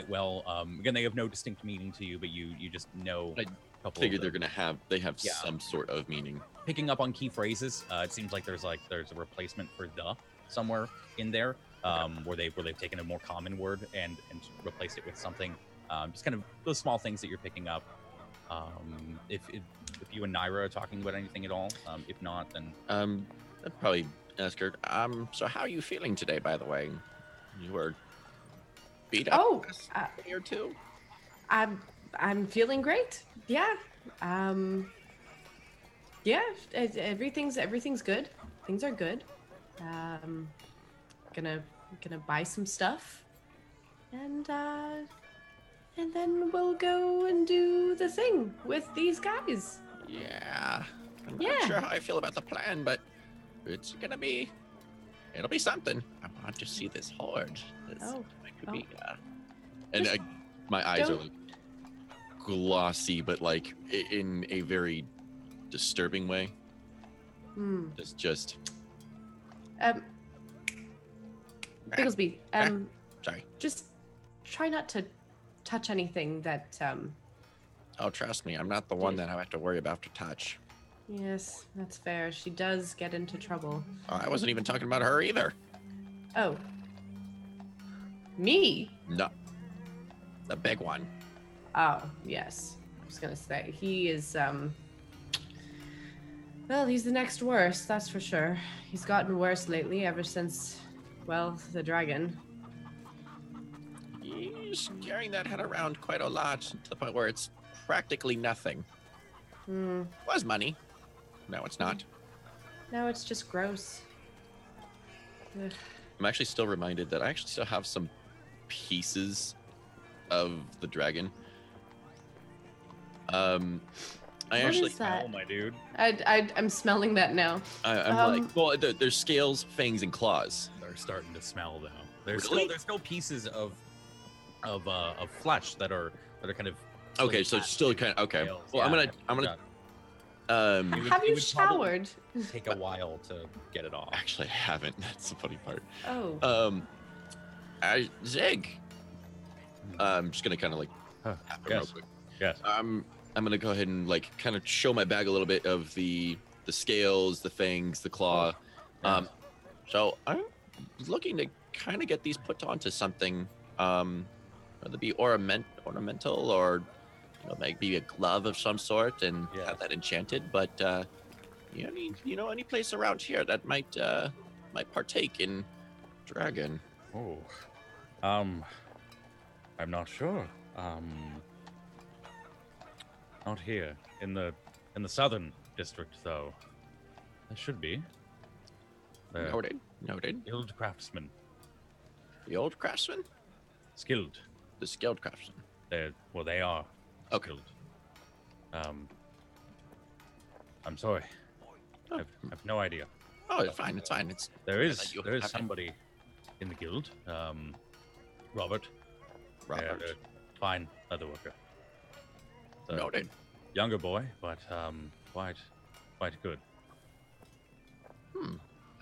well. Again, they have no distinct meaning to you, but you just know. I a couple Figured of they're them. gonna have Yeah. some sort of meaning. Picking up on key phrases. It seems like there's a replacement for "the" somewhere in there, where they've taken a more common word and replaced it with something. Just kind of those small things that you're picking up. If you and Naira are talking about anything at all, if not, then I'd probably ask her. So how are you feeling today? By the way, you were beat up. Oh, last day or two. I'm feeling great. Yeah. Yeah. Everything's good. Things are good. Gonna buy some stuff, and then we'll go and do the thing with these guys. Yeah. I'm Yeah. not sure how I feel about the plan, but it'll be something. I want to see this horde. My eyes are Don't- like glossy, but like in a very disturbing way. It's just Bigglesby, sorry. just try not to touch anything that Oh, trust me, I'm not the one that I have to worry about to touch. Yes, that's fair. She does get into trouble. Oh, I wasn't even talking about her either. Oh. Me? No. The big one. Oh, yes. I was gonna say he is well, he's the next worst, that's for sure. He's gotten worse lately ever since, well, the dragon. He's carrying that head around quite a lot to the point where it's practically nothing. Was money. No, it's not. No, it's just gross. Ugh. I'm actually still reminded that I actually still have some pieces of the dragon. I What actually is that? Oh, my dude. I'm smelling that now. I'm like, well, there's scales, fangs, and claws. They're starting to smell though. There's Really? still pieces of flesh that are kind of Okay, so it's still kind of okay. Well, I'm gonna Have you showered? take a while to get it off. Actually, I haven't. That's the funny part. Oh. Zig. I'm just gonna kind of like Huh, tap him real yes. quick. Yes. I'm gonna go ahead and like kind of show my bag a little bit of the scales, the fangs, the claw. So I'm looking to kind of get these put onto something, whether it be ornamental or maybe a glove of some sort, and have that enchanted. But any place around here that might partake in dragon. Oh, I'm not sure. Not here in the southern district, though. There should be. Noted. Skilled craftsmen. The old craftsman? Skilled. The skilled craftsman. They are Okay. skilled. I'm sorry. I've no idea. Oh, it's fine. It's fine. There is that you there is have to- somebody in the guild. Robert. Robert. Fine leather worker. So, Noted. Younger boy, but quite good.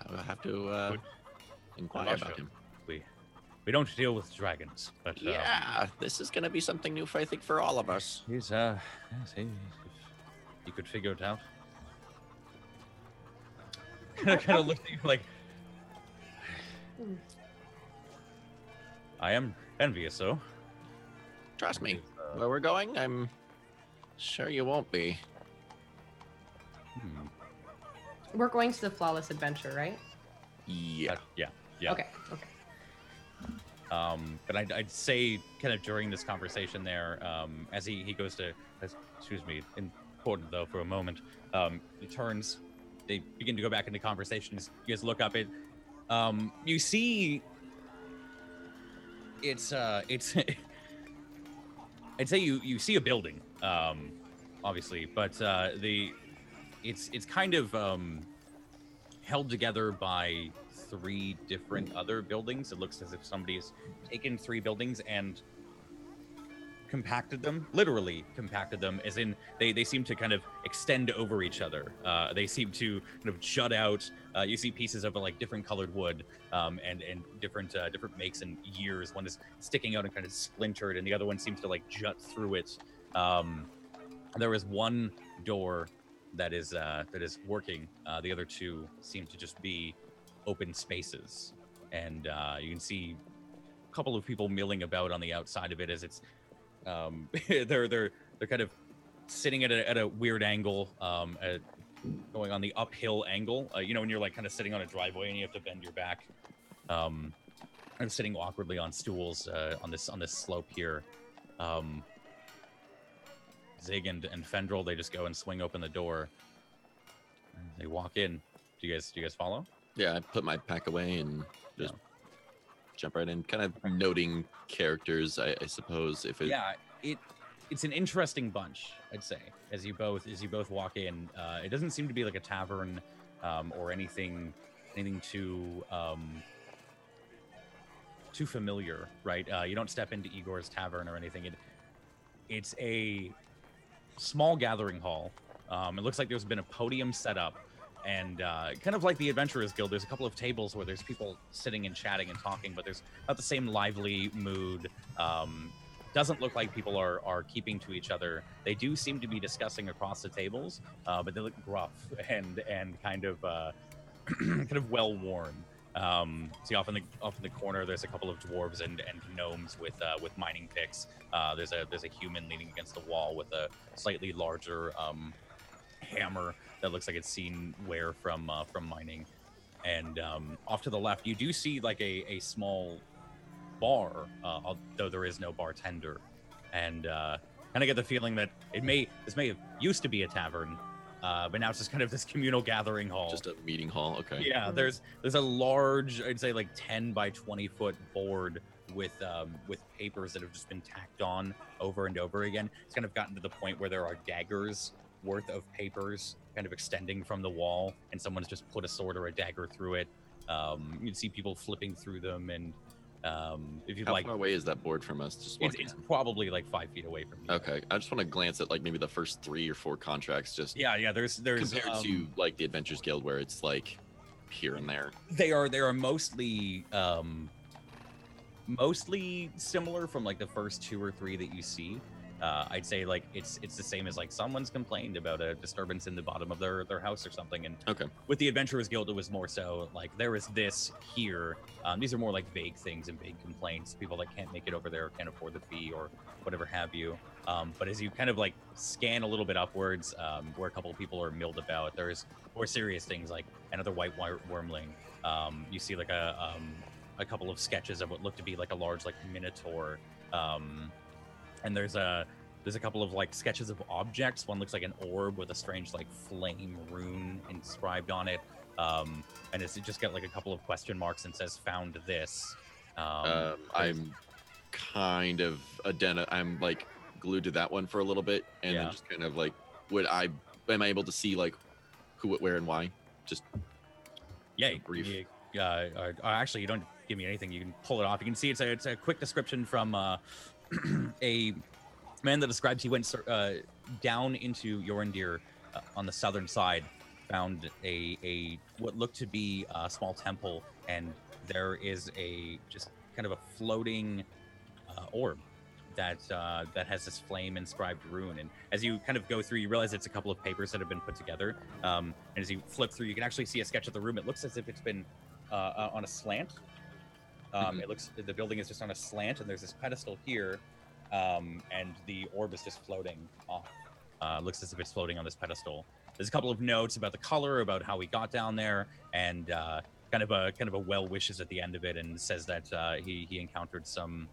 I'll have to inquire about him. We don't deal with dragons, but Yeah, this is gonna be something new for I think for all of us. he's yes, he could figure it out. kind of looked at you like I am envious, though. Trust me, where we're going, I'm sure you won't be. We're going to the Flawless Adventure, right? Yeah. Yeah. Okay. But I'd say kind of during this conversation there, as he goes to, excuse me, important though for a moment, he turns, they begin to go back into conversations. You guys look up it, you see, it's I'd say you see a building, obviously, but it's kind of held together by 3 different other buildings. It looks as if somebody's taken 3 buildings and compacted them, literally compacted them, as in they seem to kind of extend over each other. They seem to kind of jut out. You see pieces of like different colored wood, and different makes and years. One is sticking out and kind of splintered, and the other one seems to like jut through it. There is one door that is working. The other 2 seem to just be open spaces, and you can see a couple of people milling about on the outside of it as it's they're kind of sitting at a weird angle, going on the uphill angle. When you're like kind of sitting on a driveway and you have to bend your back, and sitting awkwardly on stools on this slope here. Zig and Fendrel, they just go and swing open the door. They walk in. Do you guys follow? Yeah, I put my pack away and just jump right in, kind of noting characters, I suppose. If it, Yeah, it's an interesting bunch, I'd say, as you both walk in. It doesn't seem to be like a tavern or anything too too familiar, right? You don't step into Igor's tavern or anything. It's a small gathering hall. It looks like there's been a podium set up, and kind of like the Adventurers Guild, there's a couple of tables where there's people sitting and chatting and talking, but there's not the same lively mood. Doesn't look like people are keeping to each other. They do seem to be discussing across the tables, but they look gruff and kind of kind of well worn. See off in the corner, there's a couple of dwarves and gnomes with mining picks. There's a human leaning against the wall with a slightly larger hammer that looks like it's seen wear from mining. And off to the left, you do see like a small bar, although there is no bartender. And kind of get the feeling that this may have used to be a tavern, but now it's just kind of this communal gathering hall. just a meeting hall. Okay. Yeah, there's a large, I'd say like 10 by 20 foot board with papers that have just been tacked on over and over again. It's kind of gotten to the point where there are daggers worth of papers kind of extending from the wall, and someone's just put a sword or a dagger through it. You can see people flipping through them, and if you'd How like, far away is that board from us? Just it's walking in? probably like 5 feet away from you. Okay, I just want to glance at like maybe the first 3 or 4 contracts, just Yeah. There's compared to like the Adventures Guild, where it's like here and there. they are mostly similar from like the first 2 or 3 that you see. I'd say like it's the same as like someone's complained about a disturbance in the bottom of their house or something. And Okay. with the Adventurers Guild, it was more so like there is this here. These are more like vague things and vague complaints. People that can't make it over there or can't afford the fee or whatever have you. But as you kind of like scan a little bit upwards, where a couple of people are milled about, there's more serious things like another white wormling. You see like a couple of sketches of what look to be like a large like minotaur. And there's a couple of like sketches of objects. One looks like an orb with a strange like flame rune inscribed on it. And it's just got like a couple of question marks and says "found this." I'm kind of I'm like glued to that one for a little bit, and then just kind of like, am I able to see like who, what, where, and why? Just brief. Actually, you don't give me anything. You can pull it off. You can see it's a quick description from a man that describes he went down into Yorendir on the southern side, found a what looked to be a small temple, and there is a just kind of a floating orb that has this flame inscribed rune. And as you kind of go through, you realize it's a couple of papers that have been put together. And as you flip through, you can actually see a sketch of the room. It looks as if it's been on a slant. It looks, the building is just on a slant, and there's this pedestal here, and the orb is just floating off. Looks as if it's floating on this pedestal. There's a couple of notes about the color, about how we got down there, and kind of a well wishes at the end of it, and says that he encountered some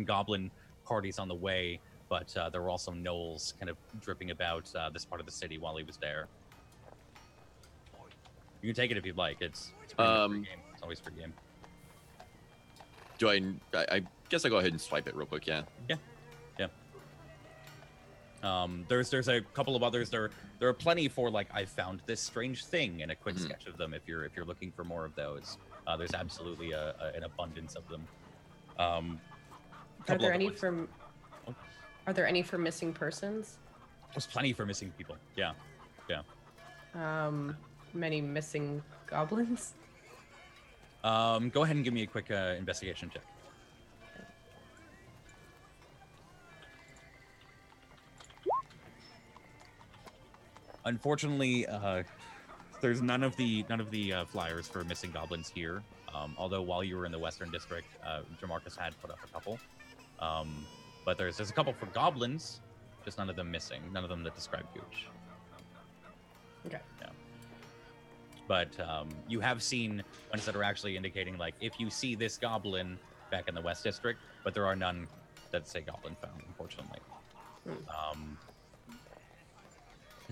goblin parties on the way, but there were also gnolls kind of dripping about this part of the city while he was there. You can take it if you'd like. It's pretty much free game. It's always free game. Do I guess I'll go ahead and swipe it real quick, yeah. There's a couple of others. There are plenty for like I found this strange thing and a quick sketch of them if you're looking for more of those. There's absolutely an abundance of them. Are there any for missing persons? There's plenty for missing people. Yeah. Many missing goblins? Go ahead and give me a quick investigation check. Unfortunately, there's none of the flyers for missing goblins here. Although while you were in the Western District, Jamarcus had put up a couple. But there's a couple for goblins, just none of them missing. None of them that describe Gooch. Okay. Yeah. But you have seen ones that are actually indicating, like, if you see this goblin back in the West District, but there are none that say goblin found, unfortunately.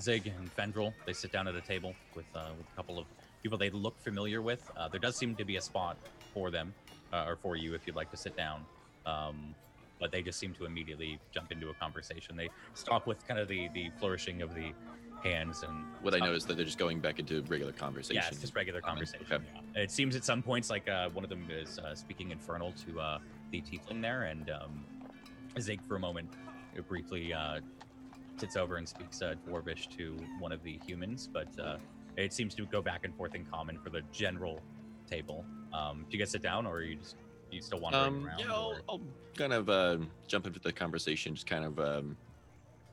Zig and Fendril, they sit down at a table with a couple of people they look familiar with. There does seem to be a spot for them, or for you if you'd like to sit down. But they just seem to immediately jump into a conversation. They stop with kind of the flourishing of the hands and What I noticed that they're just going back into regular conversation. yeah, it's just regular conversation. Okay. Yeah. It seems at some points like one of them is speaking Infernal to the tiefling there, and Zig for a moment briefly sits over and speaks Dwarvish to one of the humans, but it seems to go back and forth in common for the general table. Do you guys sit down, or are you still wandering around? Yeah, or- I'll kind of jump into the conversation, just kind of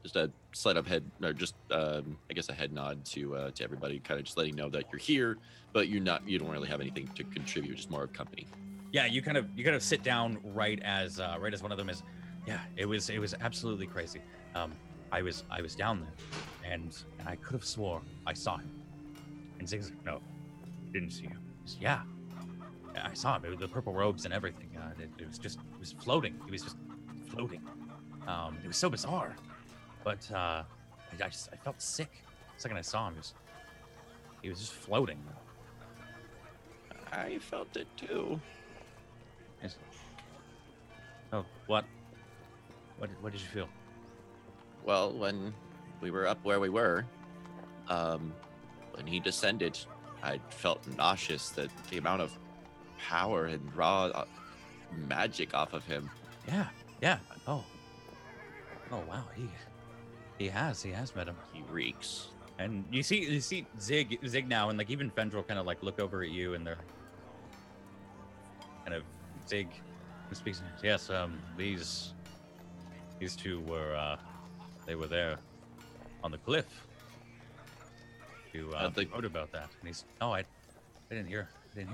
just a slight up head, or just I guess a head nod to everybody, kind of just letting know that you're here, but you don't really have anything to contribute, just more of company. Yeah, you kind of sit down right as one of them is. Yeah, it was absolutely crazy. I was down there, and I could have swore I saw him. And Zig's like, no, didn't see him. Said, yeah, I saw him. It was the purple robes and everything. It was floating. He was just floating. It was so bizarre. But I felt sick the second I saw him. He was just floating. I felt it too. Yes. Oh, what? What did you feel? Well, when we were up where we were, when he descended, I felt nauseous. That the amount of power and raw magic off of him. Yeah. Oh, wow. He has met him. He reeks. And you see Zig now, and like even Fendril kind of like look over at you, and they're kind of Zig speaks. Yes, these two were they were there on the cliff. You wrote about that, and he's I didn't hear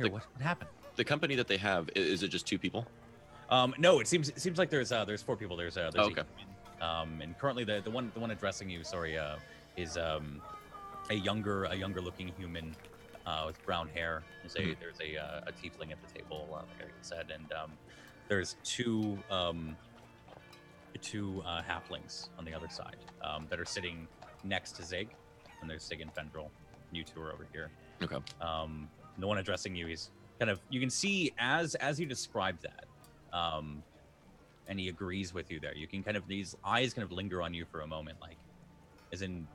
what happened. The company that they have, is it just 2 people? No, it seems like there's 4 people. There's okay. And currently the one addressing you, is a younger looking human with brown hair. There's a tiefling at the table, like I said, and there's two halflings on the other side that are sitting next to Zig, and there's Zig and Fendril. You two are over here. Okay. The one addressing you is kind of, you can see as you describe that, and he agrees with you there. You can kind of, these eyes kind of linger on you for a moment, like, as in,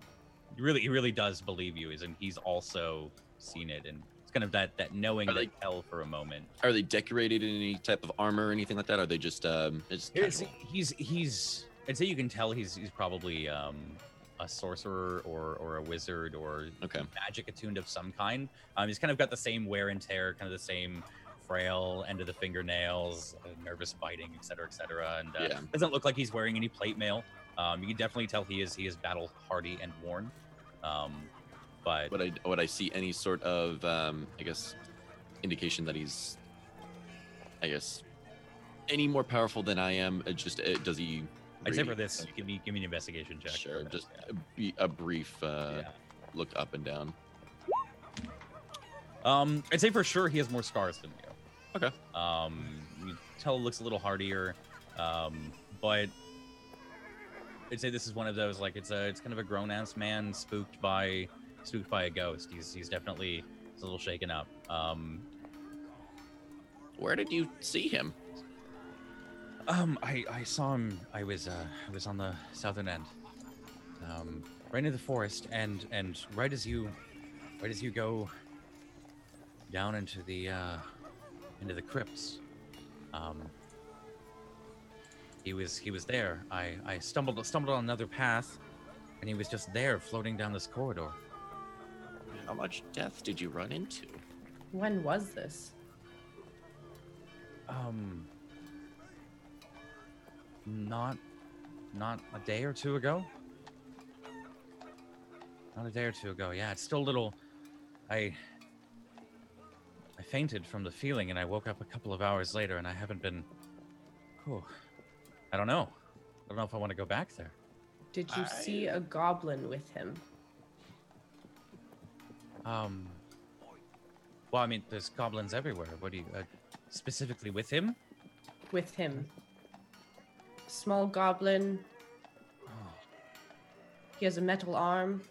he really does believe you, as in he's also seen it, and it's kind of that knowing that tell for a moment. Are they decorated in any type of armor or anything like that? Or are they just casual? He's I'd say you can tell he's probably a sorcerer or a wizard or magic attuned of some kind. He's kind of got the same wear and tear, kind of the same frail end of the fingernails, nervous biting, etc., and doesn't look like he's wearing any plate mail. You can definitely tell he is battle hardy and worn. But would I see any sort of I guess indication that he's any more powerful than I am? Does he? I'd say for this, give me an investigation check. Sure, just a brief look up and down. I'd say for sure he has more scars than you. Okay. You tell it looks a little hardier, but I'd say this is one of those, like, it's kind of a grown ass man spooked by a ghost. He's definitely a little shaken up. Where did you see him? I saw him. I was on the southern end, right near the forest, and right as you go down into the crypts, he was there. I stumbled on another path, and he was just there, floating down this corridor. How much death did you run into? When was this? Not a day or two ago. Not a day or two ago. Yeah, it's still a little. I fainted from the feeling, and I woke up a couple of hours later, and I haven't been. I don't know. I don't know if I want to go back there. Did you see a goblin with him? Well, I mean, there's goblins everywhere. What do you specifically with him? With him. Small goblin. He has a metal arm.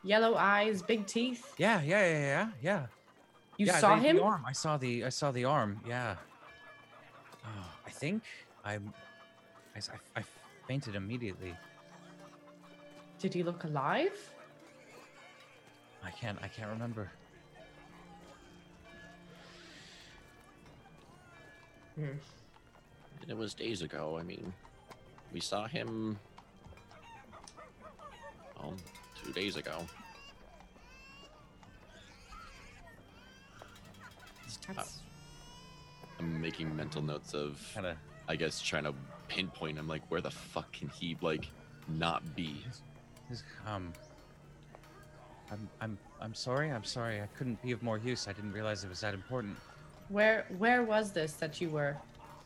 Yellow eyes, big teeth. Yeah. You Yeah, saw the him? arm. I saw the arm. Yeah. I think I fainted immediately. Did he look alive? I can't remember. And it was days ago. I mean, we saw him 2 days ago. I'm making mental notes of Kind of. I guess trying to pinpoint him, like where the fuck can he like not be? I'm sorry. I couldn't be of more use. I didn't realize it was that important. Where was this that you were?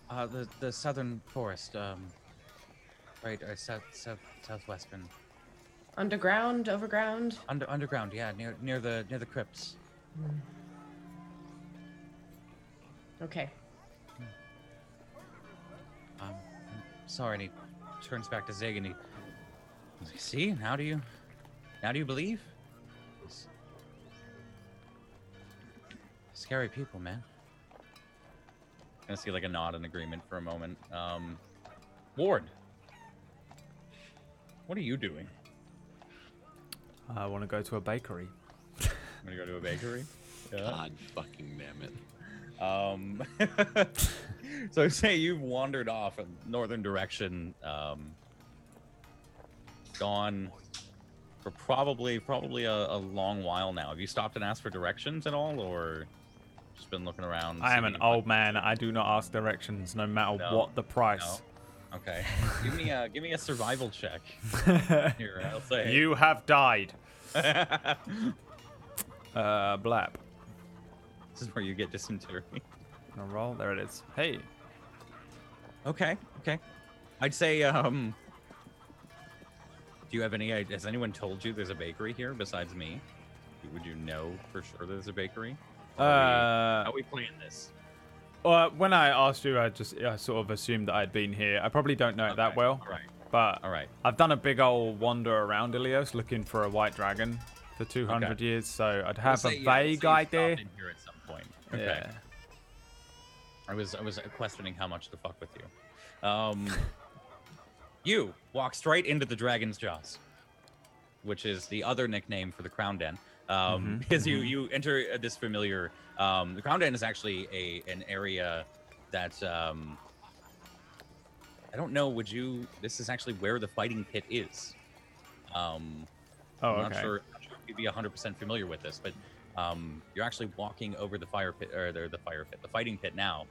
The southern forest. Right. Southwestern. Underground, overground? Underground. Yeah. Near the crypts. Okay. I'm sorry. And he turns back to Zig and he. See? Now do you believe? Scary people, man. Gonna see like a nod in agreement for a moment. Ward, what are you doing? I want to go to a bakery. I'm gonna go to a bakery. Yeah. God fucking damn it. So say you've wandered off a northern direction, gone for probably a long while now. Have you stopped and asked for directions at all, or just been looking around? I am an old man. I do not ask directions, no matter what the price. No. Okay. give me a survival check. Here, I'll say. You have died. Blap. This is where you get dysentery. Gonna roll. There it is. Hey. Okay. I'd say, do you have any idea? Has anyone told you there's a bakery here besides me? Would you know for sure there's a bakery? How are we playing this? When I asked you, I sort of assumed that I'd been here. I probably don't know it that well. All right. But All right. I've done a big old wander around Ilios looking for a white dragon for 200 years, so I'd have a vague idea. In here at some point. Okay. Yeah. I was questioning how much to fuck with you. You walk straight into the Dragon's Jaws, which is the other nickname for the Crown Den. Because you enter this familiar. The Crown Den is actually an area that I don't know. This is actually where the fighting pit is. I'm not sure if you'd be 100% familiar with this, but you're actually walking over the fire pit, or the fighting pit now,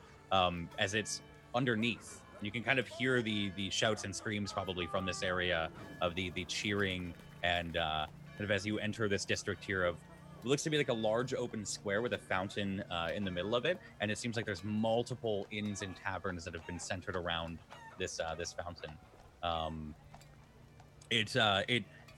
as it's underneath. You can kind of hear the shouts and screams probably from this area of the cheering, and kind of as you enter this district here of what looks to be like a large open square with a fountain in the middle of it, and it seems like there's multiple inns and taverns that have been centered around this fountain.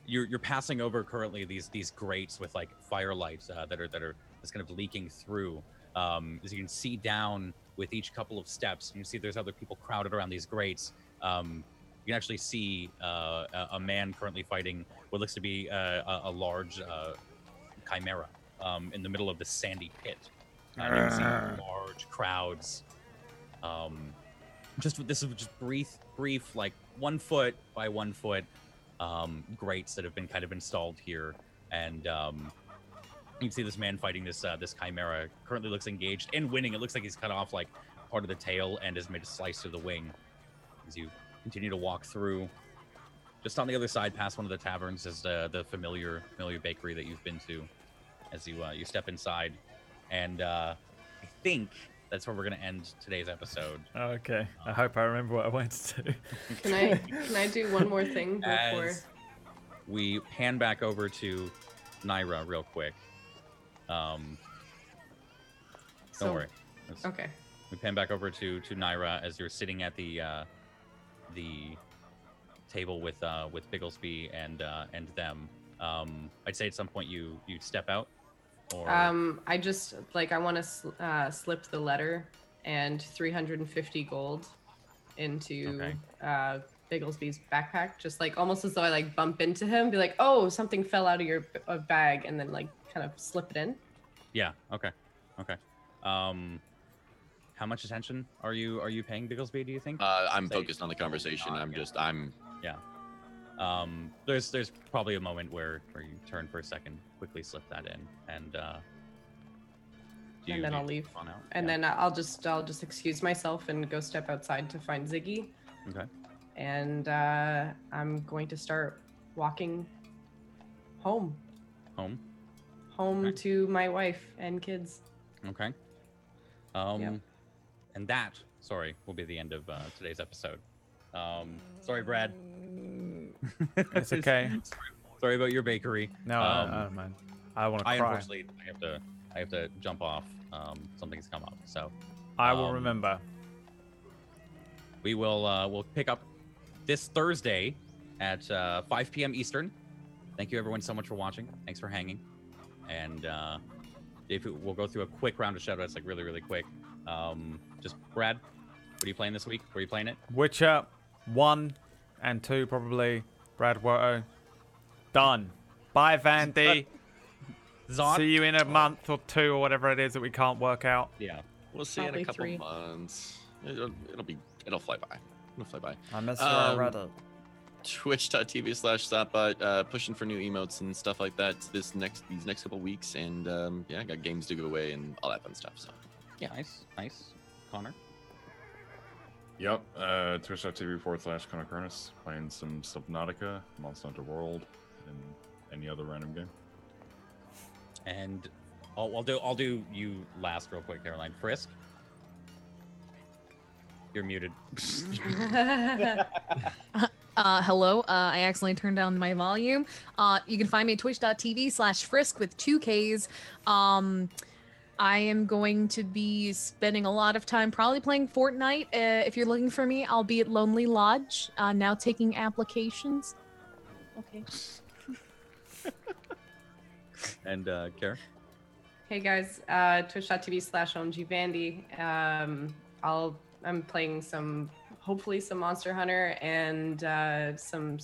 You're passing over currently these grates with like firelights that are just kind of leaking through. As you can see down with each couple of steps, you can see there's other people crowded around these grates. You can actually see a man currently fighting what looks to be a large chimera in the middle of the sandy pit. You can see large crowds. This is just brief, like 1 foot by 1 foot grates that have been kind of installed here, and you can see this man fighting this chimera. Currently looks engaged and winning. It looks like he's cut off like part of the tail and has made a slice to the wing. As you continue to walk through, just on the other side, past one of the taverns, is the familiar bakery that you've been to. As you step inside, and I think that's where we're gonna end today's episode. Okay. I hope I remember what I wanted to do. Can I do one more thing before? As we pan back over to Naira real quick. Don't worry. Okay. We pan back over to Naira as you're sitting at the table with Bigglesby and them. I'd say at some point you step out. Or... I just I want to slip the letter and 350 gold into Bigglesby's backpack, just like almost as though I like bump into him, be like, "Oh, something fell out of your bag," and then like kind of slip it in. Yeah. Okay. How much attention are you paying Bigglesby? Do you think? I'm Say- focused on the conversation. I'm Yeah. There's probably a moment where you turn for a second, quickly slip that in, and And then I'll leave. On out? And then I'll just excuse myself and go step outside to find Ziggy. Okay. And I'm going to start walking home Home. Okay. to my wife and kids. Okay. And that, sorry, will be the end of today's episode. Sorry, Brad. It's okay. Sorry about your bakery. No, I don't mind. I want to cry. Unfortunately, I have to jump off. Something's come up, so I will remember. we will we'll pick up this Thursday at 5 p.m. Eastern. Thank you everyone so much for watching. Thanks for hanging. And we'll go through a quick round of shoutouts, like really quick. Just Brad, what are you playing this week? Where are you playing it? Witcher 1 and 2 probably. Brad Woto. Done. Bye, Vandy. Zod? See you in a month or 2 or whatever it is that we can't work out. Yeah. We'll see in Probably a couple 3. months. It'll fly by. It'll fly by. I miss you Um, already. Twitch.tv/Zapbot, pushing for new emotes and stuff like that these next couple weeks, and I got games to give away and all that fun stuff. So Yeah. Nice. Connor. Yep, twitch.tv/Connor Cronus, playing some Subnautica, Monster Hunter World, and any other random game. And I'll do you last real quick, Caroline. Frisk. You're muted. Hello. I accidentally turned down my volume. You can find me at twitch.tv/frisk with 2 Ks. I am going to be spending a lot of time probably playing Fortnite. If you're looking for me, I'll be at Lonely Lodge, now taking applications. Okay. And Kara. Hey guys, twitch.tv/OMGVandy. I'm playing hopefully some Monster Hunter and some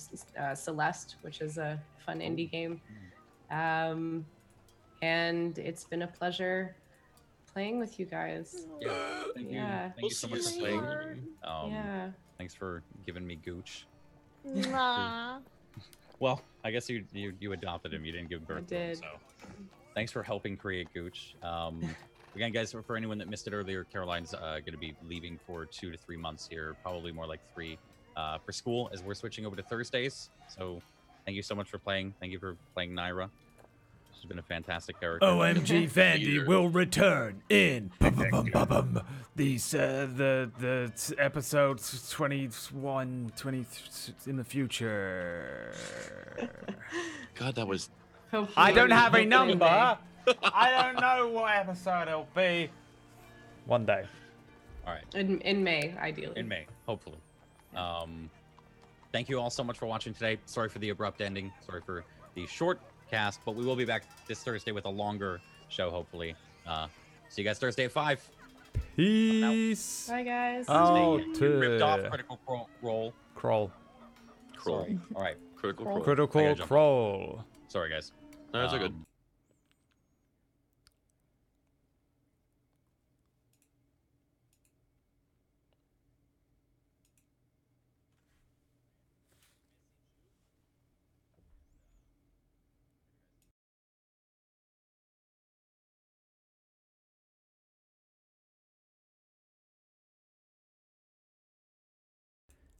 Celeste, which is a fun indie game. And it's been a pleasure playing with you guys. Yeah. Thank you. Yeah. Thank you so much for playing. Yeah. Thanks for giving me Gooch. Mwah. Well, I guess you adopted him. You didn't give birth to him, did. so thanks for helping create Gooch. Again, guys, for anyone that missed it earlier, Caroline's going to be leaving for 2 to 3 months here, probably more like 3, for school, as we're switching over to Thursdays. So thank you so much for playing. Thank you for playing Naira. She's been a fantastic character. OMG Vandy will return in the episodes 21, 20 in the future. God, that was I don't have a Hopefully number. I don't know what episode it'll be. One day. All right. in May, ideally. In May, hopefully. Thank you all so much for watching today. Sorry for the abrupt ending. Sorry for the short cast, but we will be back this Thursday with a longer show, hopefully. See you guys Thursday at 5. Peace. Bye guys. Oh, You ripped off Critical Role. Crawl. Sorry. All right. critical. Role. I Critical gotta jump. Crawl. Sorry, guys. No, it's all good.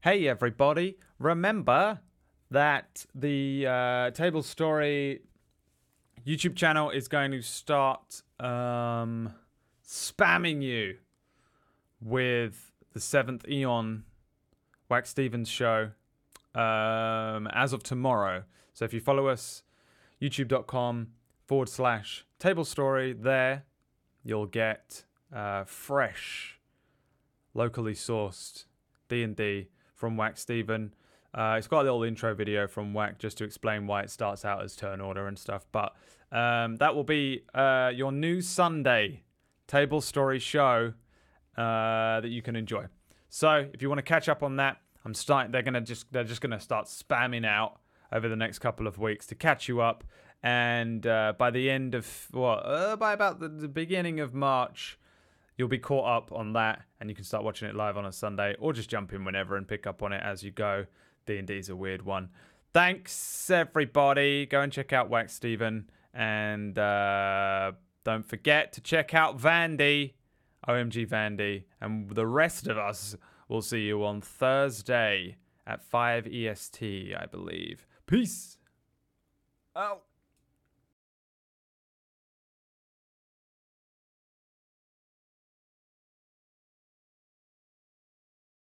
Hey everybody, remember that the Table Story YouTube channel is going to start spamming you with the 7th Eon Wax Stevens show as of tomorrow. So if you follow us, youtube.com/Table Story, there you'll get fresh, locally sourced D&D from Whack Steven. It's got a little intro video from Whack just to explain why it starts out as turn order and stuff. But that will be your new Sunday Table Story show that you can enjoy. So if you want to catch up on that, They're just gonna start spamming out over the next couple of weeks to catch you up. And by the end of by about the beginning of March, you'll be caught up on that, and you can start watching it live on a Sunday, or just jump in whenever and pick up on it as you go. D&D is a weird one. Thanks, everybody. Go and check out Wax Steven, and don't forget to check out Vandy, OMG Vandy, and the rest of us will see you on Thursday at 5 EST, I believe. Peace out.